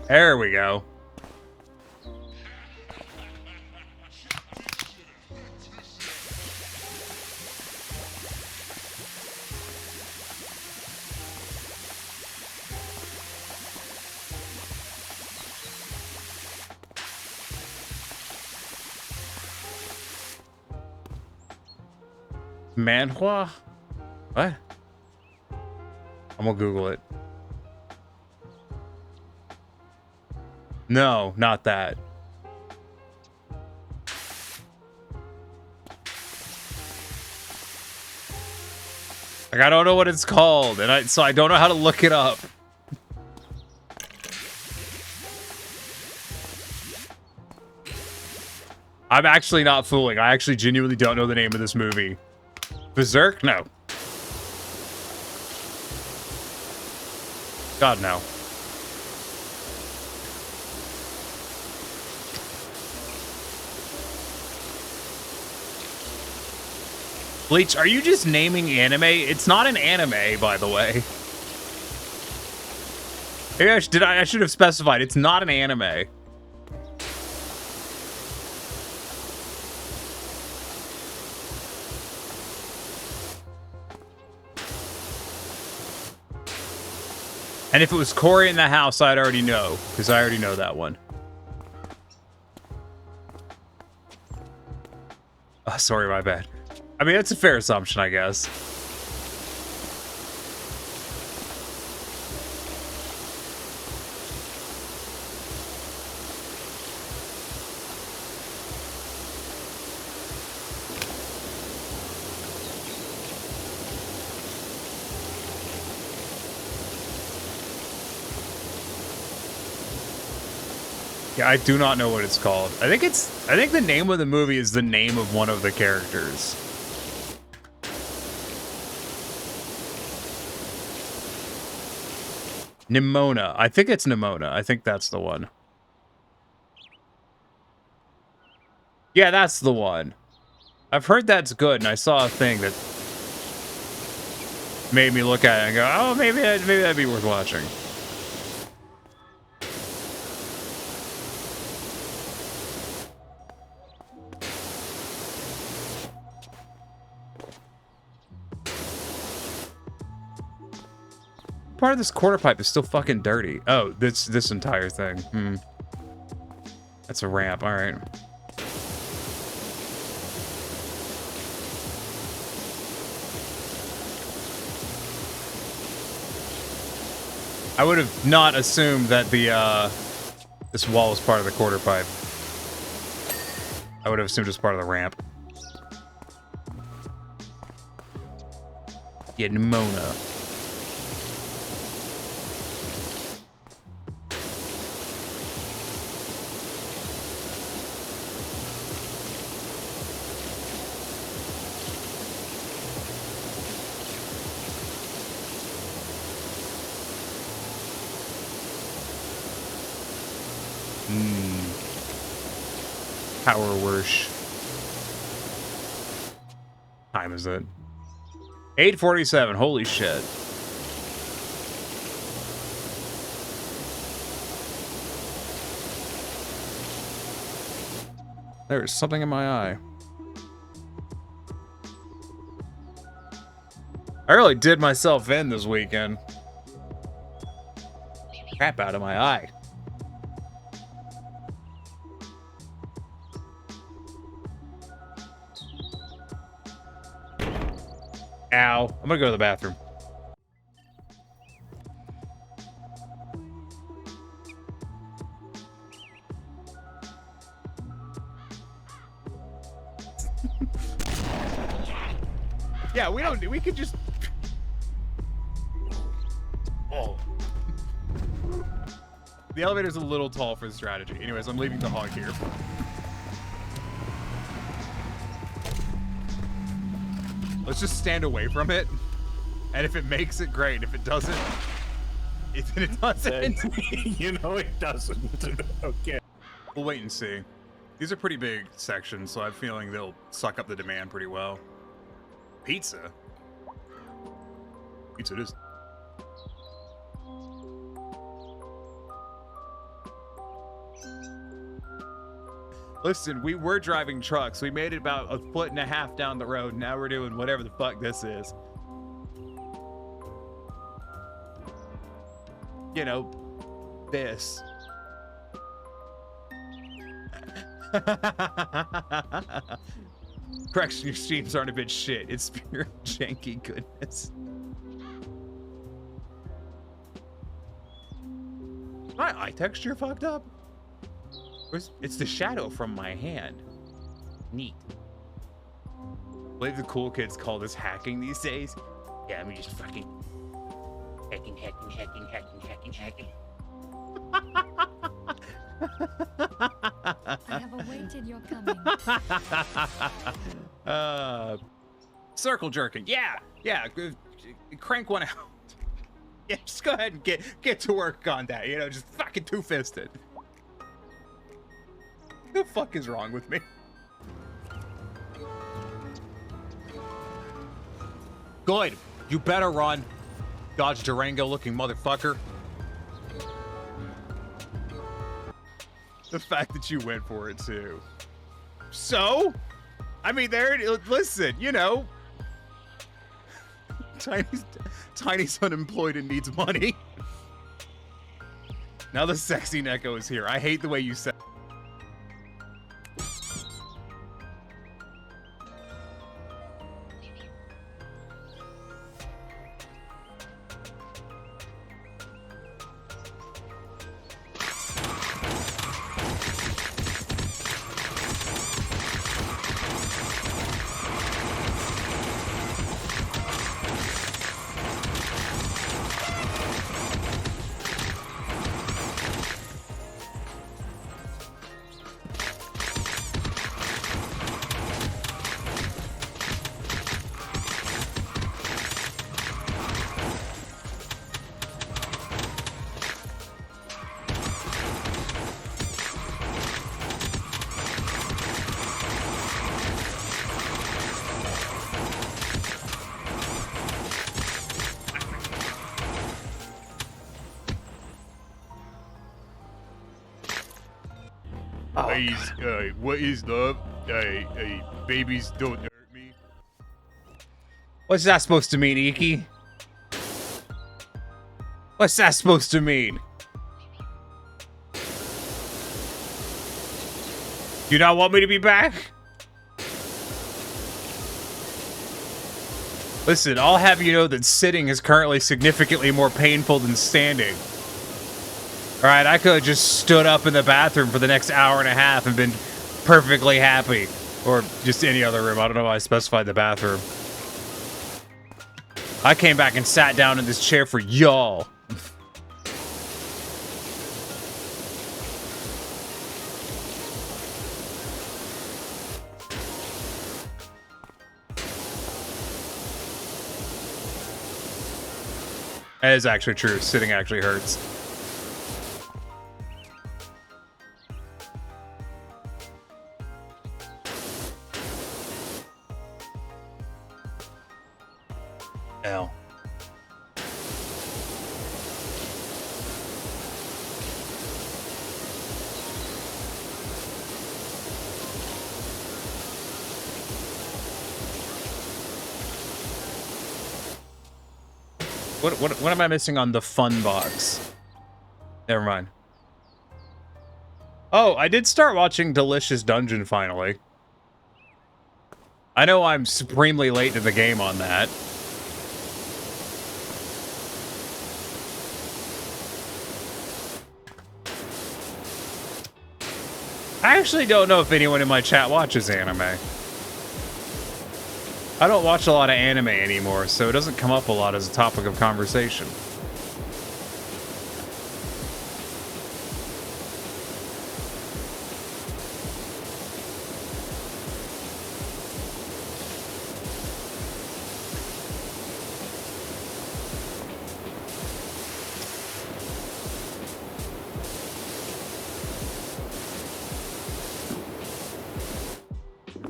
There we go. Manhua? What? I'm gonna Google it. No, not that. Like, I don't know what it's called, and so I don't know how to look it up. I'm actually not fooling. I actually genuinely don't know the name of this movie. Berserk? No. God, no. Bleach, are you just naming anime? It's not an anime, by the way. Maybe I should have specified. It's not an anime. And if it was Corey in the house, I'd already know, because I already know that one. Oh, sorry, my bad. I mean, that's a fair assumption, I guess. Yeah, I do not know what it's called. I think the name of the movie is the name of one of the characters. Nimona. I think it's Nimona. I think that's the one. Yeah, that's the one. I've heard that's good, and I saw a thing that made me look at it and go, oh, maybe that'd be worth watching. Part of this quarter pipe is still fucking dirty. Oh, this entire thing. That's a ramp. All right. I would have not assumed that this wall was part of the quarter pipe. I would have assumed it was part of the ramp. Yeah, Nimona. Powerwash. Time is it? 8:47. Holy shit. There's something in my eye. I really did myself in this weekend. Crap out of my eye. Ow. I'm gonna go to the bathroom. Yeah, we could just... Oh. The elevator's a little tall for the strategy. Anyways, I'm leaving the hog here. Let's just stand away from it, and if it makes it, great. If it doesn't, if it doesn't, You know it doesn't. Okay. we'll wait and see. These are pretty big sections, so I'm feeling they'll suck up the demand pretty well. Pizza? Pizza it is. Listen, we were driving trucks. We made it about 1.5 feet down the road. Now we're doing whatever the fuck this is. You know, this. Correction, your streams aren't a bit shit. It's pure janky goodness. My eye texture fucked up? It's the shadow from my hand. Neat. I believe the cool kids call this hacking these days. Yeah, I mean just fucking hacking. I have awaited your coming. Circle jerking. Yeah. Crank one out. Yeah, just go ahead and get to work on that. You know, just fucking two-fisted. What the fuck is wrong with me? Good. You better run. Dodge Durango looking motherfucker. The fact that you went for it too. So? I mean, listen, you know. Tiny's unemployed and needs money. Now the sexy Neko is here. I hate the way you said. What is love? Babies don't hurt me. What's that supposed to mean, Iki? What's that supposed to mean? You not want me to be back? Listen, I'll have you know that sitting is currently significantly more painful than standing. Alright, I could have just stood up in the bathroom for the next hour and a half and been perfectly happy. Or just any other room. I don't know why I specified the bathroom. I came back and sat down in this chair for y'all. That is actually true. Sitting actually hurts. L. What am I missing on the fun box? Never mind. Oh, I did start watching Delicious Dungeon finally. I know I'm supremely late to the game on that. I actually don't know if anyone in my chat watches anime. I don't watch a lot of anime anymore, so it doesn't come up a lot as a topic of conversation.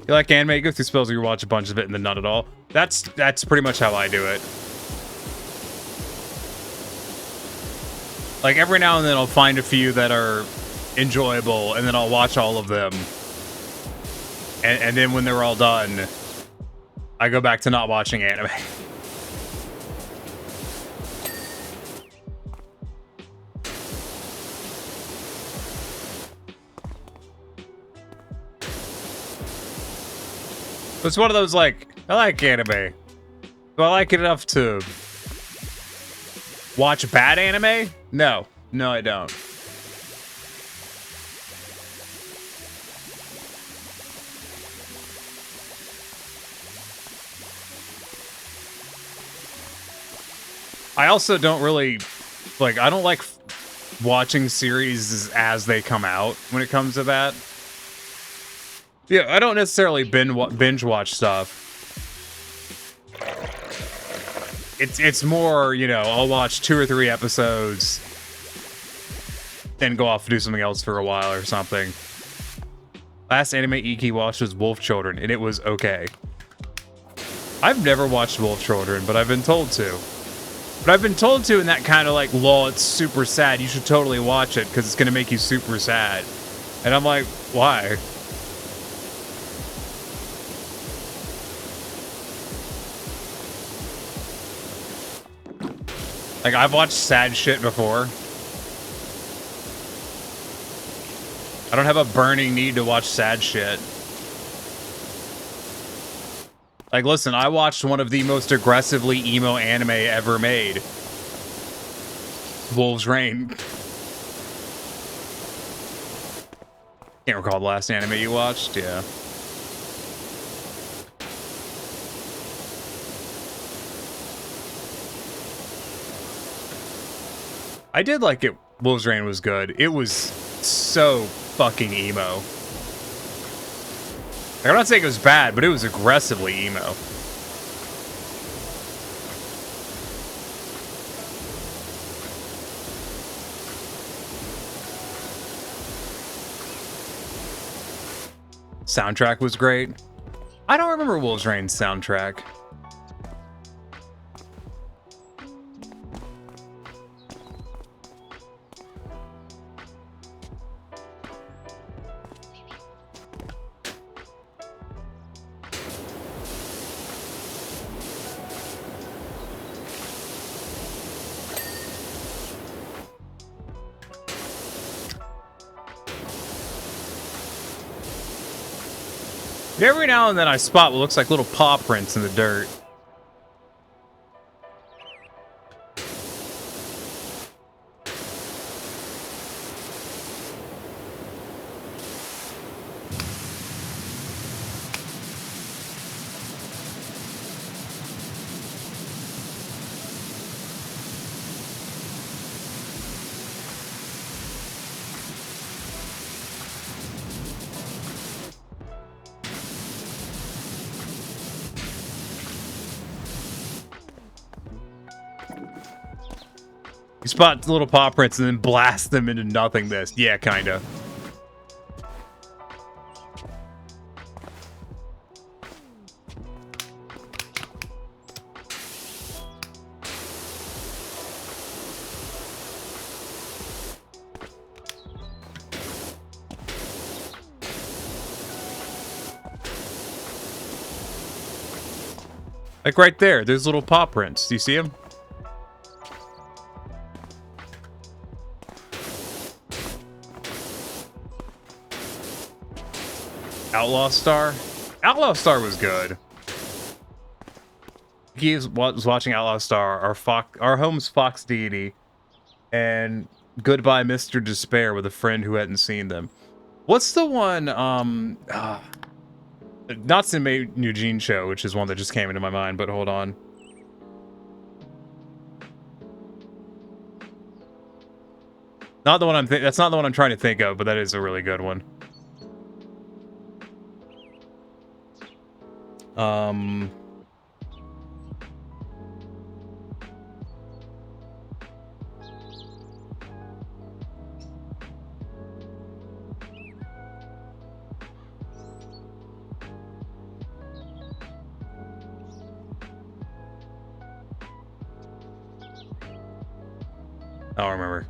You like anime? You go through spells where you watch a bunch of it and then not at all. That's pretty much how I do it. Like every now and then I'll find a few that are enjoyable and then I'll watch all of them. And then when they're all done, I go back to not watching anime. It's one of those, like, I like anime. Do I like it enough to watch bad anime? No. No, I don't. I also don't really like. I don't like watching series as they come out when it comes to that. Yeah, I don't necessarily binge watch stuff. It's more, you know, I'll watch 2 or 3 episodes, then go off and do something else for a while or something. Last anime Iki watched was Wolf Children, and it was okay. I've never watched Wolf Children, but I've been told to. But I've been told to in that kind of like, lol, it's super sad. You should totally watch it because it's going to make you super sad. And I'm like, why? Like, I've watched sad shit before. I don't have a burning need to watch sad shit. Like, listen, I watched one of the most aggressively emo anime ever made. Wolves Rain. Can't recall the last anime you watched, yeah. I did like it. Wolves Rain was good. It was so fucking emo. I'm not saying it was bad, but it was aggressively emo. Soundtrack was great. I don't remember Wolves Rain's soundtrack. Every now and then I spot what looks like little paw prints in the dirt. You spot little paw prints and then blast them into nothingness. Yeah, kinda. Like right there, there's little paw prints. Do you see them? Outlaw Star? Outlaw Star was good. He was watching Outlaw Star, our home's Fox deity, and Goodbye Mr. Despair with a friend who hadn't seen them. What's the one, Natsume Eugene show, which is one that just came into my mind, but hold on. Not the one that's not the one I'm trying to think of, but that is a really good one. I don't remember.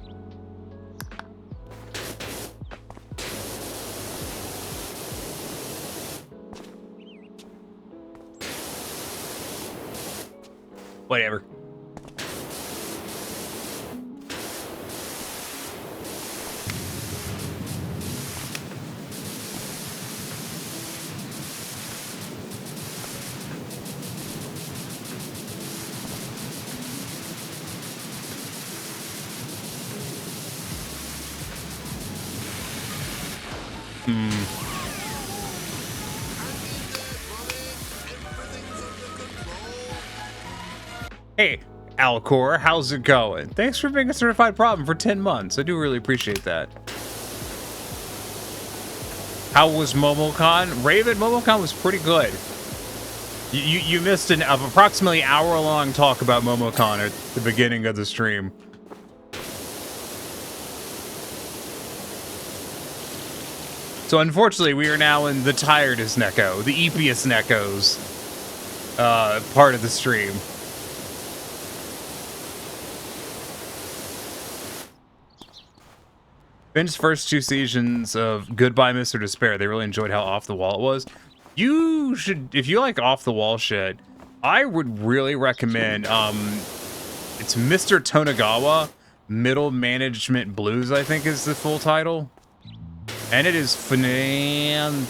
Whatever. Hey, Alcor, how's it going? Thanks for being a certified problem for 10 months. I do really appreciate that. How was MomoCon? Raven, MomoCon was pretty good. You missed an approximately hour-long talk about MomoCon at the beginning of the stream. So unfortunately, we are now in the tiredest Neko, the eepiest Nekos part of the stream. Finn's first 2 seasons of Goodbye Mr. Despair, they really enjoyed how off the wall it was. You should, if you like off the wall shit, I would really recommend, it's Mr. Tonagawa, Middle Management Blues, I think is the full title. And it is fantastic.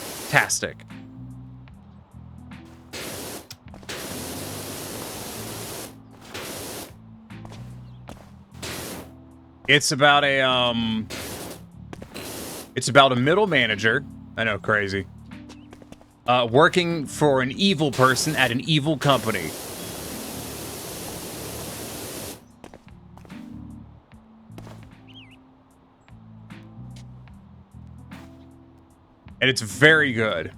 It's about a, it's about a middle manager. I know, crazy. Working for an evil person at an evil company. And it's very good.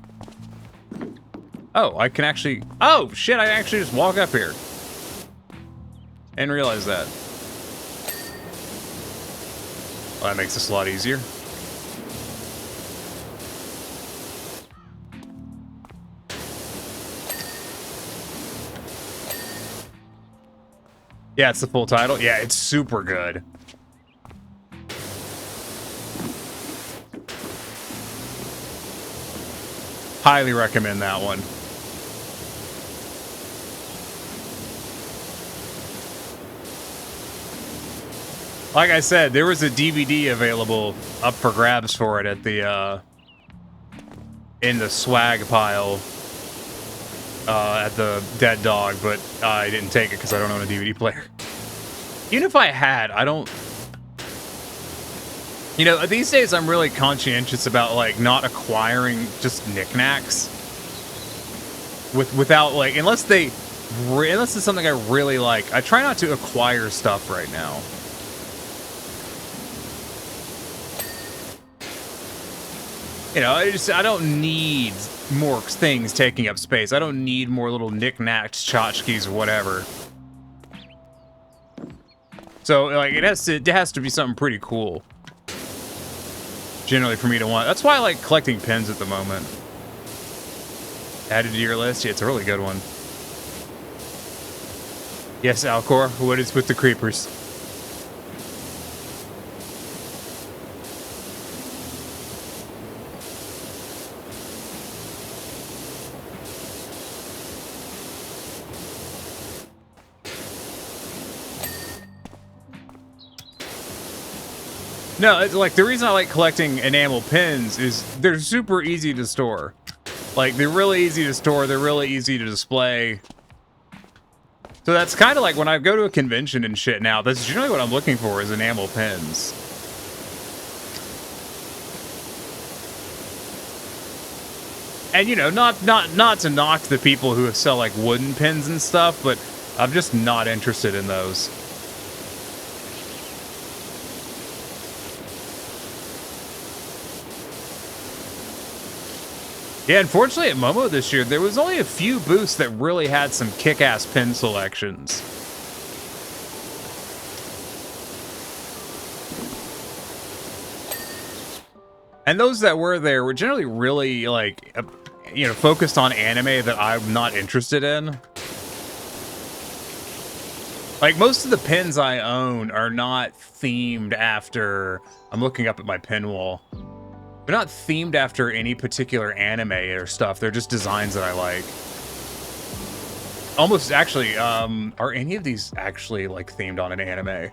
Oh, I can actually... Oh, shit, I actually just walk up here. And realize that. Well, that makes this a lot easier. Yeah, it's the full title. Yeah, it's super good. Highly recommend that one. Like I said, there was a DVD available up for grabs for it at the in the swag pile at the Dead Dog, but I didn't take it because I don't own a DVD player. Even if I had, I don't... You know, these days I'm really conscientious about, like, not acquiring just knickknacks. Without, like, unless it's something I really like. I try not to acquire stuff right now. You know, I don't need more things taking up space. I don't need more little knickknacks, tchotchkes, or whatever. So, like, it has to be something pretty cool. Generally, for me to want. That's why I like collecting pins at the moment. Added to your list? Yeah, it's a really good one. Yes, Alcor, what is with the creepers? No, it's like the reason I like collecting enamel pins is they're super easy to store. Like, they're really easy to store, they're really easy to display. So that's kind of like when I go to a convention and shit now, that's generally what I'm looking for is enamel pins. And you know, not to knock the people who sell like wooden pins and stuff, but I'm just not interested in those. Yeah, unfortunately at Momo this year, there was only a few booths that really had some kick-ass pin selections. And those that were there were generally really, like, you know, focused on anime that I'm not interested in. Like, most of the pins I own are not themed after... I'm looking up at my pin wall. They're not themed after any particular anime or stuff. They're just designs that I like. Almost, actually, are any of these actually, like, themed on an anime?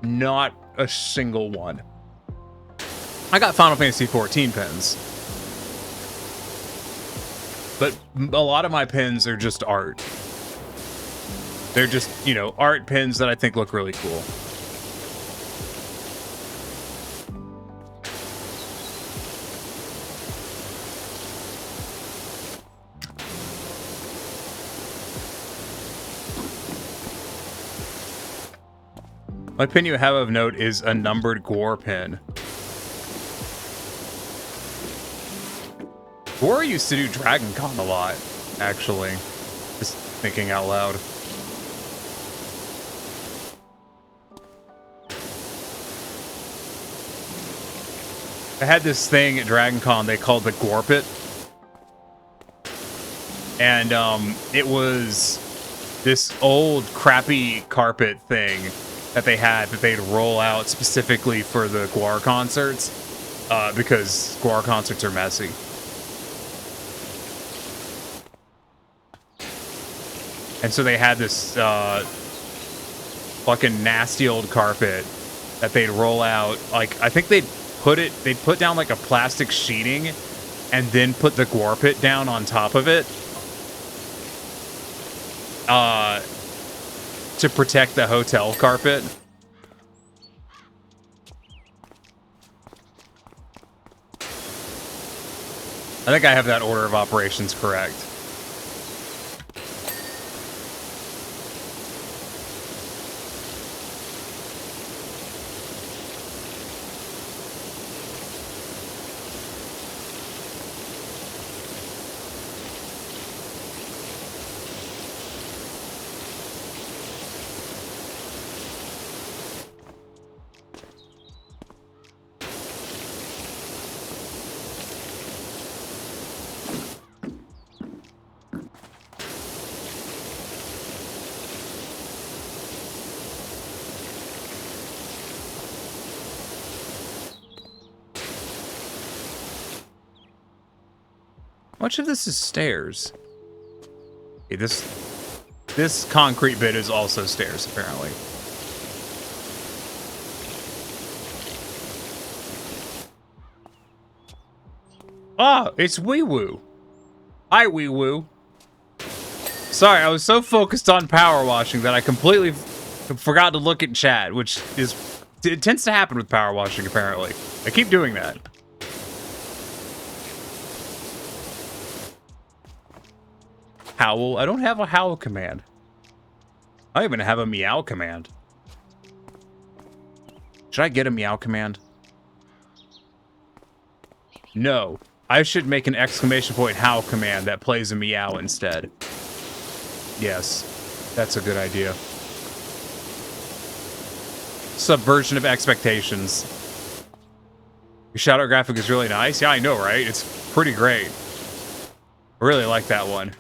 Not a single one. I got Final Fantasy XIV pins. But a lot of my pins are just art. They're just, you know, art pins that I think look really cool. My pin you have of note is a numbered Gore pin. Gore used to do Dragon Con a lot, actually. Just thinking out loud. I had this thing at Dragon Con they called the Gore Pit. And it was this old crappy carpet thing that they had that they'd roll out specifically for the Guar concerts because Guar concerts are messy. And so they had this fucking nasty old carpet that they'd roll out. Like, I think they'd put down like a plastic sheeting and then put the Guar Pit down on top of it. To protect the hotel carpet. I think I have that order of operations correct. Much of this is stairs. Okay, this concrete bit is also stairs, apparently. Ah, it's Wee Woo. Hi, Wee Woo. Sorry, I was so focused on power washing that I completely forgot to look at chat, which is it tends to happen with power washing, apparently. I keep doing that. Howl? I don't have a howl command. I don't even have a meow command. Should I get a meow command? No. I should make an exclamation point howl command that plays a meow instead. Yes. That's a good idea. Subversion of expectations. Your shadow graphic is really nice. Yeah, I know, right? It's pretty great. I really like that one.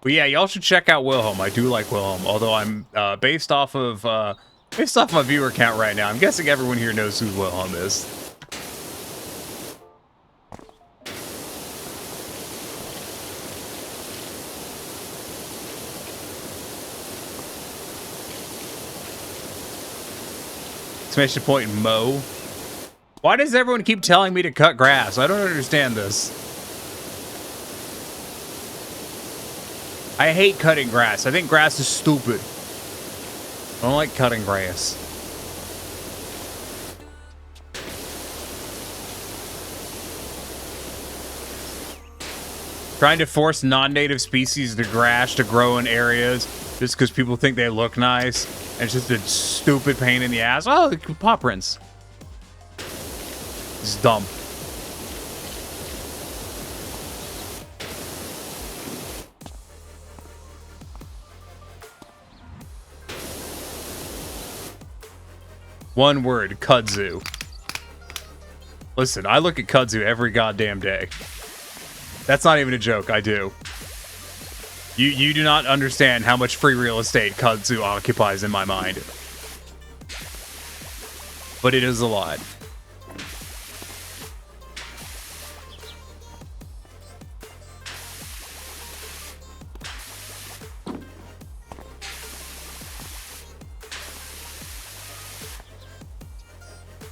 But yeah, y'all should check out Wilhelm. I do like Wilhelm, although I'm based off of my viewer count right now. I'm guessing everyone here knows who Wilhelm is. Exclamation point mow. Why does everyone keep telling me to cut grass? I don't understand this. I hate cutting grass. I think grass is stupid. I don't like cutting grass. Trying to force non-native species to grass to grow in areas just because people think they look nice. And it's just a stupid pain in the ass. Oh, paw prints. It's dumb. One word, kudzu. Listen, I look at kudzu every goddamn day. That's not even a joke, I do. You do not understand how much free real estate kudzu occupies in my mind. But it is a lot.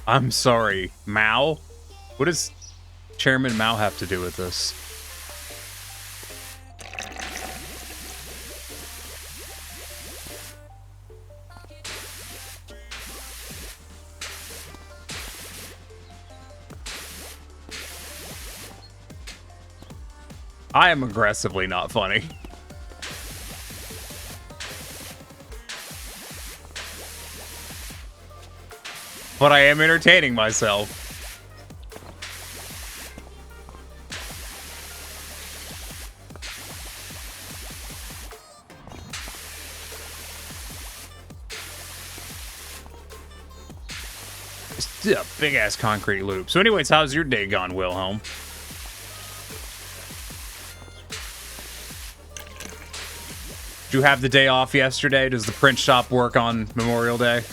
I'm sorry, Mao? What does Chairman Mao have to do with this? I am aggressively not funny. but I am entertaining myself. It's a big ass concrete loop. So anyways, how's your day gone, Wilhelm? Did you have the day off yesterday? Does the print shop work on Memorial Day?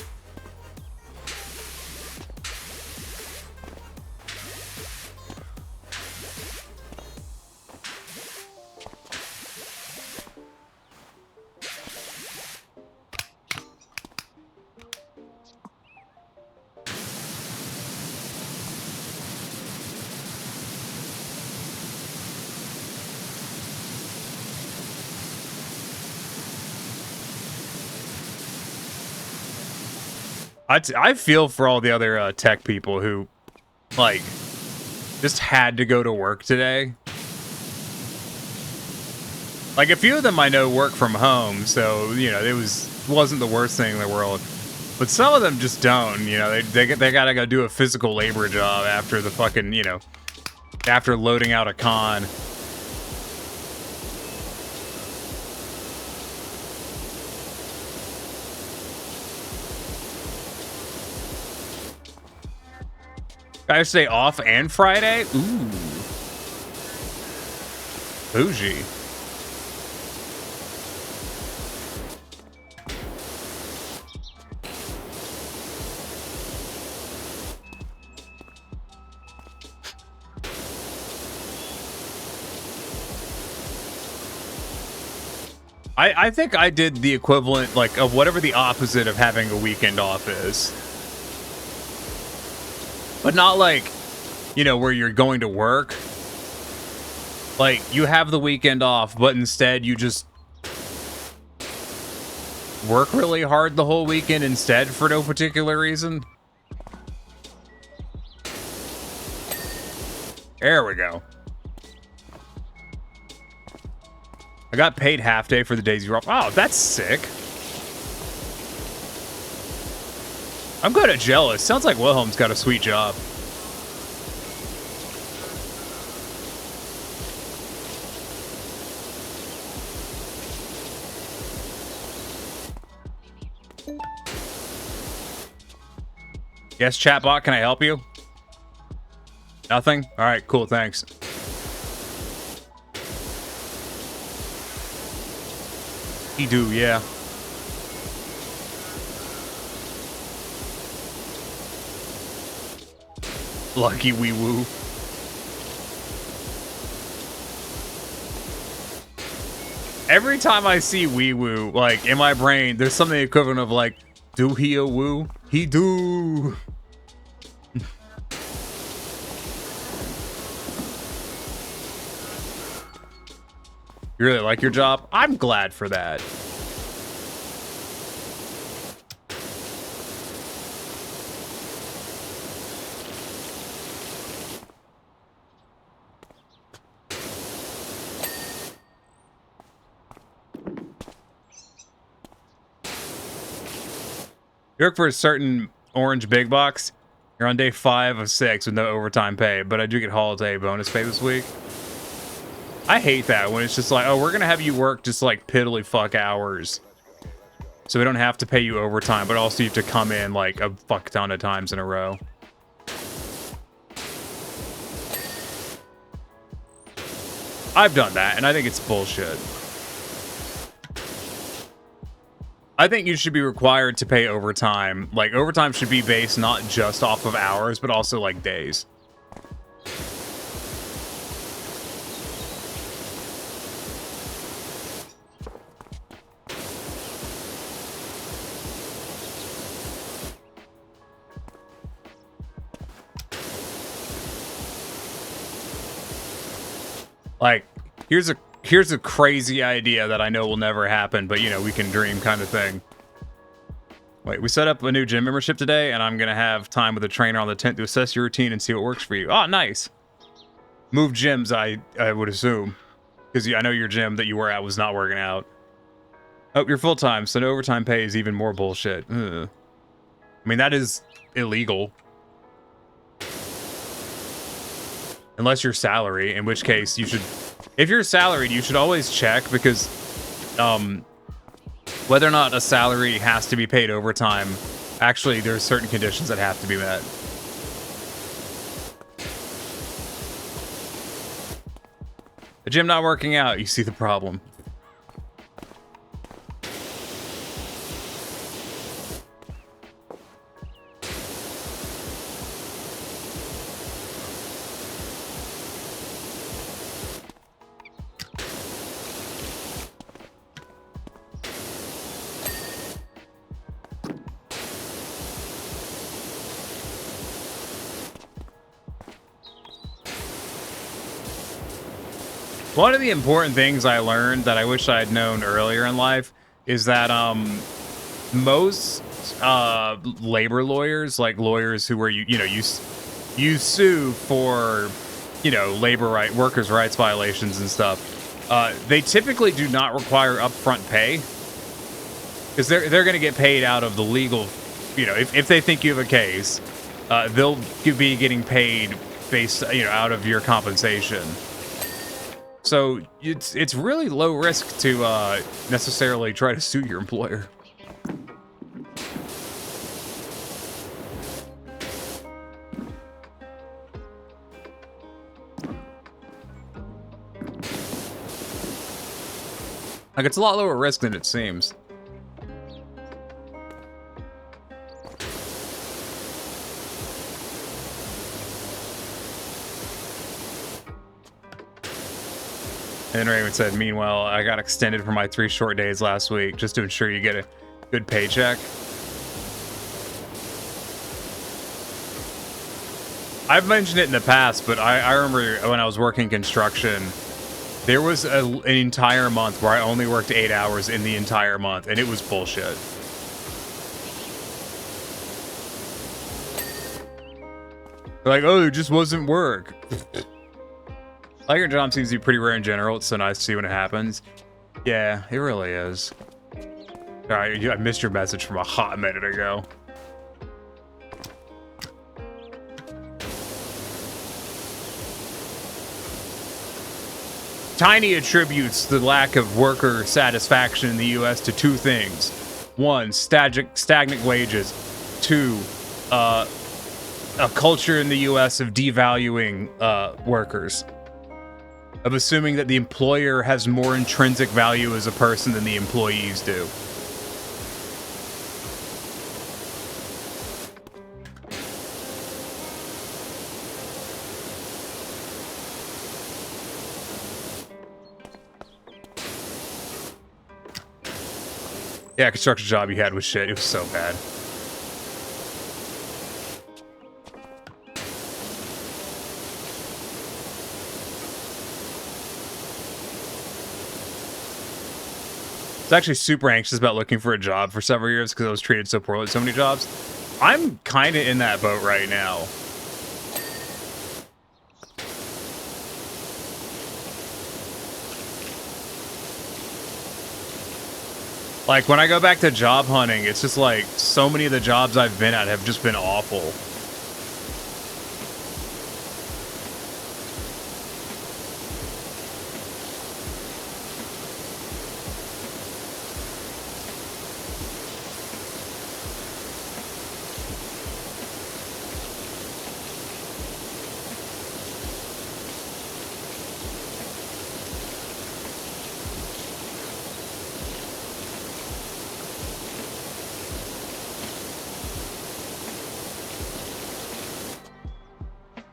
I feel for all the other tech people who, like, just had to go to work today. Like, a few of them I know work from home, so, you know, wasn't the worst thing in the world. But some of them just don't, you know, they gotta go do a physical labor job after the fucking, you know, after loading out a con. I stay off and Friday? Ooh. Bougie. I think I did the equivalent, like, of whatever the opposite of having a weekend off is. But not like, you know, where you're going to work. Like, you have the weekend off, but instead you just work really hard the whole weekend instead for no particular reason. There we go. I got paid half day for the days you're off. Oh, that's sick. I'm kind of jealous. Sounds like Wilhelm's got a sweet job. Yes, chatbot, can I help you? Nothing? All right, cool, thanks. He do, yeah. Lucky wee woo. Every time I see wee woo, like in my brain, there's something equivalent of like, do he a woo? He do. You really like your job? I'm glad for that. You work for a certain orange big box. You're on day 5 of 6 with no overtime pay, but I do get holiday bonus pay this week. I hate that when it's just like, oh, we're gonna have you work just like piddly fuck hours, so we don't have to pay you overtime, but also you have to come in like a fuck ton of times in a row. I've done that, and I think it's bullshit. I think you should be required to pay overtime. Like, overtime should be based not just off of hours, but also like days. Like, here's a crazy idea that I know will never happen, but, you know, we can dream kind of thing. Wait, we set up a new gym membership today, and I'm going to have time with a trainer on the 10th to assess your routine and see what works for you. Oh, nice. Move gyms, I would assume. Because I know your gym that you were at was not working out. Oh, you're full-time, so no overtime pay is even more bullshit. Ugh. I mean, that is illegal. Unless you're salary, in which case you should... If you're salaried, you should always check, because whether or not a salary has to be paid overtime, actually, there's certain conditions that have to be met. The gym not working out, you see the problem. One of the important things I learned that I wish I had known earlier in life is that most labor lawyers, like lawyers who are you sue for workers' rights violations and stuff, they typically do not require upfront pay, because they're going to get paid out of the legal, if they think you have a case, they'll be getting paid based out of your compensation. So it's really low risk to necessarily try to sue your employer. Like, it's a lot lower risk than it seems. And Raymond said, meanwhile, I got extended for my 3 short days last week just to ensure you get a good paycheck. I've mentioned it in the past, but I remember when I was working construction, there was an entire month where I only worked 8 hours in the entire month, and it was bullshit. Like, oh, it just wasn't work. Like, your job seems to be pretty rare in general. It's so nice to see when it happens. Yeah, it really is. Alright, I missed your message from a hot minute ago. Tiny attributes the lack of worker satisfaction in the U.S. to 2 things. 1, stagnant wages. 2, a culture in the U.S. of devaluing workers. Of assuming that the employer has more intrinsic value as a person than the employees do. Yeah, construction job you had was shit. It was so bad. I was actually super anxious about looking for a job for several years because I was treated so poorly at so many jobs. I'm kind of in that boat right now. Like, when I go back to job hunting, it's just like so many of the jobs I've been at have just been awful.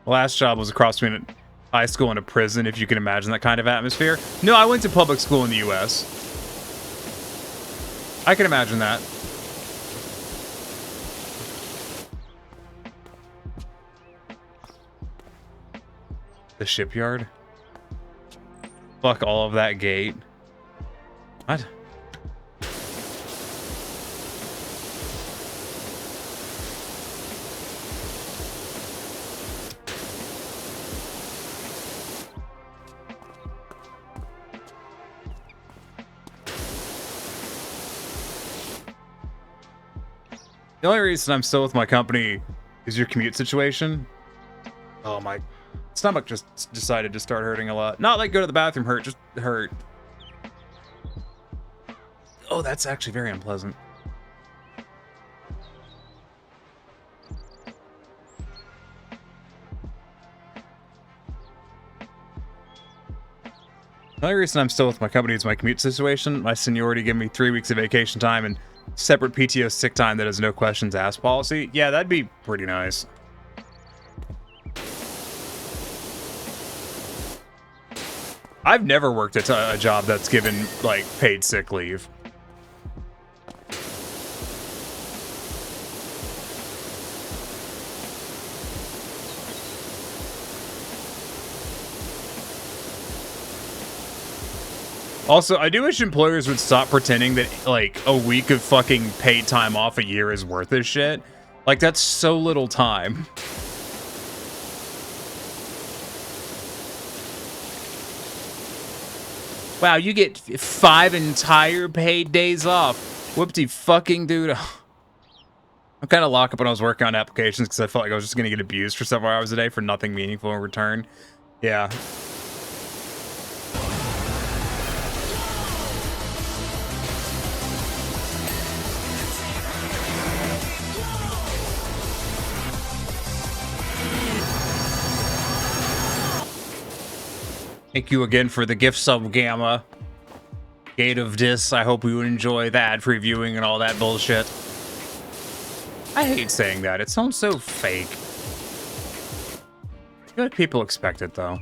Last job was across between a high school and a prison, if you can imagine that kind of atmosphere. No, I went to public school in the U.S. I can imagine that. The shipyard? Fuck all of that gate. What? The only reason I'm still with my company is your commute situation. Oh, my stomach just decided to start hurting a lot. Not like go to the bathroom hurt, just hurt. Oh, that's actually very unpleasant. The only reason I'm still with my company is my commute situation. My seniority gave me 3 weeks of vacation time and separate PTO sick time that has no questions asked policy. Yeah, that'd be pretty nice. I've never worked at a job that's given, like, paid sick leave. Also, I do wish employers would stop pretending that, like, a week of fucking paid time off a year is worth this shit. Like, that's so little time. Wow, you get 5 entire paid days off. Whoopty fucking dude. I'm kind of locked up when I was working on applications because I felt like I was just going to get abused for several hours a day for nothing meaningful in return. Yeah. Thank you again for the gift sub, Gamma. Gate of Dis, I hope you enjoy that previewing and all that bullshit. I hate saying that. It sounds so fake. I feel like people expect it, though.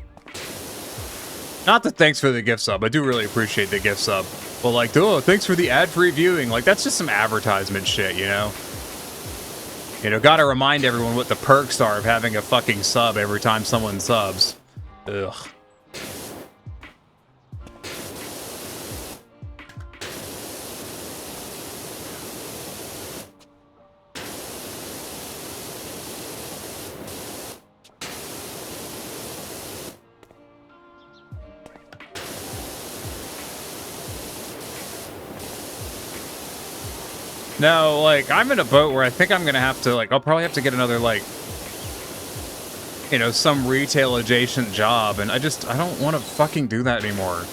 Not the thanks for the gift sub. I do really appreciate the gift sub. But like, oh, thanks for the ad-free viewing. Like, that's just some advertisement shit, you know? You know, gotta remind everyone what the perks are of having a fucking sub every time someone subs. Ugh. No, like, I'm in a boat where I think I'm gonna have to, like, I'll probably have to get another, like, you know, some retail adjacent job, and I don't want to fucking do that anymore.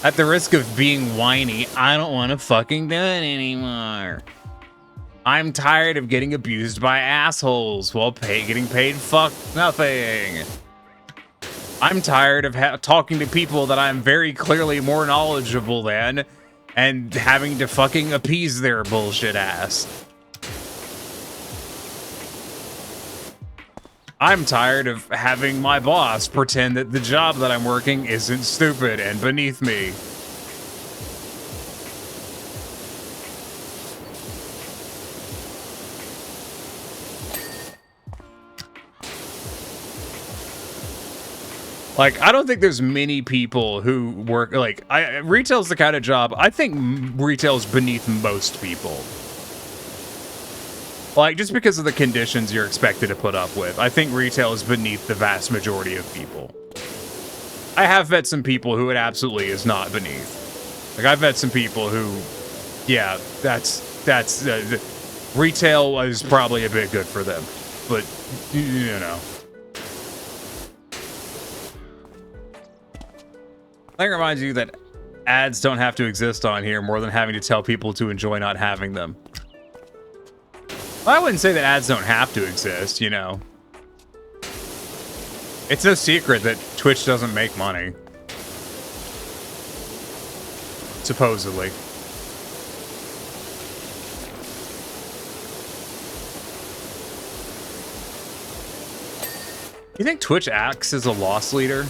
At the risk of being whiny, I don't want to fucking do it anymore. I'm tired of getting abused by assholes while getting paid fuck nothing. I'm tired of talking to people that I'm very clearly more knowledgeable than and having to fucking appease their bullshit ass. I'm tired of having my boss pretend that the job that I'm working isn't stupid and beneath me. Like, I don't think there's many people who work, like, retail's the kind of job, I think retail's beneath most people. Like, just because of the conditions you're expected to put up with, I think retail is beneath the vast majority of people. I have met some people who it absolutely is not beneath. Like, I've met some people who, yeah, retail is probably a bit good for them. But, you know. I think it reminds you that ads don't have to exist on here more than having to tell people to enjoy not having them. Well, I wouldn't say that ads don't have to exist, you know. It's no secret that Twitch doesn't make money. Supposedly. You think Twitch acts as a loss leader?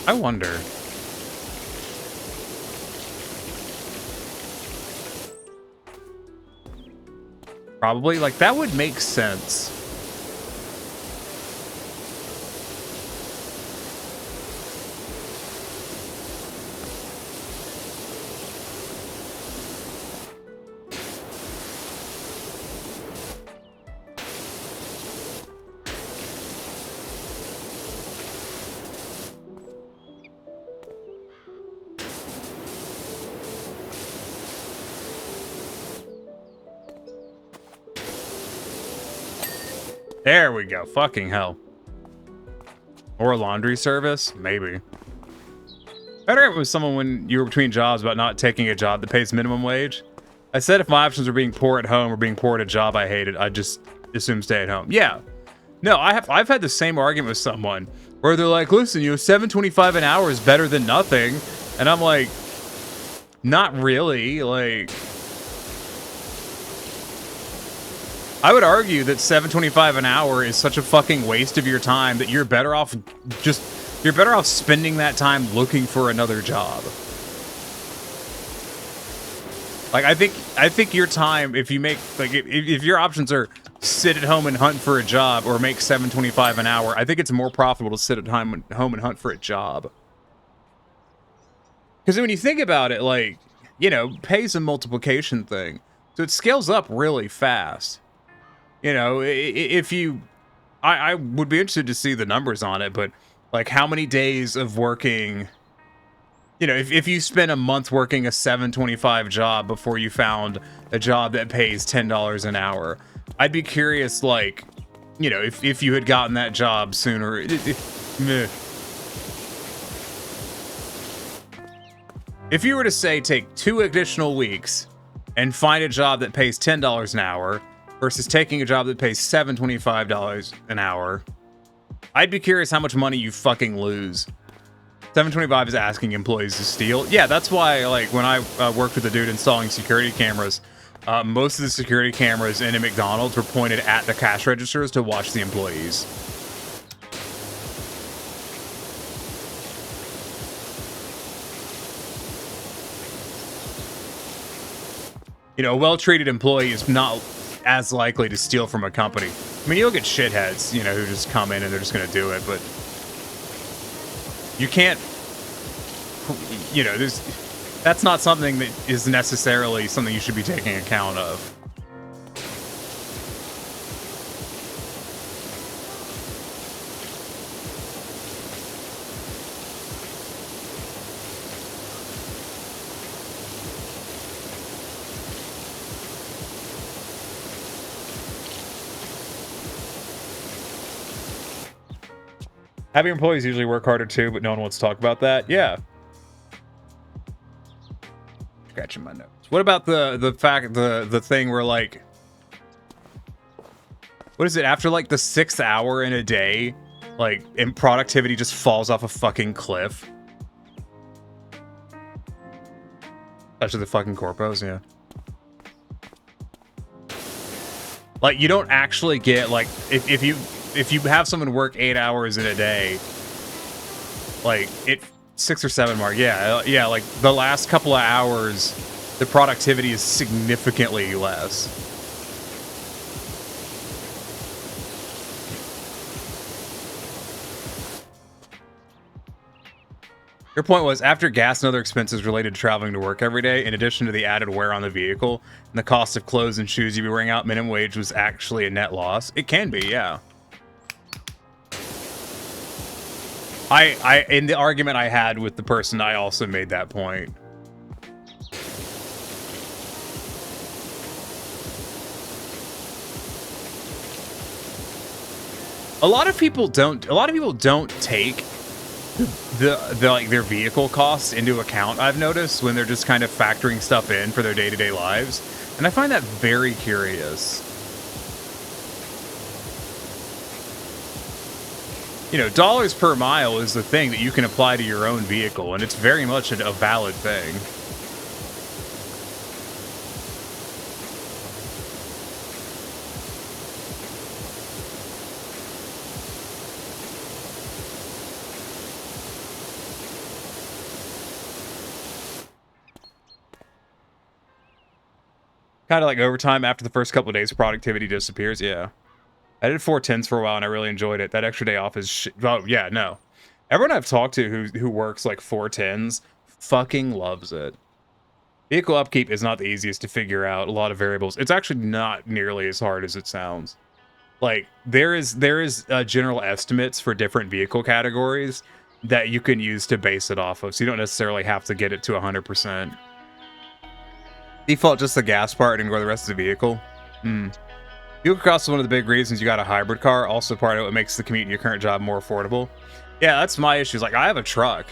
I wonder. Probably, like, that would make sense. There we go. Fucking hell. Or a laundry service? Maybe. Better it was someone when you were between jobs about not taking a job that pays minimum wage. I said if my options were being poor at home or being poor at a job I hated, I'd just assume stay at home. Yeah. No, I've had the same argument with someone where they're like, listen, you know, $7.25 an hour is better than nothing. And I'm like, not really. Like, I would argue that $7.25 an hour is such a fucking waste of your time that you're better off spending that time looking for another job. Like, I think your time, if you make, like, if your options are sit at home and hunt for a job or make $7.25 an hour, I think it's more profitable to sit at home and hunt for a job. Because when you think about it, like, you know, pay's a multiplication thing. So it scales up really fast. You know, if you... I would be interested to see the numbers on it, but, like, how many days of working... You know, if you spent a month working a $7.25 job before you found a job that pays $10 an hour, I'd be curious, like, you know, if you had gotten that job sooner. If you were to say take 2 additional weeks and find a job that pays $10 an hour versus taking a job that pays $7.25 an hour, I'd be curious how much money you fucking lose. $7.25 is asking employees to steal. Yeah, that's why, like, when I worked with a dude installing security cameras, most of the security cameras in a McDonald's were pointed at the cash registers to watch the employees. You know, a well-treated employee is not as likely to steal from a company. I mean, you'll get shitheads, you know, who just come in and they're just going to do it, but you can't, you know, that's not something that is necessarily something you should be taking account of. Having employees usually work harder too, but no one wants to talk about that. Yeah. Scratching my notes. What about the thing where, like, what is it, after like the 6th hour in a day, like, and productivity just falls off a fucking cliff? Especially the fucking corpos, yeah. Like, you don't actually get, like, if you have someone work 8 hours in a day, like, 6 or 7 mark, yeah, like, the last couple of hours, the productivity is significantly less. Your point was, after gas and other expenses related to traveling to work every day, in addition to the added wear on the vehicle, and the cost of clothes and shoes you'd be wearing out, minimum wage was actually a net loss. It can be, yeah. In the argument I had with the person, I also made that point. A lot of people don't take their vehicle costs into account, I've noticed, when they're just kind of factoring stuff in for their day-to-day lives. And I find that very curious. You know, dollars per mile is the thing that you can apply to your own vehicle, and it's very much a valid thing. Kind of like overtime after the first couple of days, productivity disappears. Yeah. I did 410s for a while and I really enjoyed it. That extra day off is oh, yeah, no. Everyone I've talked to who works like 410s fucking loves it. Vehicle upkeep is not the easiest to figure out. A lot of variables. It's actually not nearly as hard as it sounds. Like, there is general estimates for different vehicle categories that you can use to base it off of. So you don't necessarily have to get it to 100%. Default just the gas part and ignore the rest of the vehicle. Fuel costs is one of the big reasons you got a hybrid car. Also part of what makes the commute in your current job more affordable. Yeah, that's my issue. Like, I have a truck.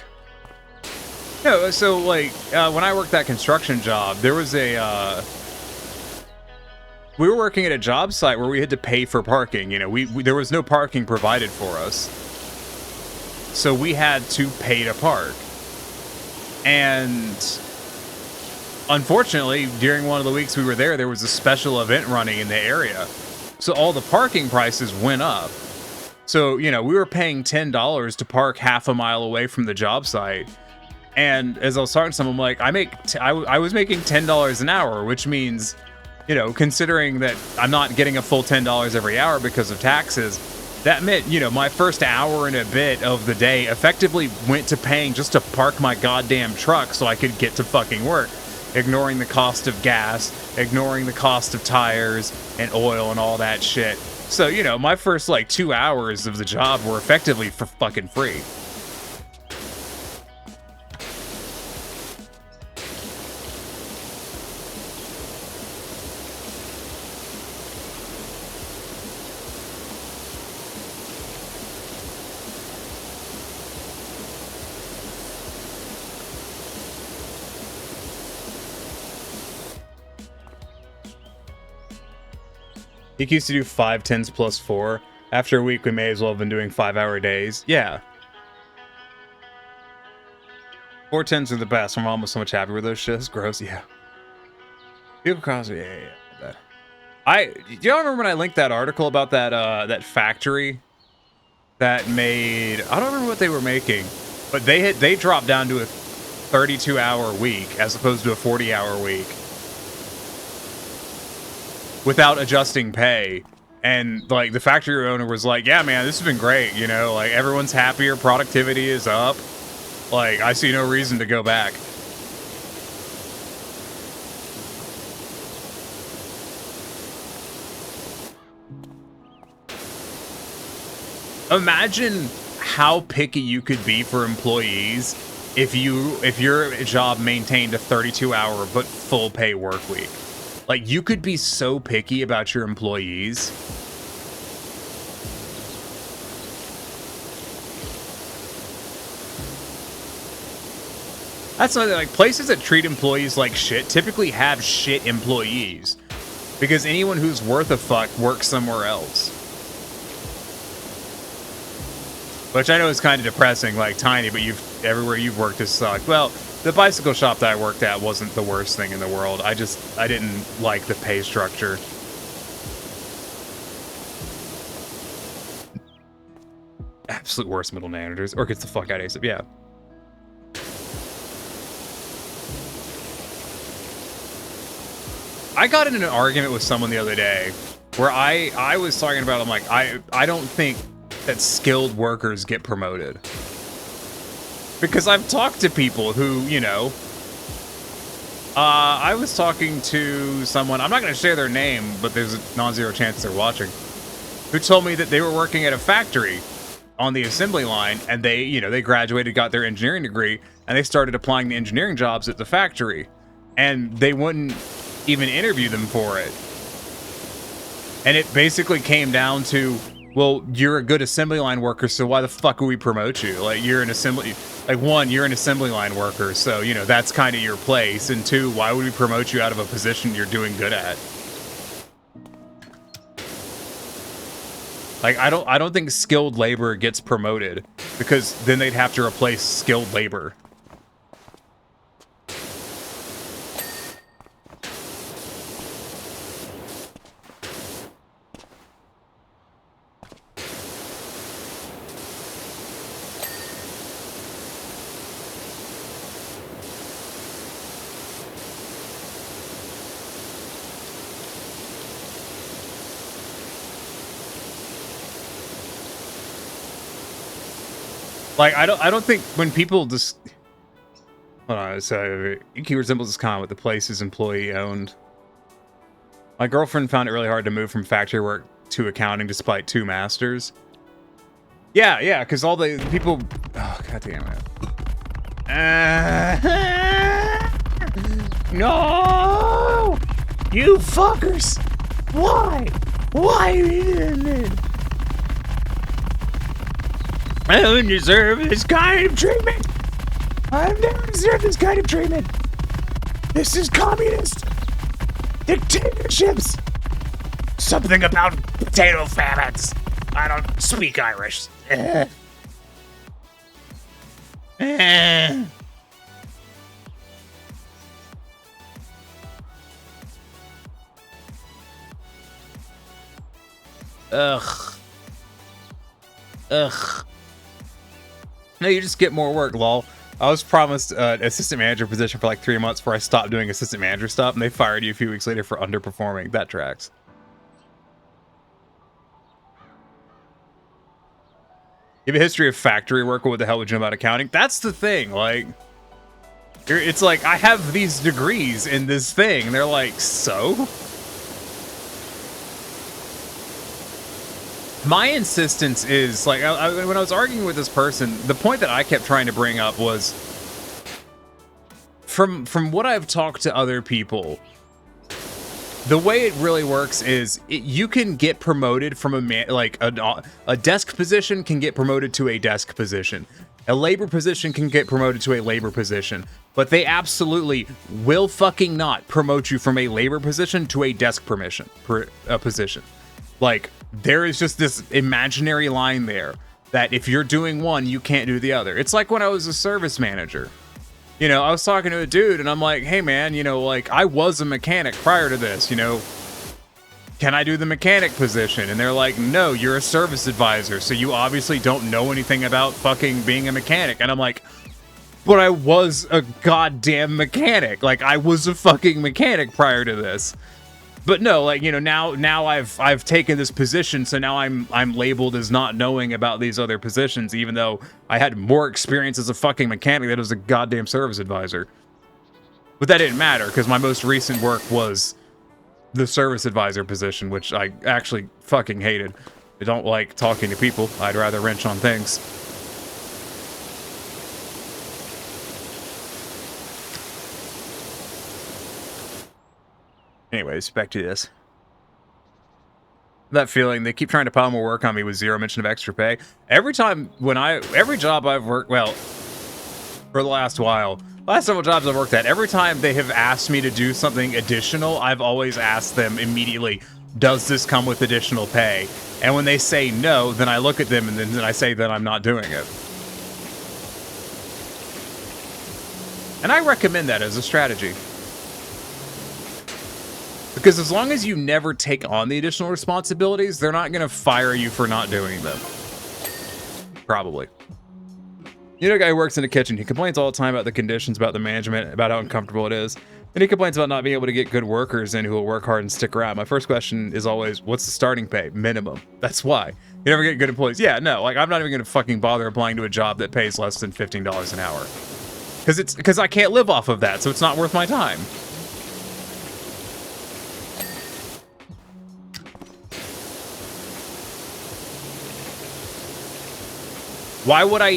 No, so, like, when I worked that construction job, there was a, we were working at a job site where we had to pay for parking. You know, there was no parking provided for us. So we had to pay to park. And unfortunately, during one of the weeks we were there was a special event running in the area. So all the parking prices went up. So, you know, we were paying $10 to park half a mile away from the job site. And as I was talking to someone, like, I was making $10 an hour, which means, you know, considering that I'm not getting a full $10 every hour because of taxes, that meant, you know, my first hour and a bit of the day effectively went to paying just to park my goddamn truck so I could get to fucking work, ignoring the cost of gas, ignoring the cost of tires and oil and all that shit. So, you know, my first, like, 2 hours of the job were effectively for fucking free. He used to do 5 10s plus 4. After a week, we may as well have been doing 5-hour days. Yeah. 4 10s are the best. My mom was so much happier with those shits. Gross, yeah. Vehicle costs, yeah. Do y'all remember when I linked that article about that that factory that made, I don't remember what they were making, but they dropped down to a 32-hour week as opposed to a 40-hour week, without adjusting pay. And like the factory owner was like, yeah, man, this has been great. You know, like everyone's happier. Productivity is up. Like, I see no reason to go back. Imagine how picky you could be for employees if your job maintained a 32-hour but full pay work week. Like, you could be so picky about your employees. That's something, like, places that treat employees like shit typically have shit employees. Because anyone who's worth a fuck works somewhere else. Which I know is kind of depressing, like, Tiny, but everywhere you've worked has sucked. Well, the bicycle shop that I worked at wasn't the worst thing in the world. I didn't like the pay structure. Absolute worst middle managers. Or gets the fuck out ASAP, yeah. I got in an argument with someone the other day where I was talking about, I'm like, I don't think that skilled workers get promoted. Because I've talked to people who, you know, I was talking to someone, I'm not going to share their name, but there's a non-zero chance they're watching, who told me that they were working at a factory on the assembly line, and they, you know, they graduated, got their engineering degree, and they started applying to engineering jobs at the factory, and they wouldn't even interview them for it. And it basically came down to, well, you're a good assembly line worker, so why the fuck would we promote you? Like, you're an assembly, like, one, you're an assembly line worker, so, you know, that's kind of your place, and two, why would we promote you out of a position you're doing good at? Like, I don't think skilled labor gets promoted, because then they'd have to replace skilled labor. Like, I don't think when people just, hold on, so he resembles this comment with the place is employee owned. My girlfriend found it really hard to move from factory work to accounting despite 2 masters. Yeah, because all the people, oh, god damn it. No! You fuckers! Why? Why? I don't deserve this kind of treatment. I've never deserved this kind of treatment. This is communist dictatorships. Something about potato famines. I don't speak Irish. Ugh. No, you just get more work, lol. I was promised an assistant manager position for like 3 months before I stopped doing assistant manager stuff, and they fired you a few weeks later for underperforming. That tracks. You have a history of factory work. What the hell would you know about accounting? That's the thing. Like, it's like, I have these degrees in this thing. And they're like, so? My insistence is, like, when I was arguing with this person, the point that I kept trying to bring up was, from what I've talked to other people, the way it really works is you can get promoted from a desk position can get promoted to a desk position. A labor position can get promoted to a labor position, but they absolutely will fucking not promote you from a labor position to a desk position. Like, there is just this imaginary line there that if you're doing one, you can't do the other. It's like when I was a service manager. You know, I was talking to a dude and I'm like, hey man, you know, like, I was a mechanic prior to this, you know, can I do the mechanic position? And they're like, no, you're a service advisor, so you obviously don't know anything about fucking being a mechanic. And I'm like, but I was a goddamn mechanic. Like, I was a fucking mechanic prior to this. But no, like, you know, now I've taken this position, so now I'm labeled as not knowing about these other positions, even though I had more experience as a fucking mechanic than as a goddamn service advisor. But that didn't matter, because my most recent work was the service advisor position, which I actually fucking hated. I don't like talking to people. I'd rather wrench on things. Anyways, back to this. That feeling, they keep trying to pile more work on me with zero mention of extra pay. Every job I've worked, well, for the last while, last several jobs I've worked at, every time they have asked me to do something additional, I've always asked them immediately, does this come with additional pay? And when they say no, then I look at them and then I say that I'm not doing it. And I recommend that as a strategy. Because as long as you never take on the additional responsibilities, they're not going to fire you for not doing them. Probably. You know a guy who works in the kitchen. He complains all the time about the conditions, about the management, about how uncomfortable it is. And he complains about not being able to get good workers in who will work hard and stick around. My first question is always, what's the starting pay? Minimum. That's why. You never get good employees. Yeah, no, like, I'm not even going to fucking bother applying to a job that pays less than $15 an hour. Because I can't live off of that, so it's not worth my time. Why would I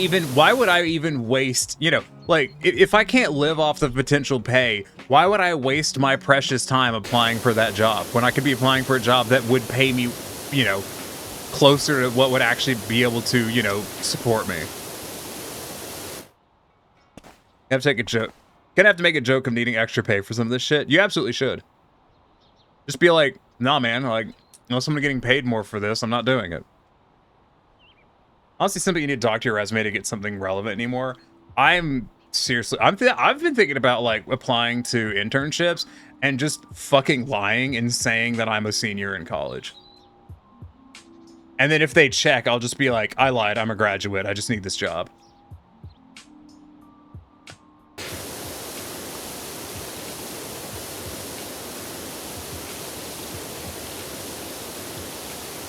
even waste, you know, like, if I can't live off the potential pay, why would I waste my precious time applying for that job when I could be applying for a job that would pay me, you know, closer to what would actually be able to, you know, support me? I have to take a joke. Gonna have to make a joke of needing extra pay for some of this shit. You absolutely should. Just be like, nah, man, like, unless I'm getting paid more for this, I'm not doing it. Honestly, something you need to talk to your resume to get something relevant anymore. I've been thinking about, like, applying to internships and just fucking lying and saying that I'm a senior in college. And then if they check, I'll just be like, I lied, I'm a graduate, I just need this job.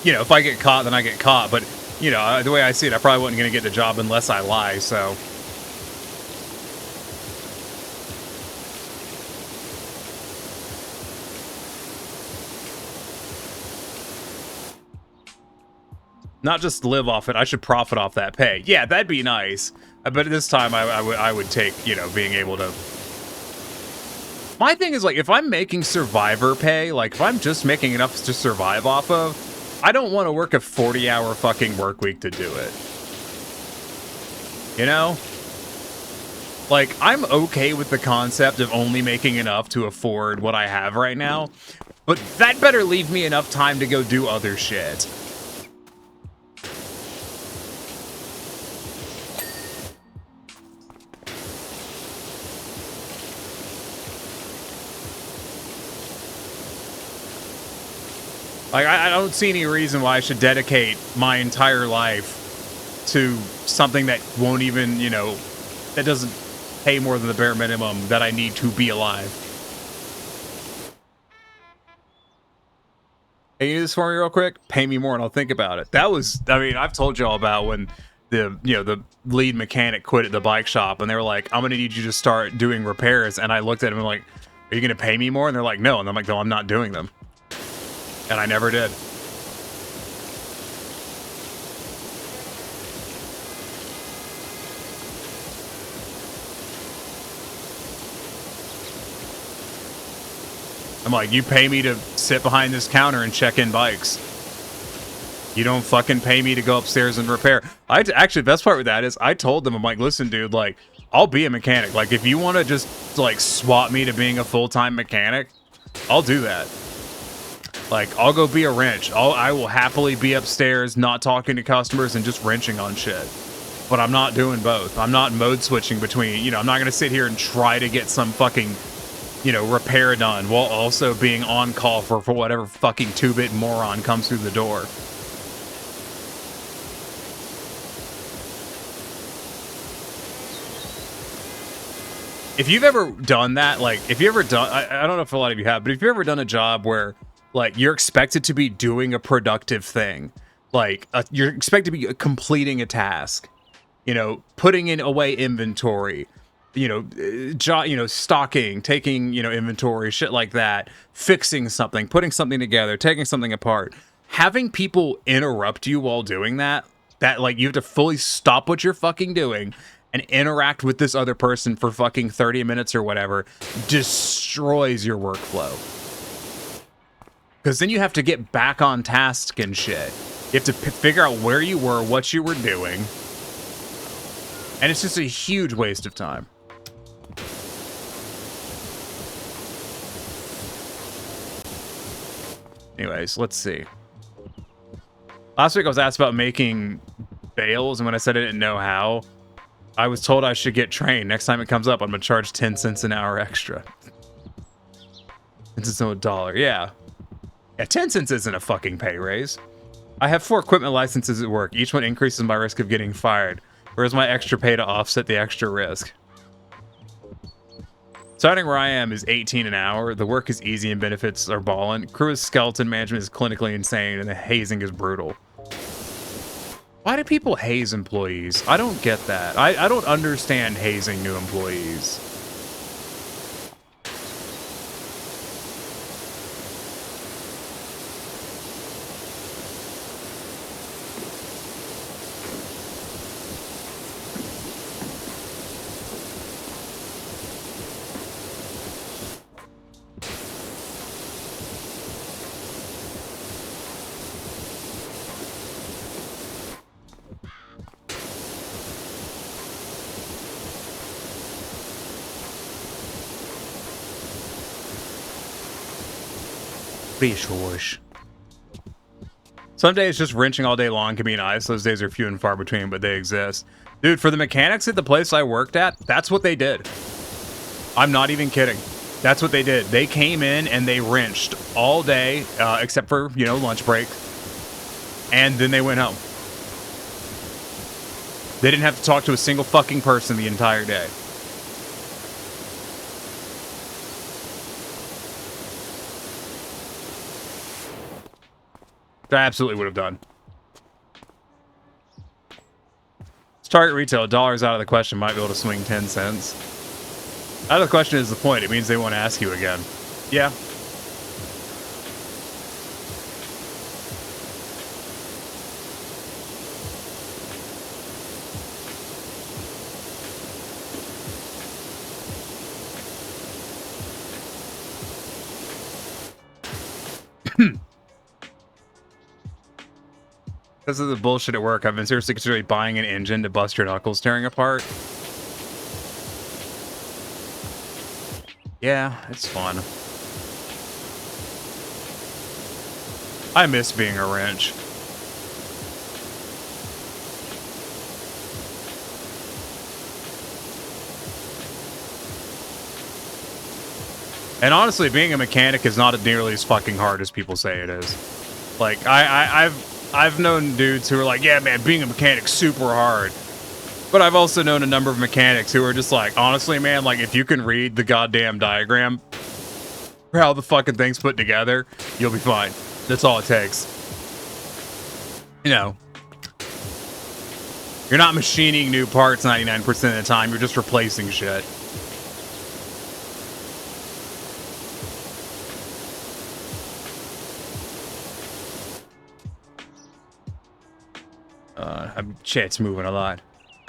You know, if I get caught, then I get caught, but you know, the way I see it, I probably wasn't going to get the job unless I lie, so. Not just live off it, I should profit off that pay. Yeah, that'd be nice. But at this time, I would take, you know, being able to... My thing is, like, if I'm making survivor pay, like, if I'm just making enough to survive off of, I don't want to work a 40-hour fucking work week to do it. You know? Like, I'm okay with the concept of only making enough to afford what I have right now, but that better leave me enough time to go do other shit. Like, I don't see any reason why I should dedicate my entire life to something that won't even, you know, that doesn't pay more than the bare minimum that I need to be alive. Hey, you do this for me real quick? Pay me more and I'll think about it. That was, I mean, I've told y'all about when the lead mechanic quit at the bike shop and they were like, I'm going to need you to start doing repairs. And I looked at him and like, are you going to pay me more? And they're like, no. And I'm like, no, I'm not doing them. And I never did. I'm like, you pay me to sit behind this counter and check in bikes. You don't fucking pay me to go upstairs and repair. Actually, the best part with that is I told them, I'm like, listen, dude, like, I'll be a mechanic. Like, if you want to just, like, swap me to being a full-time mechanic, I'll do that. Like, I'll go be a wrench. I will happily be upstairs, not talking to customers and just wrenching on shit. But I'm not doing both. I'm not mode switching between, you know, I'm not going to sit here and try to get some fucking, you know, repair done while also being on call for whatever fucking 2-bit moron comes through the door. If you've ever done that, like, if you ever done, I don't know if a lot of you have, but if you've ever done a job where, like, you're expected to be doing a productive thing, like, you're expected to be completing a task, you know, putting in away inventory, you know, stocking, taking, you know, inventory, shit like that, fixing something, putting something together, taking something apart, having people interrupt you while doing that, like, you have to fully stop what you're fucking doing and interact with this other person for fucking 30 minutes or whatever, destroys your workflow. Because then you have to get back on task and shit. You have to figure out where you were, what you were doing. And it's just a huge waste of time. Anyways, let's see. Last week I was asked about making bales, and when I said I didn't know how, I was told I should get trained. Next time it comes up, I'm going to charge 10 cents an hour extra. It's no $1. Yeah. Yeah, 10 cents isn't a fucking pay raise. I have 4 equipment licenses at work. Each one increases my risk of getting fired. Where's my extra pay to offset the extra risk? Starting where I am is 18 an hour. The work is easy and benefits are ballin'. Crew is skeleton, management is clinically insane, and the hazing is brutal. Why do people haze employees? I don't get that. I don't understand hazing new employees. Wash. Some days just wrenching all day long can be nice. Those days are few and far between, but they exist. Dude, for the mechanics at the place I worked at, that's what they did. I'm not even kidding. That's what they did. They came in and they wrenched all day, except for, you know, lunch break. And then they went home. They didn't have to talk to a single fucking person the entire day. I absolutely would have done. It's target retail. $1 out of the question. Might be able to swing 10 cents. Out of the question is the point. It means they won't ask you again. Yeah. Because of the bullshit at work, I've been seriously considering buying an engine to bust your knuckles tearing apart. Yeah, it's fun. I miss being a wrench. And honestly, being a mechanic is not nearly as fucking hard as people say it is. Like, I've known dudes who are like, yeah, man, being a mechanic's super hard. But I've also known a number of mechanics who are just like, honestly, man, like, if you can read the goddamn diagram for how the fucking thing's put together, you'll be fine. That's all it takes. You know, you're not machining new parts 99% of the time. You're just replacing shit. Shit's moving a lot.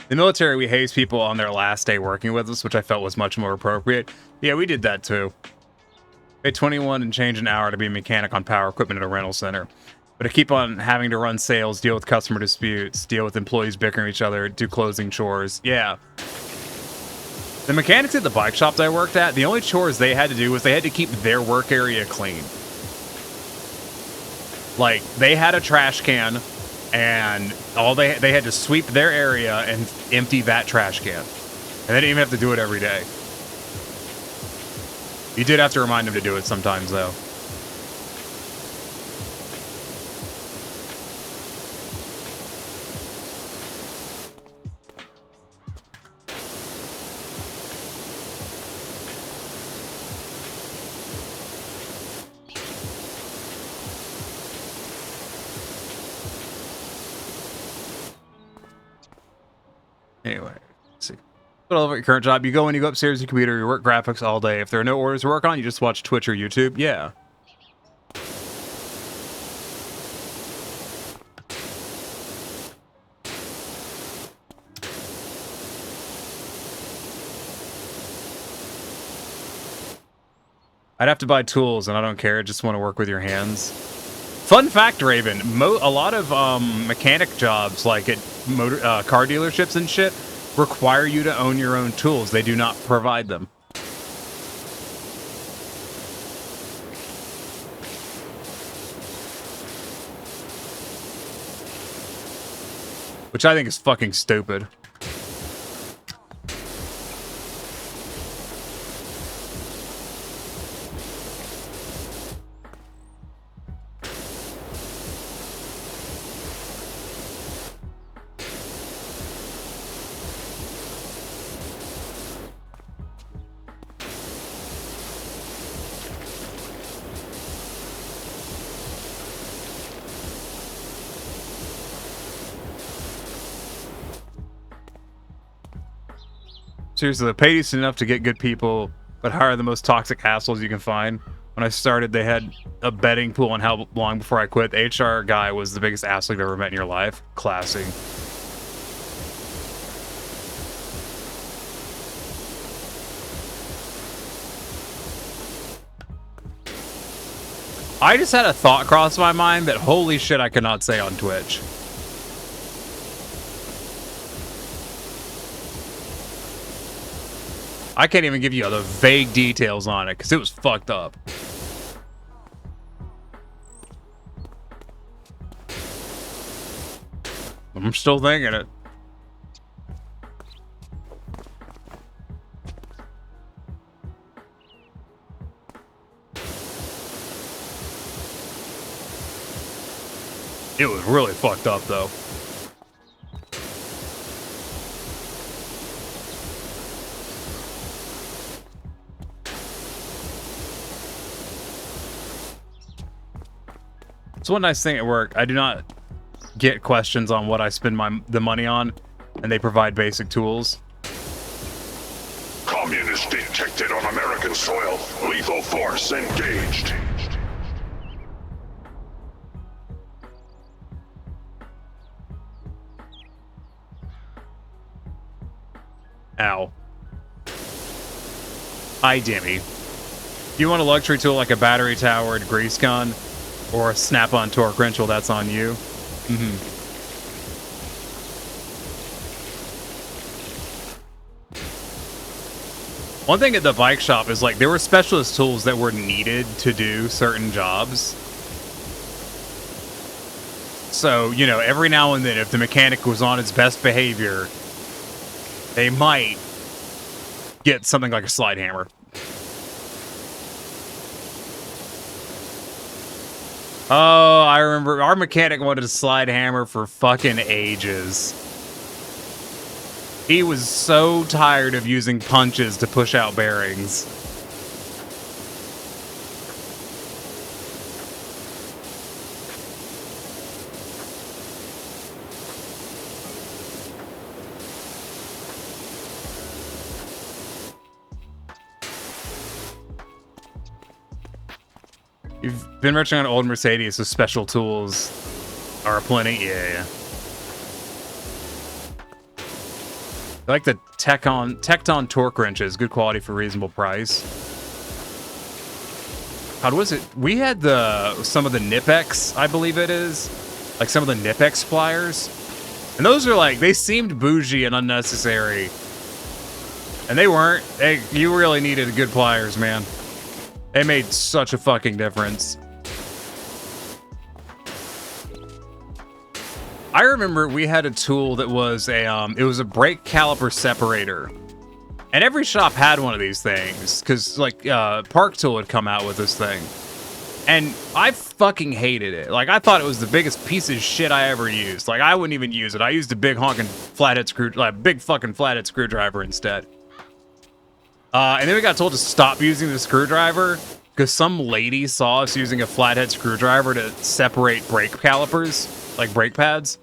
The military, we haze people on their last day working with us, which I felt was much more appropriate. Yeah, we did that too. Paid 21 and change an hour to be a mechanic on power equipment at a rental center. But I keep on having to run sales, deal with customer disputes, deal with employees bickering each other, do closing chores. Yeah. The mechanics at the bike shop that I worked at, the only chores they had to do was they had to keep their work area clean. Like, they had a trash can, and all they had to sweep their area and empty that trash can. And they didn't even have to do it every day. You did have to remind them to do it sometimes, though. Anyway, let's see. What about your current job? You go in, you go upstairs, your computer, you work graphics all day. If there are no orders to work on, you just watch Twitch or YouTube. Yeah. I'd have to buy tools, and I don't care. I just want to work with your hands. Fun fact, Raven, a lot of mechanic jobs, like at car dealerships and shit, require you to own your own tools. They do not provide them. Which I think is fucking stupid. Seriously, they pay decent enough to get good people, but hire the most toxic assholes you can find. When I started, they had a betting pool on how long before I quit. The HR guy was the biggest asshole you've ever met in your life. Classy. I just had a thought cross my mind that holy shit I could not say on Twitch. I can't even give you the vague details on it because it was fucked up. I'm still thinking it. It was really fucked up though. It's one nice thing at work. I do not get questions on what I spend the money on, and they provide basic tools. Communist detected on American soil. Lethal force engaged. Ow. Hi, Dimmy. If you want a luxury tool like a battery-towered grease gun, Or a snap-on torque wrench, well, that's on you. One thing at the bike shop is like there were specialist tools that were needed to do certain jobs. So, you know, every now and then if the mechanic was on his best behavior, they might get something like a slide hammer. Oh, I remember our mechanic wanted a slide hammer for fucking ages. He was so tired of using punches to push out bearings. You've been wrenching on old Mercedes, so special tools are plenty. Yeah. I like the Tecton torque wrenches. Good quality for reasonable price. How was it? We had some of the Nipex, I believe it is. Like some of the Nipex pliers. And those are like, they seemed bougie and unnecessary. And they weren't. You really needed good pliers, man. They made such a fucking difference. I remember we had a tool that was it was a brake caliper separator. And every shop had one of these things, because like Park Tool had come out with this thing. And I fucking hated it. Like I thought it was the biggest piece of shit I ever used. Like I wouldn't even use it. I used a big honking big fucking flathead screwdriver instead. And then we got told to stop using the screwdriver because some lady saw us using a flathead screwdriver to separate brake calipers, like brake pads,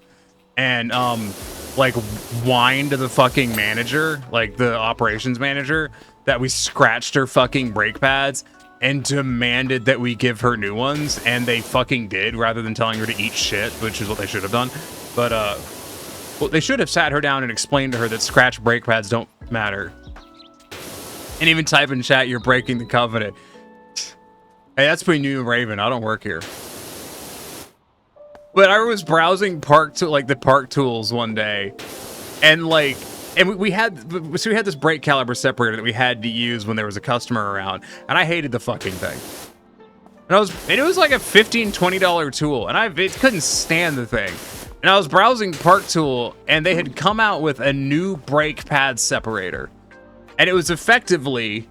and like whined to the fucking manager, like the operations manager, that we scratched her fucking brake pads and demanded that we give her new ones, and they fucking did, rather than telling her to eat shit, which is what they should have done. But well, they should have sat her down and explained to her that scratch brake pads don't matter. And even type in chat, you're breaking the covenant. Hey, that's between you and Raven. I don't work here. But I was browsing the Park Tools one day, and we had this brake caliper separator that we had to use when there was a customer around, and I hated the fucking thing. And it was like a $15-$20 tool, and it couldn't stand the thing. And I was browsing Park Tool, and they had come out with a new brake pad separator. And it was effectively,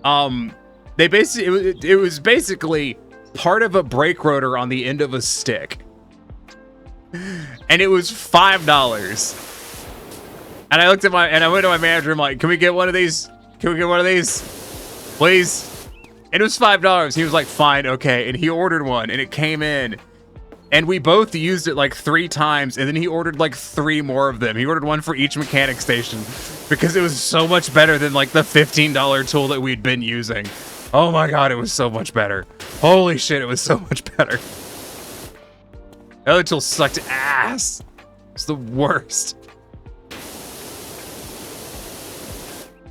it was basically part of a brake rotor on the end of a stick. And it was $5. And I went to my manager, I'm like, can we get one of these? Can we get one of these? Please? And it was $5. He was like, fine, okay. And he ordered one, and it came in. And we both used it like 3 times, and then he ordered like 3 more of them. He ordered one for each mechanic station because it was so much better than like the $15 tool that we'd been using. Oh my god, it was so much better. Holy shit, it was so much better. The other tool sucked ass. It's the worst.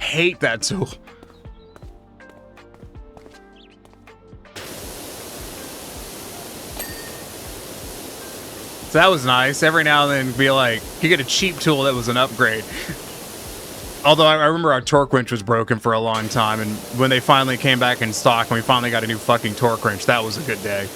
Hate that tool. So that was nice. Every now and then be like, you get a cheap tool that was an upgrade. Although I remember our torque wrench was broken for a long time, and when they finally came back in stock and we finally got a new fucking torque wrench, that was a good day.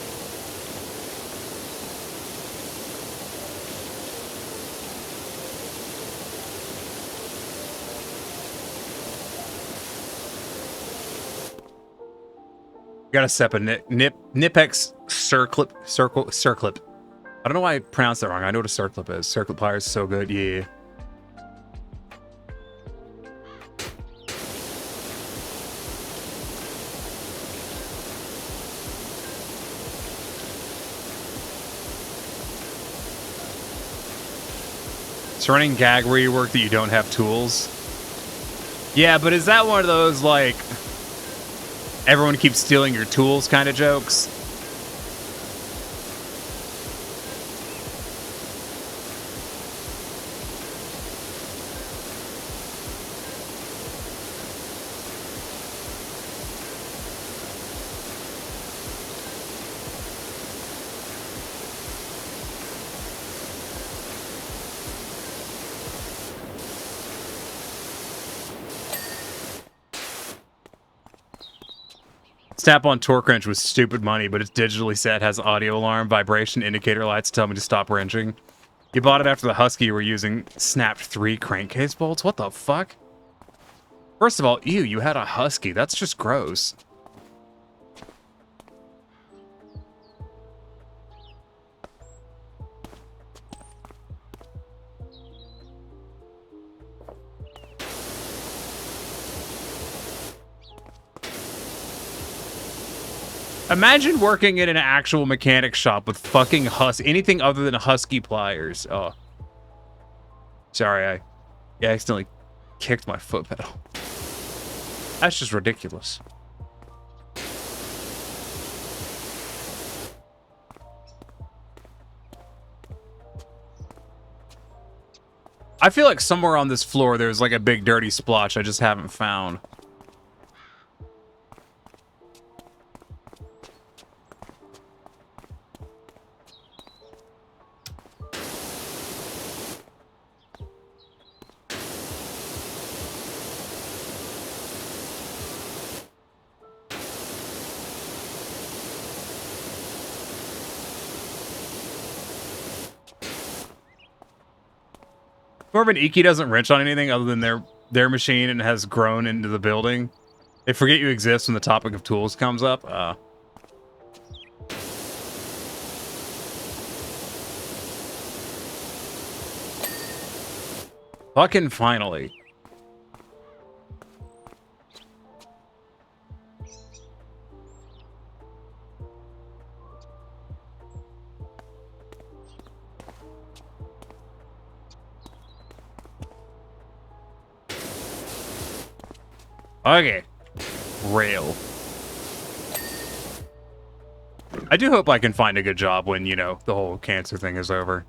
Got a step a Nipex circlip. I don't know why I pronounced that wrong. I know what a circlip is. Circlip pliers is so good. Yeah. It's a running gag where you work that you don't have tools. Yeah, but is that one of those, like, everyone keeps stealing your tools kind of jokes? Snap-on torque wrench was stupid money, but it's digitally set, has audio alarm, vibration, indicator lights tell me to stop wrenching. You bought it after the Husky you were using snapped 3 crankcase bolts? What the fuck? First of all, ew, you had a Husky. That's just gross. Imagine working in an actual mechanic shop with fucking anything other than Husky pliers. Oh. Sorry, I accidentally kicked my foot pedal. That's just ridiculous. I feel like somewhere on this floor there's like a big dirty splotch I just haven't found. Whoever Iki doesn't wrench on anything other than their machine and has grown into the building, they forget you exist when the topic of tools comes up. Fucking finally. Okay. Rail. I do hope I can find a good job when, you know, the whole cancer thing is over.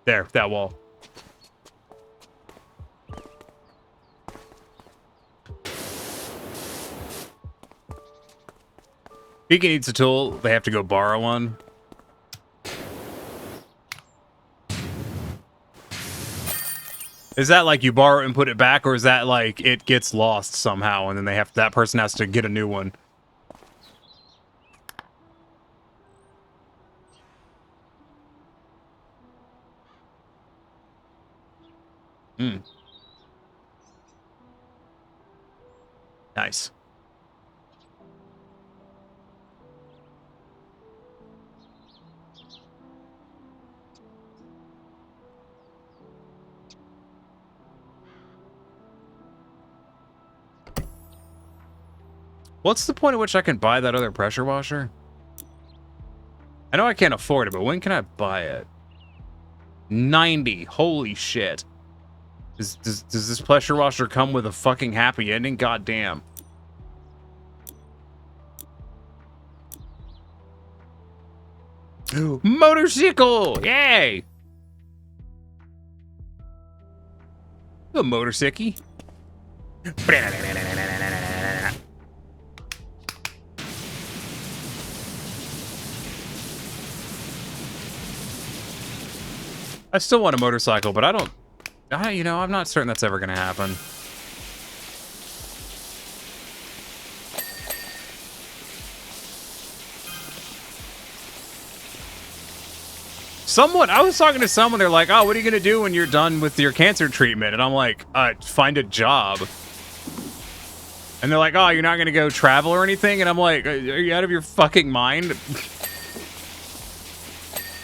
There, that wall. Beacon needs a tool. They have to go borrow one. Is that like you borrow and put it back, or is that like it gets lost somehow and then that person has to get a new one? Nice. What's the point at which I can buy that other pressure washer? I know I can't afford it, but when can I buy it? 90. Holy shit. Does this pressure washer come with a fucking happy ending? God damn. Motorcycle! Yay! A motorcycle. I still want a motorcycle, but you know, I'm not certain that's ever gonna happen. I was talking to someone, they're like, oh, what are you gonna do when you're done with your cancer treatment? And I'm like, find a job. And they're like, oh, you're not gonna go travel or anything? And I'm like, are you out of your fucking mind?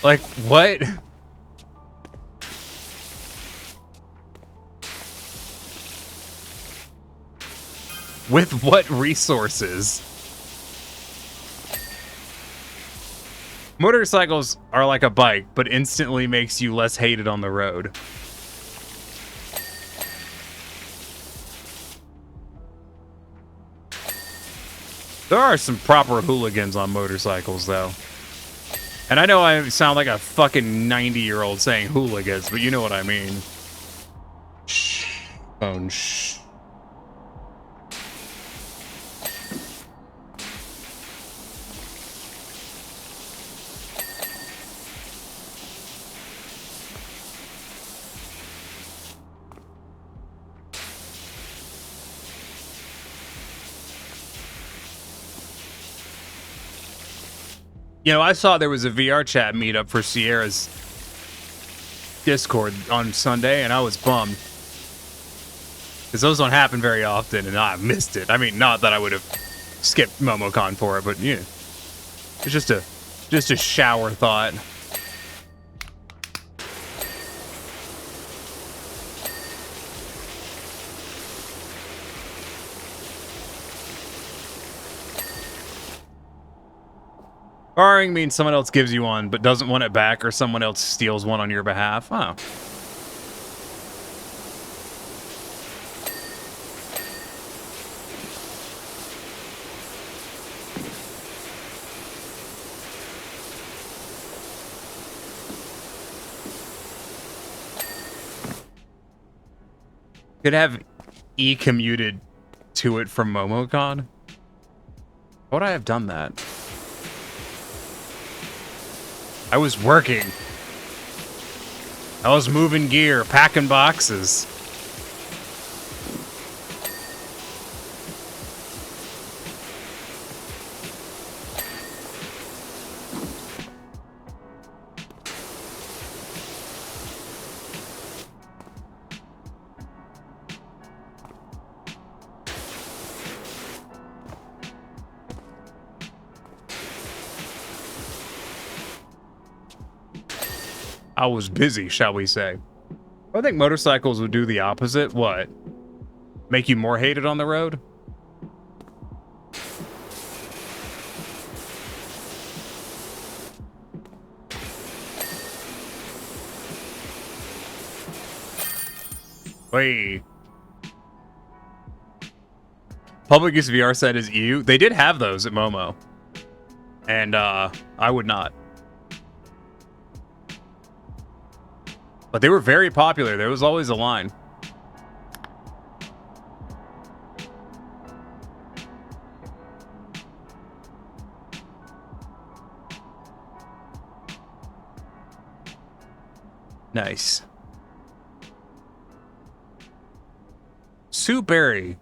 Like, what? With what resources? Motorcycles are like a bike, but instantly makes you less hated on the road. There are some proper hooligans on motorcycles, though. And I know I sound like a fucking 90-year-old saying hooligans, but you know what I mean. Shh. Phone, shh. You know, I saw there was a VR chat meetup for Sierra's Discord on Sunday, and I was bummed. Because those don't happen very often, and I missed it. I mean, not that I would have skipped MomoCon for it, but, yeah. It's just a shower thought. Borrowing means someone else gives you one, but doesn't want it back, or someone else steals one on your behalf. Oh. Could have e-commuted to it from MomoCon. Would I have done that? I was working. I was moving gear, packing boxes. I was busy, shall we say. I think motorcycles would do the opposite. What? Make you more hated on the road? Wait. Public use VR set is EU. They did have those at Momo. And I would not. But they were very popular. There was always a line. Nice. Sue Berry.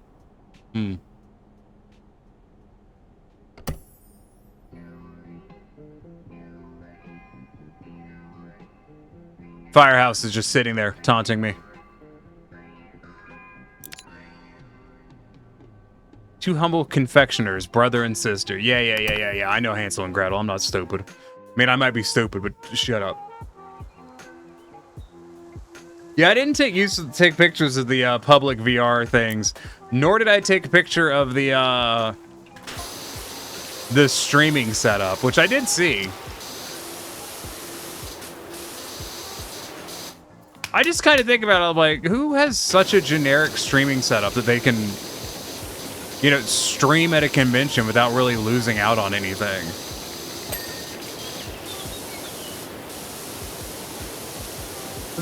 Firehouse is just sitting there, taunting me. Two humble confectioners, brother and sister. Yeah. I know Hansel and Gretel. I'm not stupid. I mean, I might be stupid, but shut up. Yeah, I didn't take pictures of the public VR things, nor did I take a picture of the streaming setup, which I did see. I just kind of think about it, I'm like, who has such a generic streaming setup that they can, you know, stream at a convention without really losing out on anything?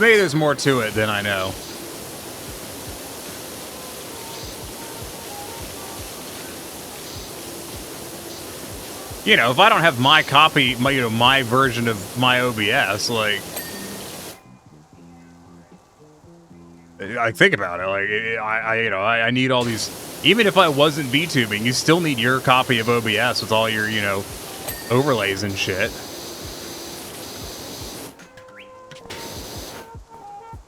Maybe there's more to it than I know. You know, if I don't have my copy, my version of my OBS, like, I think about it, like, I need all these. Even if I wasn't VTubing, you still need your copy of OBS with all your, overlays and shit.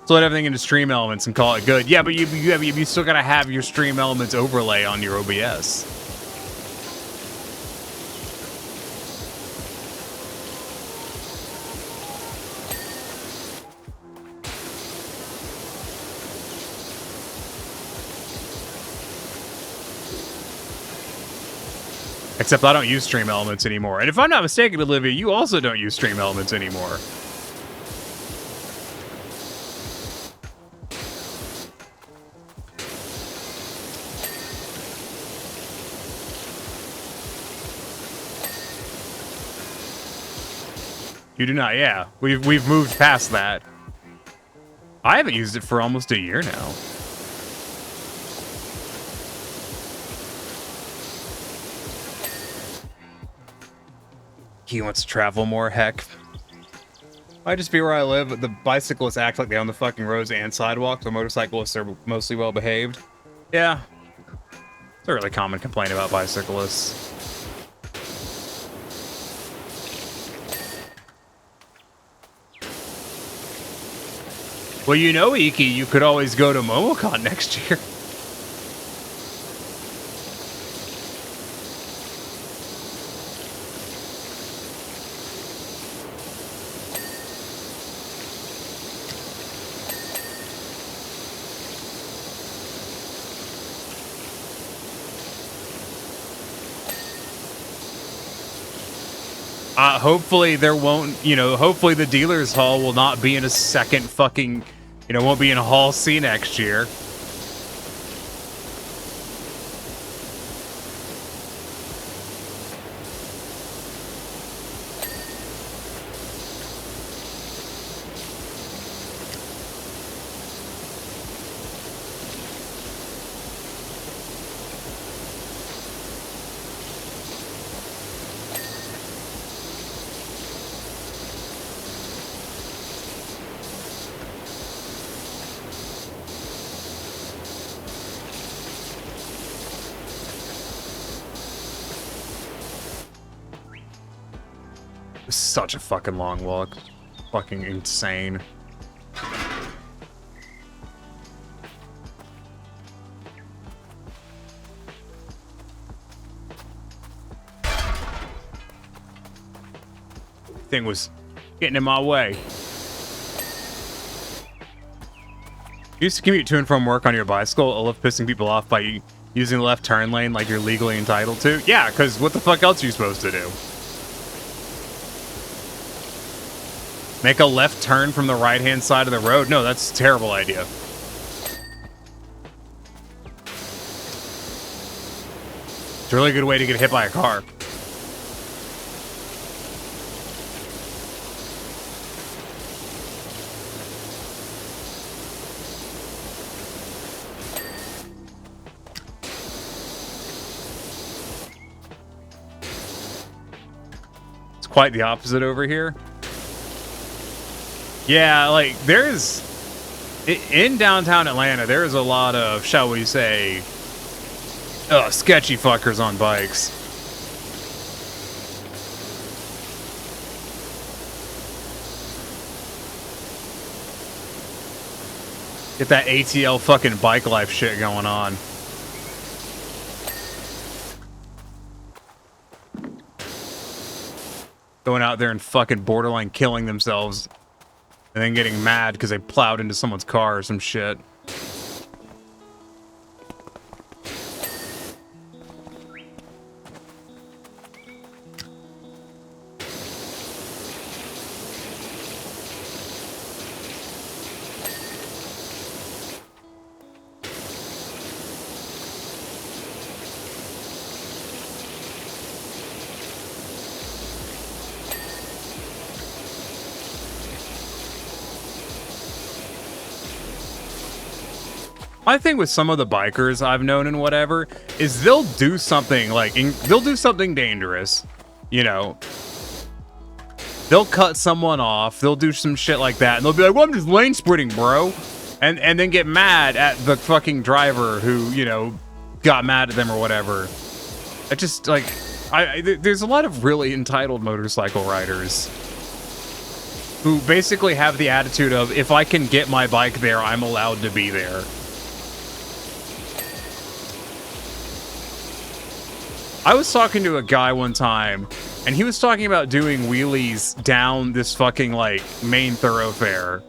So let everything into Stream Elements and call it good. Yeah, but you still gotta have your Stream Elements overlay on your OBS. Except I don't use Stream Elements anymore. And if I'm not mistaken, Olivia, you also don't use Stream Elements anymore. You do not, yeah. We've moved past that. I haven't used it for almost a year now. He wants to travel more, heck. Might just be where I live, but the bicyclists act like they own the fucking roads and sidewalks, so motorcyclists are mostly well behaved. Yeah. It's a really common complaint about bicyclists. Well, you know, Iki, you could always go to MomoCon next year. Hopefully there won't, you know, hopefully the dealer's hall will not be in a second fucking, you know, won't be in a hall C next year. Such a fucking long walk. Fucking insane. Thing was getting in my way. You used to commute to and from work on your bicycle. I love pissing people off by using the left turn lane like you're legally entitled to. Yeah, because what the fuck else are you supposed to do? Make a left turn from the right-hand side of the road? No, that's a terrible idea. It's a really good way to get hit by a car. It's quite the opposite over here. Yeah, like, there's... In downtown Atlanta, there's a lot of, shall we say, sketchy fuckers on bikes. Get that ATL fucking bike life shit going on. Going out there and fucking borderline killing themselves. And then getting mad because they plowed into someone's car or some shit. My thing with some of the bikers I've known and whatever is they'll do something like they'll do something dangerous, you know. They'll cut someone off, they'll do some shit like that, and they'll be like, "Well, I'm just lane splitting, bro," and then get mad at the fucking driver who, you know, got mad at them or whatever. I just like, there's a lot of really entitled motorcycle riders who basically have the attitude of, if I can get my bike there, I'm allowed to be there. I was talking to a guy one time, and he was talking about doing wheelies down this fucking, like, main thoroughfare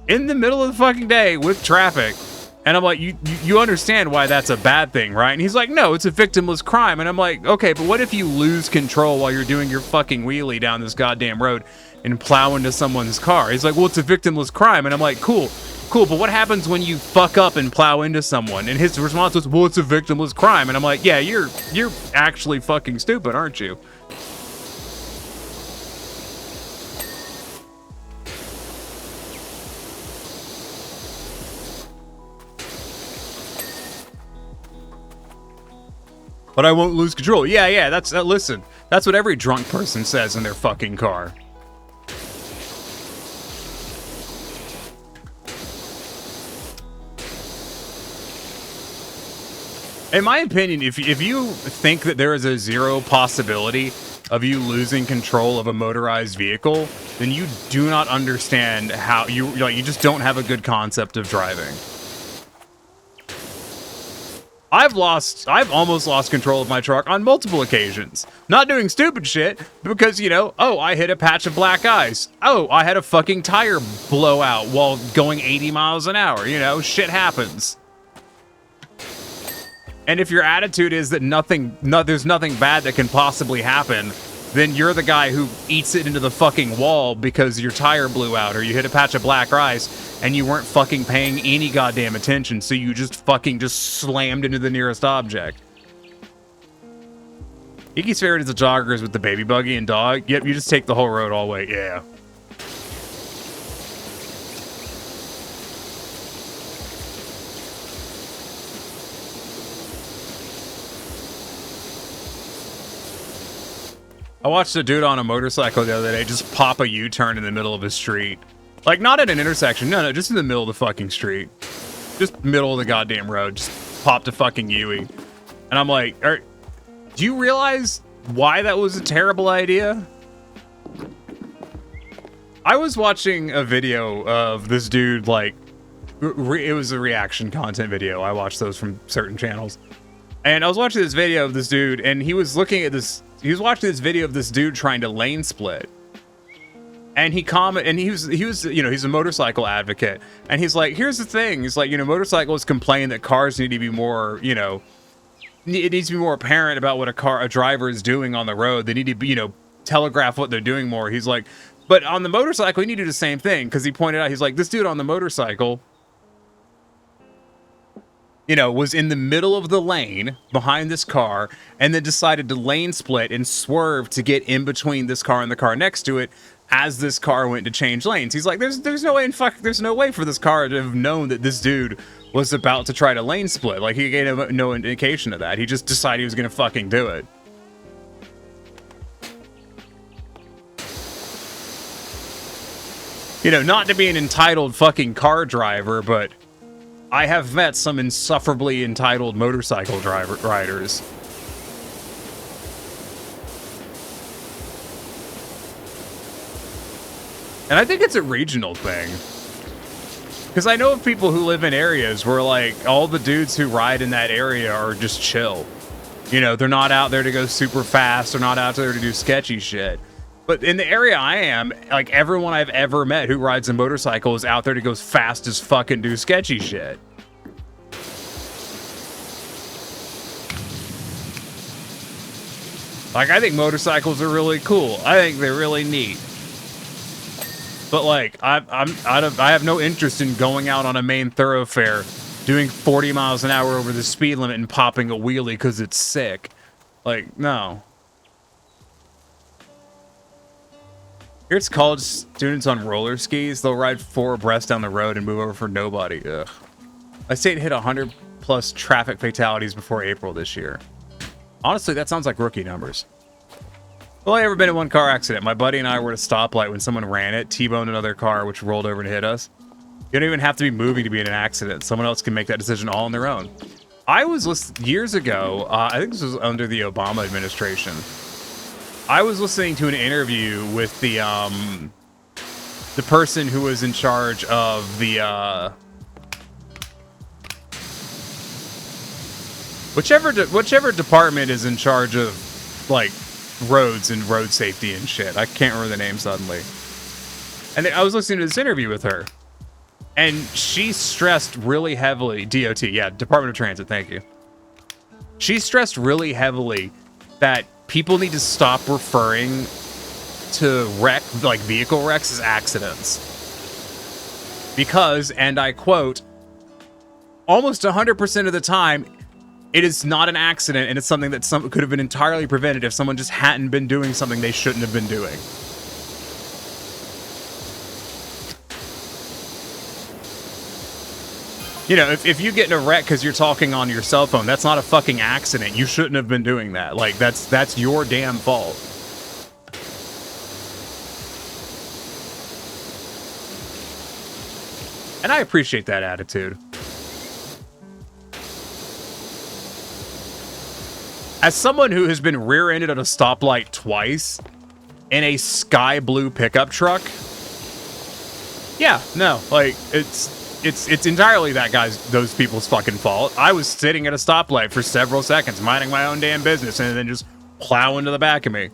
in the middle of the fucking day with traffic. And I'm like, you understand why that's a bad thing, right? And he's like, no, it's a victimless crime. And I'm like, okay, but what if you lose control while you're doing your fucking wheelie down this goddamn road and plow into someone's car? He's like, well, it's a victimless crime. And I'm like, cool, but what happens when you fuck up and plow into someone? And his response was, well, it's a victimless crime. And I'm like, yeah, you're actually fucking stupid, aren't you? but I won't lose control. Yeah, that's listen. That's what every drunk person says in their fucking car. In my opinion, if you think that there is a zero possibility of you losing control of a motorized vehicle, then you do not understand how you just don't have a good concept of driving. I've almost lost control of my truck on multiple occasions. Not doing stupid shit, because, you know, oh, I hit a patch of black ice. Oh, I had a fucking tire blow out while going 80 miles an hour. You know, shit happens. And if your attitude is that there's nothing bad that can possibly happen, then you're the guy who eats it into the fucking wall because your tire blew out or you hit a patch of black ice and you weren't fucking paying any goddamn attention, so you just slammed into the nearest object. Iggy's favorite is the joggers with the baby buggy and dog. Yep, you just take the whole road all the way. Yeah. I watched a dude on a motorcycle the other day just pop a U-turn in the middle of a street. Like, not at an intersection. No, just in the middle of the fucking street. Just middle of the goddamn road. Just popped a fucking Yui. And I'm like, do you realize why that was a terrible idea? I was watching a video of this dude, like, it was a reaction content video. I watched those from certain channels. And I was watching this video of this dude, and he was looking at this... He was watching this video of this dude trying to lane split. And he was, you know, he's a motorcycle advocate. And he's like, here's the thing. He's like, you know, motorcyclists complain that cars need to be more, you know, it needs to be more apparent about what a driver is doing on the road. They need to be, you know, telegraph what they're doing more. He's like, but on the motorcycle, you need to do the same thing. Because he pointed out, he's like, this dude on the motorcycle, you know, was in the middle of the lane behind this car and then decided to lane split and swerve to get in between this car and the car next to it as this car went to change lanes. He's like, there's no way for this car to have known that this dude was about to try to lane split. Like, he gave no indication of that. He just decided he was going to fucking do it. You know, not to be an entitled fucking car driver, but I have met some insufferably entitled motorcycle riders. And I think it's a regional thing. Because I know of people who live in areas where, like, all the dudes who ride in that area are just chill. You know, they're not out there to go super fast. They're not out there to do sketchy shit. But in the area I am, like, everyone I've ever met who rides a motorcycle is out there to go fast as fuck and do sketchy shit. Like, I think motorcycles are really cool. I think they're really neat. But, like, I have no interest in going out on a main thoroughfare, doing 40 miles an hour over the speed limit and popping a wheelie because it's sick. Like, no. Here's college students on roller skis. They'll ride 4 abreast down the road and move over for nobody. Ugh. My state hit 100 plus traffic fatalities before April this year. Honestly, that sounds like rookie numbers. Well, I ever been in one car accident. My buddy and I were at a stoplight when someone ran it, T-boned another car, which rolled over and hit us. You don't even have to be moving to be in an accident. Someone else can make that decision all on their own. I was listening years ago, I think this was under the Obama administration. I was listening to an interview with the person who was in charge of the whichever department is in charge of, like, roads and road safety and shit. I can't remember the name suddenly. And I was listening to this interview with her, and she stressed really heavily, DOT, yeah, Department of Transit, thank you. She stressed really heavily that people need to stop referring to vehicle wrecks as accidents. Because, and I quote, almost 100% of the time, it is not an accident, and it's something that could have been entirely prevented if someone just hadn't been doing something they shouldn't have been doing. You know, if you get in a wreck because you're talking on your cell phone, that's not a fucking accident. You shouldn't have been doing that. Like, that's your damn fault. And I appreciate that attitude. As someone who has been rear-ended at a stoplight twice in a sky blue pickup truck, yeah, no, like, it's entirely those people's fucking fault. I was sitting at a stoplight for several seconds, minding my own damn business, and then just plow into the back of me.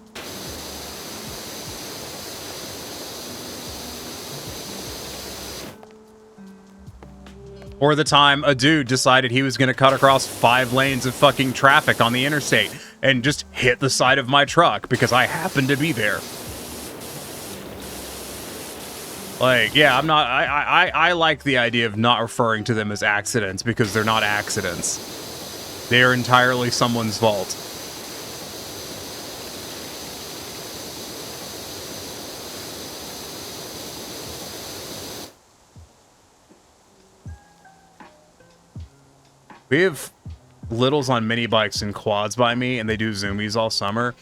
Or the time a dude decided he was going to cut across 5 lanes of fucking traffic on the interstate and just hit the side of my truck because I happened to be there. Like, yeah, I like the idea of not referring to them as accidents because they're not accidents. They are entirely someone's fault. We have littles on mini bikes and quads by me, and they do zoomies all summer.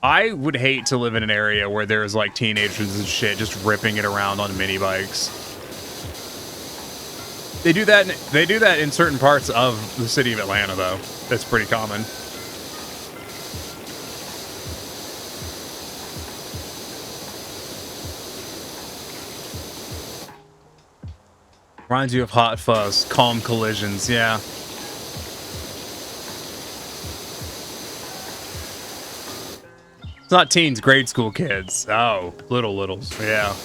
I would hate to live in an area where there's like teenagers and shit just ripping it around on mini bikes. They do that in certain parts of the city of Atlanta, though. That's pretty common. Reminds you of Hot Fuzz, calm collisions, yeah. It's not teens, grade school kids. Oh, littles, yeah.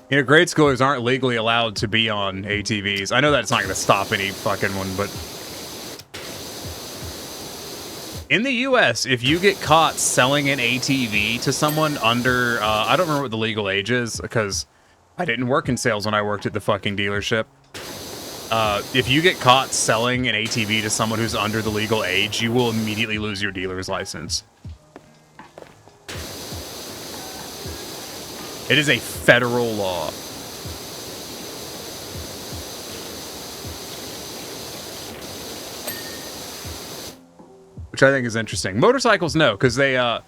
You know, grade schoolers aren't legally allowed to be on ATVs. I know that it's not going to stop any fucking one, but... in the US, if you get caught selling an ATV to someone under... I don't remember what the legal age is, because I didn't work in sales when I worked at the fucking dealership. If you get caught selling an ATV to someone who's under the legal age, you will immediately lose your dealer's license. It is a federal law. Which I think is interesting. Motorcycles, no, because they, I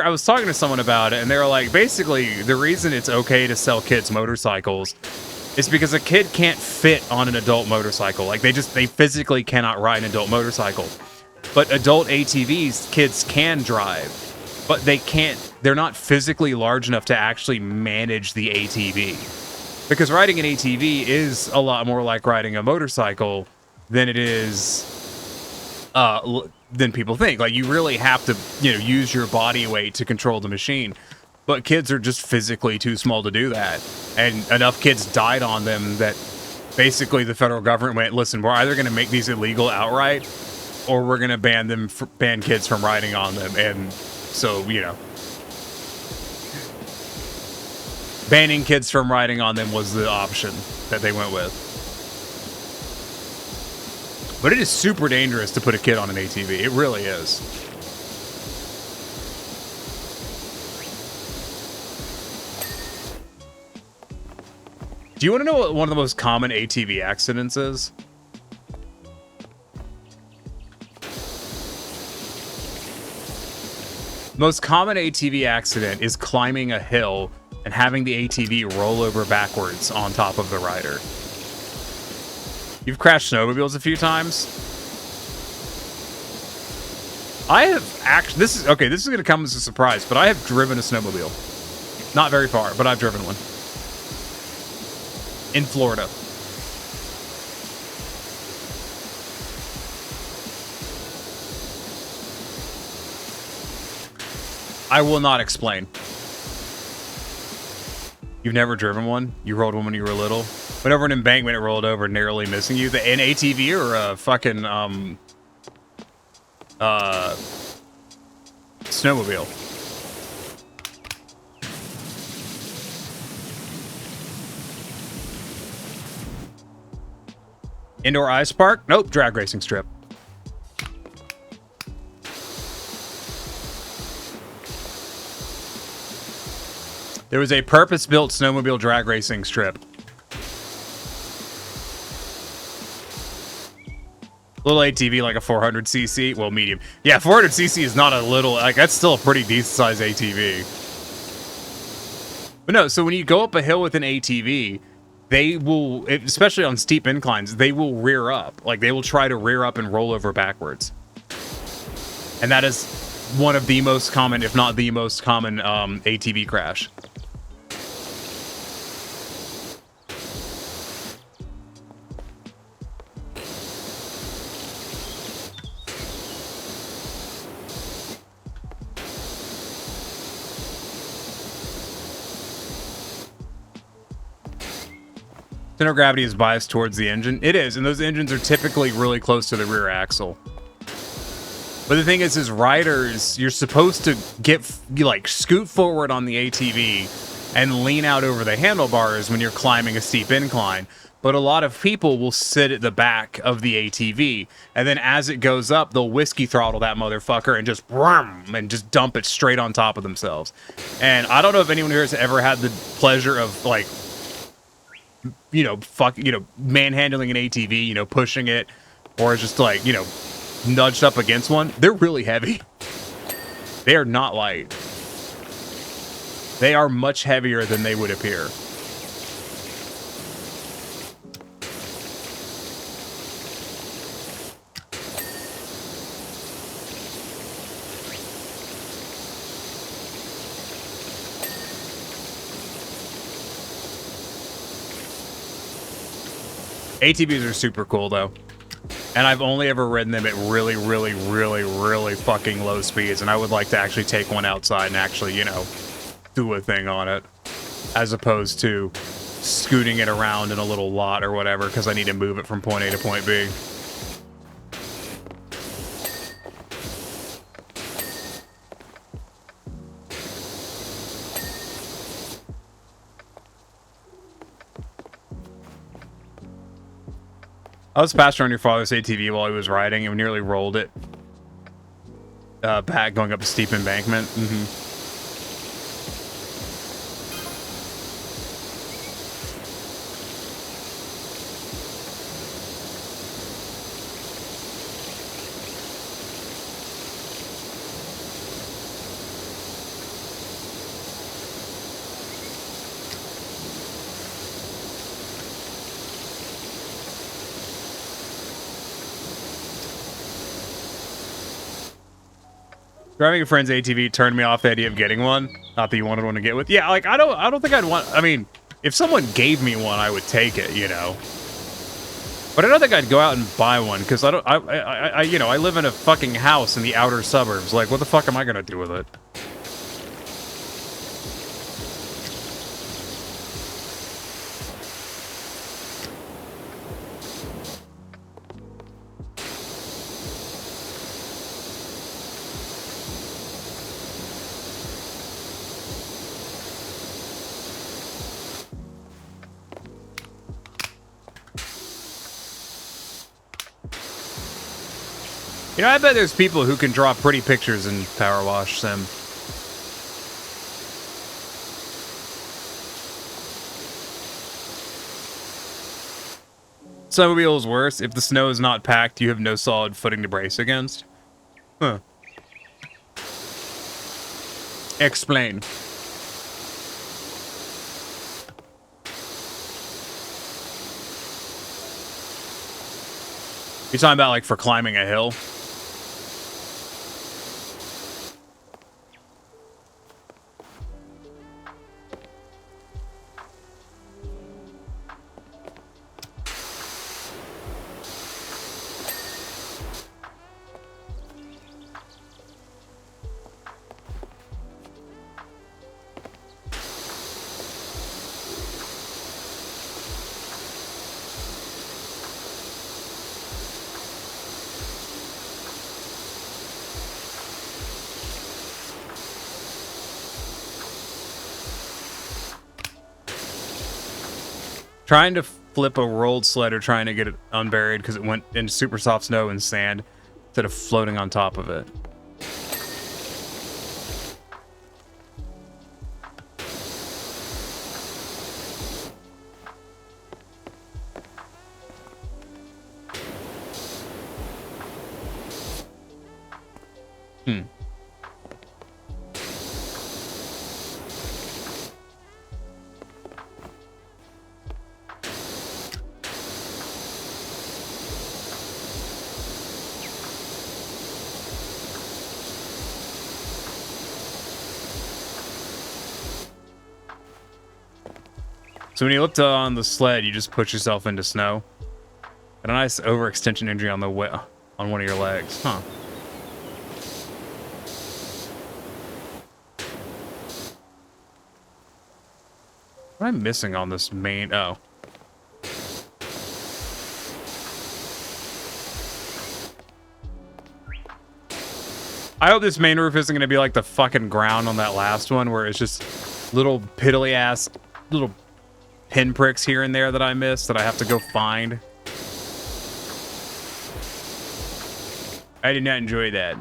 was talking to someone about it, and they were like, basically, the reason it's okay to sell kids motorcycles is because a kid can't fit on an adult motorcycle. Like, they physically cannot ride an adult motorcycle. But adult ATVs, kids can drive. But they're not physically large enough to actually manage the ATV. Because riding an ATV is a lot more like riding a motorcycle than it is, than people think. Like, you really have to, use your body weight to control the machine. But kids are just physically too small to do that. And enough kids died on them that basically the federal government went, listen, we're either going to make these illegal outright or we're going to ban kids from riding on them. And so, banning kids from riding on them was the option that they went with. But it is super dangerous to put a kid on an ATV. It really is. Do you want to know what one of the most common ATV accidents is? Most common ATV accident is climbing a hill and having the ATV roll over backwards on top of the rider. You've crashed snowmobiles a few times? I have actually... This is going to come as a surprise, but I have driven a snowmobile. Not very far, but I've driven one. In Florida. I will not explain. You've never driven one? You rode one when you were little? Whenever an embankment it rolled over, narrowly missing you? An ATV or a fucking, snowmobile? Indoor ice park? Nope, drag racing strip. There was a purpose-built snowmobile drag racing strip Little ATV like a 400cc. Well, medium. Yeah, 400cc is not a little. Like that's still a pretty decent size ATV. But no, so when you go up a hill with an ATV, they will, especially on steep inclines, they will rear up. Like they will try to rear up and roll over backwards. And that is one of the most common, if not the most common, ATV crash. Center of gravity is biased towards the engine. It is, and those engines are typically really close to the rear axle. But the thing is riders, you're supposed to scoot forward on the ATV and lean out over the handlebars when you're climbing a steep incline. But a lot of people will sit at the back of the ATV, and then as it goes up, they'll whiskey throttle that motherfucker and just dump it straight on top of themselves. And I don't know if anyone here has ever had the pleasure of manhandling an ATV, pushing it, or just nudged up against one. They're really heavy. They are not light. They are much heavier than they would appear. ATVs are super cool though. And I've only ever ridden them at really, really, really, really fucking low speeds. And I would like to actually take one outside and actually, do a thing on it. As opposed to scooting it around in a little lot or whatever because I need to move it from point A to point B. I was passenger on your father's ATV while he was riding and we nearly rolled it back going up a steep embankment. Driving a friend's ATV turned me off the idea of getting one. Not that you wanted one to get with. Yeah, I don't think I'd want. I mean, if someone gave me one, I would take it, But I don't think I'd go out and buy one because I live in a fucking house in the outer suburbs. Like, what the fuck am I gonna do with it? I bet there's people who can draw pretty pictures in Powerwash Sim. Snowmobile is worse. If the snow is not packed, you have no solid footing to brace against. Huh. Explain. You're talking about for climbing a hill? Trying to flip a rolled sled or trying to get it unburied because it went into super soft snow and sand instead of floating on top of it. Hmm. So when you lift on the sled, you just push yourself into snow. Got a nice overextension injury on the on one of your legs, huh? What am I missing on this main? Oh. I hope this main roof isn't going to be like the fucking ground on that last one, where it's just little piddly ass little pinpricks here and there that I missed that I have to go find. I did not enjoy that.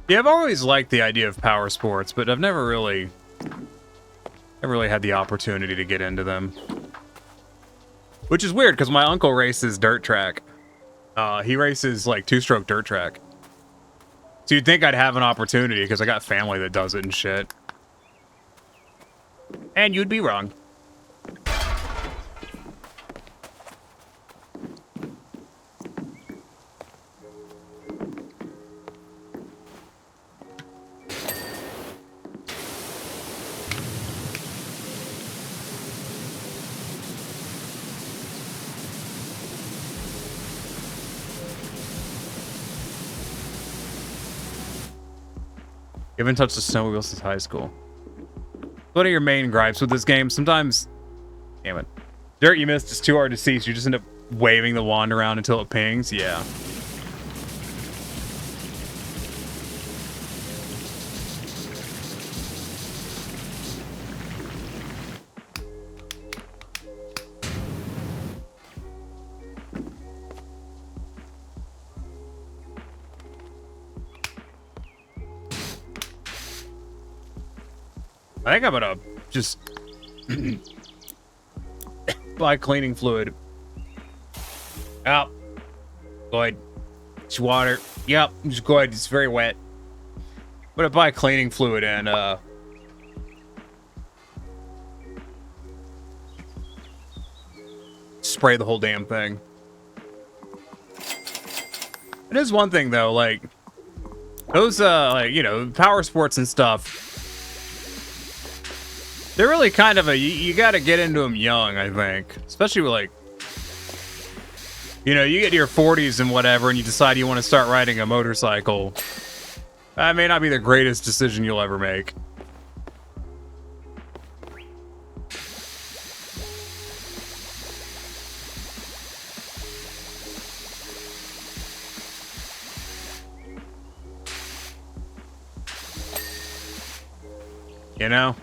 Yeah, I've always liked the idea of power sports, but I've never really had the opportunity to get into them. Which is weird, because my uncle races dirt track. He races, like, two-stroke dirt track. So you'd think I'd have an opportunity, because I got family that does it and shit. And you'd be wrong. You haven't touched the snowmobile since high school. What are your main gripes with this game? Sometimes, damn it, dirt you missed is too hard to see, so you just end up waving the wand around until it pings. Yeah. I think I'm gonna just buy cleaning fluid. Yep. Good. It's water. Yep. It's good. It's very wet. I'm gonna buy cleaning fluid and spray the whole damn thing. It is one thing though, like those like, you know, power sports and stuff. They're really kind of you got to get into them young, I think. Especially with, like, you know, you get to your 40s and whatever, and you decide you want to start riding a motorcycle. That may not be the greatest decision you'll ever make. You know?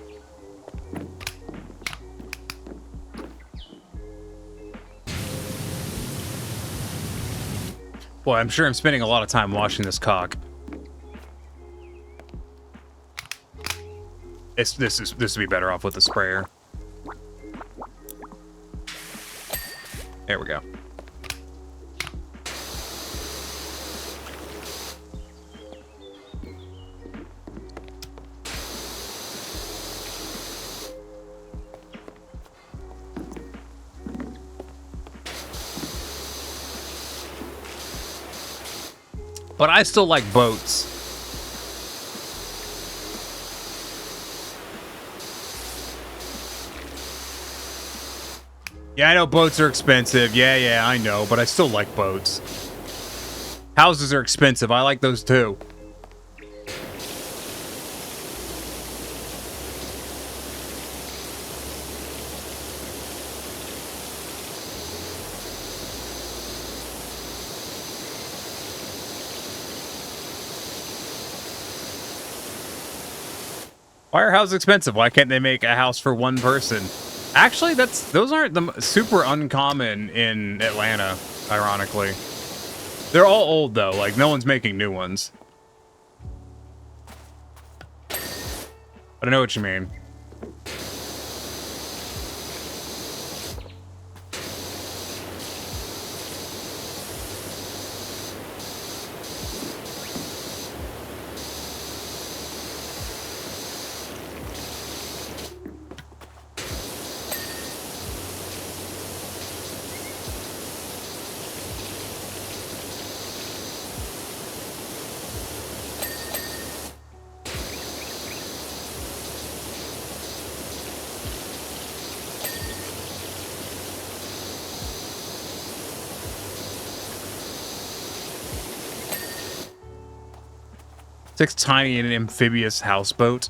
Boy, I'm sure I'm spending a lot of time washing this cock. This would be better off with the sprayer. There we go. But I still like boats. Yeah, I know boats are expensive. Yeah, I know, but I still like boats. Houses are expensive. I like those too. Why are houses expensive? Why can't they make a house for one person? Actually, those aren't super uncommon in Atlanta, ironically. They're all old, though. Like, no one's making new ones. But I know what you mean. Six tiny in an amphibious houseboat.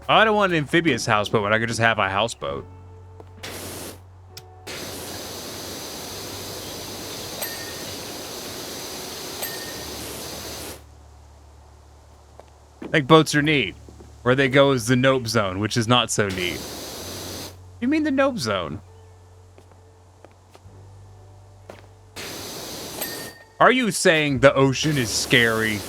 I don't want an amphibious houseboat, but I could just have a houseboat. I think boats are neat. Where they go is the nope zone, which is not so neat. You mean the nope zone? Are you saying the ocean is scary?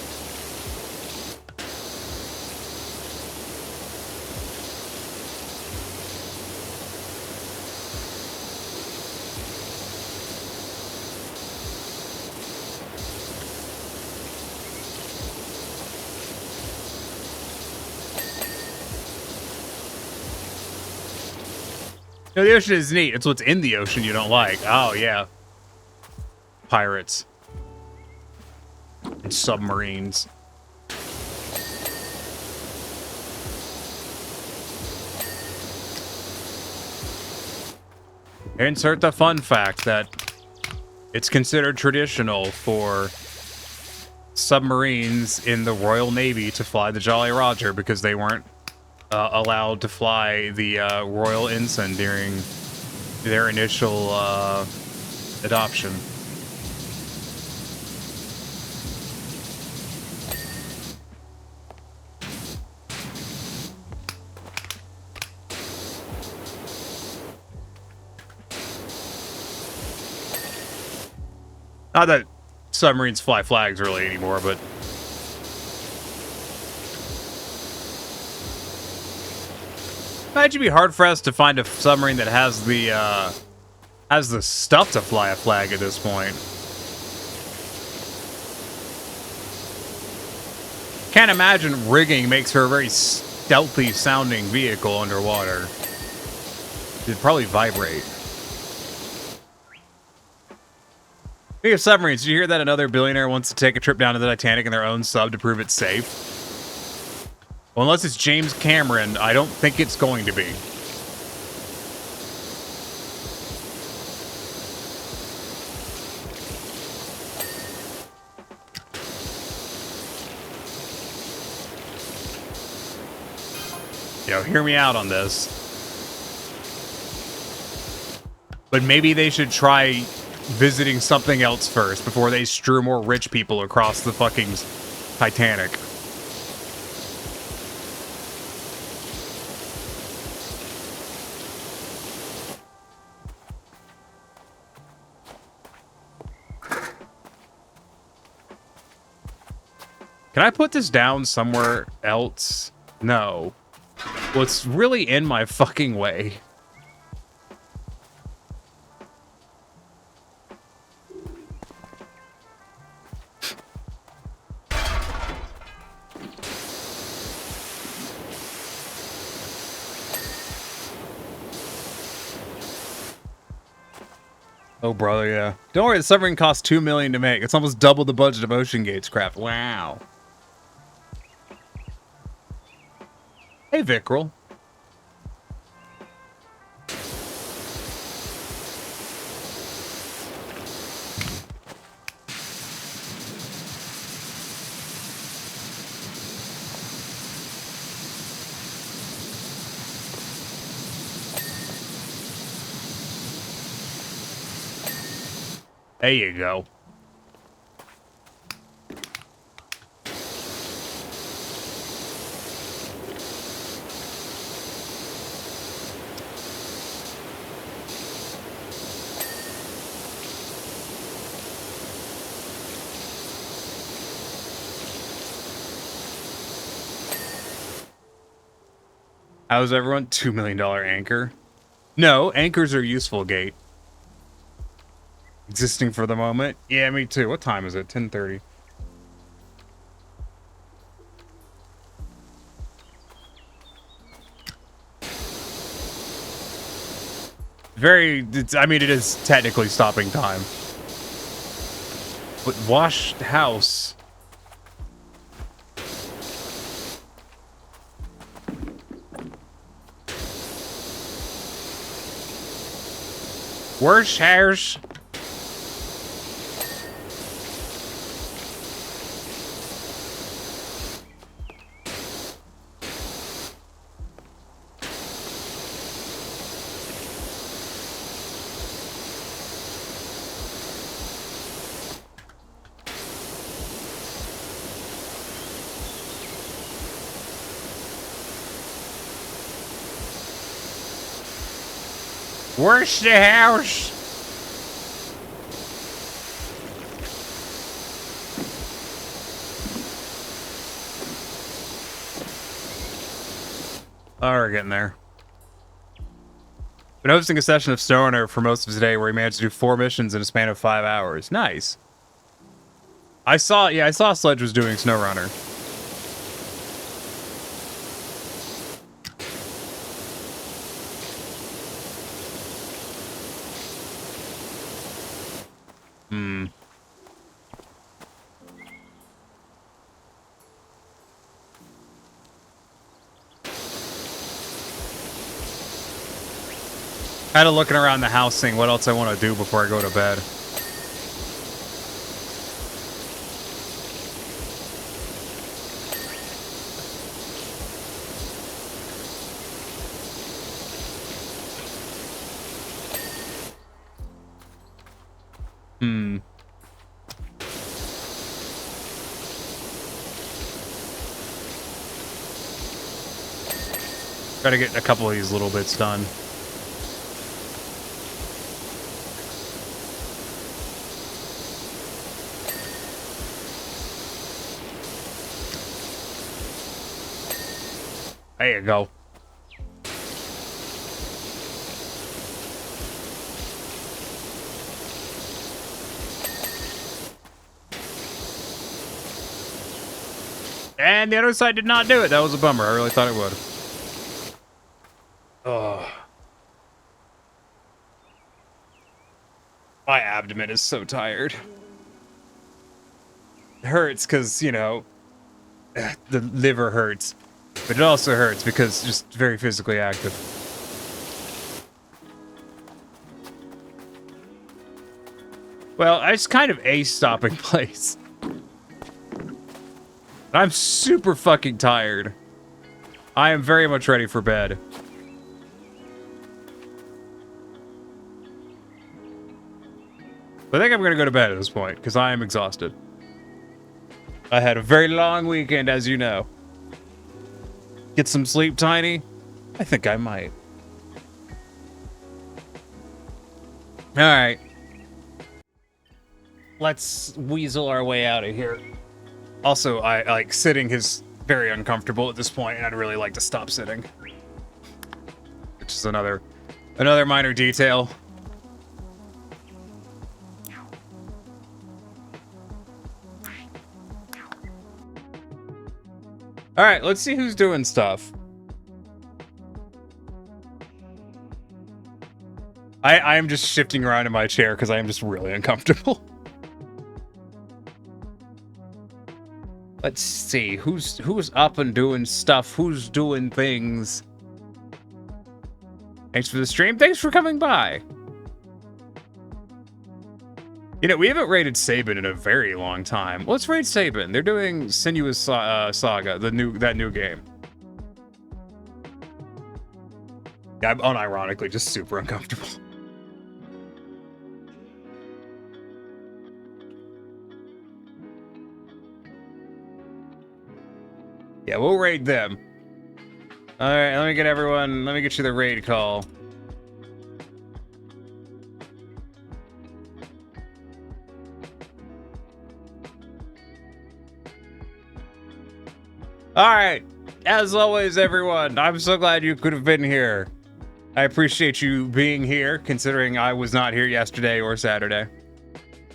No, the ocean is neat. It's what's in the ocean you don't like. Oh, yeah. Pirates. And submarines. Insert the fun fact that it's considered traditional for submarines in the Royal Navy to fly the Jolly Roger because they weren't allowed to fly the Royal Ensign during their initial adoption. Not that submarines fly flags really anymore, but it'd be hard for us to find a submarine that has the stuff to fly a flag at this point. Can't imagine rigging makes for a very stealthy sounding vehicle underwater. It'd probably vibrate. Speaking of submarines, did you hear that another billionaire wants to take a trip down to the Titanic in their own sub to prove it's safe? Well, unless it's James Cameron, I don't think it's going to be. You know, hear me out on this. But maybe they should try visiting something else first before they strew more rich people across the fucking Titanic. Can I put this down somewhere else? No. Well, it's really in my fucking way. Oh, brother, yeah. Don't worry, the submarine cost $2 million to make. It's almost double the budget of Ocean Gate's craft. Wow. Hey, Vickrel. There you go. How's everyone? $2 million anchor. No, anchors are useful, Gate. Existing for the moment. Yeah, me too. What time is it? 10:30. I mean, it is technically stopping time. But wash house. Wash house. Wash the house. Oh, we're getting there. Been hosting a session of SnowRunner for most of the day where he managed to do 4 missions in a span of 5 hours. Nice. I saw Sledge was doing SnowRunner. Kind of looking around the house, seeing what else I want to do before I go to bed. Try to get a couple of these little bits done. There you go. And the other side did not do it. That was a bummer. I really thought it would. Oh. My abdomen is so tired. It hurts because, you know, the liver hurts. But it also hurts because just very physically active. Well, it's kind of a stopping place. I'm super fucking tired. I am very much ready for bed. But I think I'm gonna go to bed at this point, because I am exhausted. I had a very long weekend, as you know. Get some sleep, Tiny? I think I might. Alright. Let's weasel our way out of here. Also, I like sitting is very uncomfortable at this point, and I'd really like to stop sitting. Which is another minor detail. All right, let's see who's doing stuff. I am just shifting around in my chair because I am just really uncomfortable. Let's see who's up and doing stuff. Who's doing things? Thanks for the stream. Thanks for coming by. You know, we haven't raided Sabin in a very long time. Let's raid Sabin. They're doing Sinuous Saga, that new game. Yeah, I'm unironically just super uncomfortable. Yeah, we'll raid them. All right, let me get you the raid call. All right, as always, everyone, I'm so glad you could have been here. I appreciate you being here, considering I was not here yesterday or Saturday.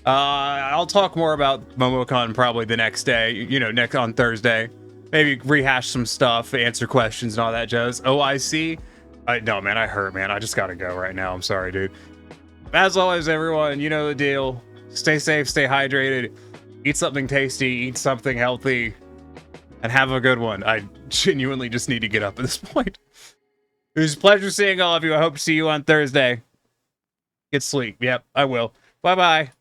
I'll talk more about MomoCon probably the next day, you know, next on Thursday. Maybe rehash some stuff, answer questions and all that jazz. OIC? No, man, I hurt, man. I just gotta go right now. I'm sorry, dude. As always, everyone, you know the deal. Stay safe, stay hydrated, eat something tasty, eat something healthy, and have a good one. I genuinely just need to get up at this point. It was a pleasure seeing all of you. I hope to see you on Thursday. Get sleep. Yep, I will. Bye-bye.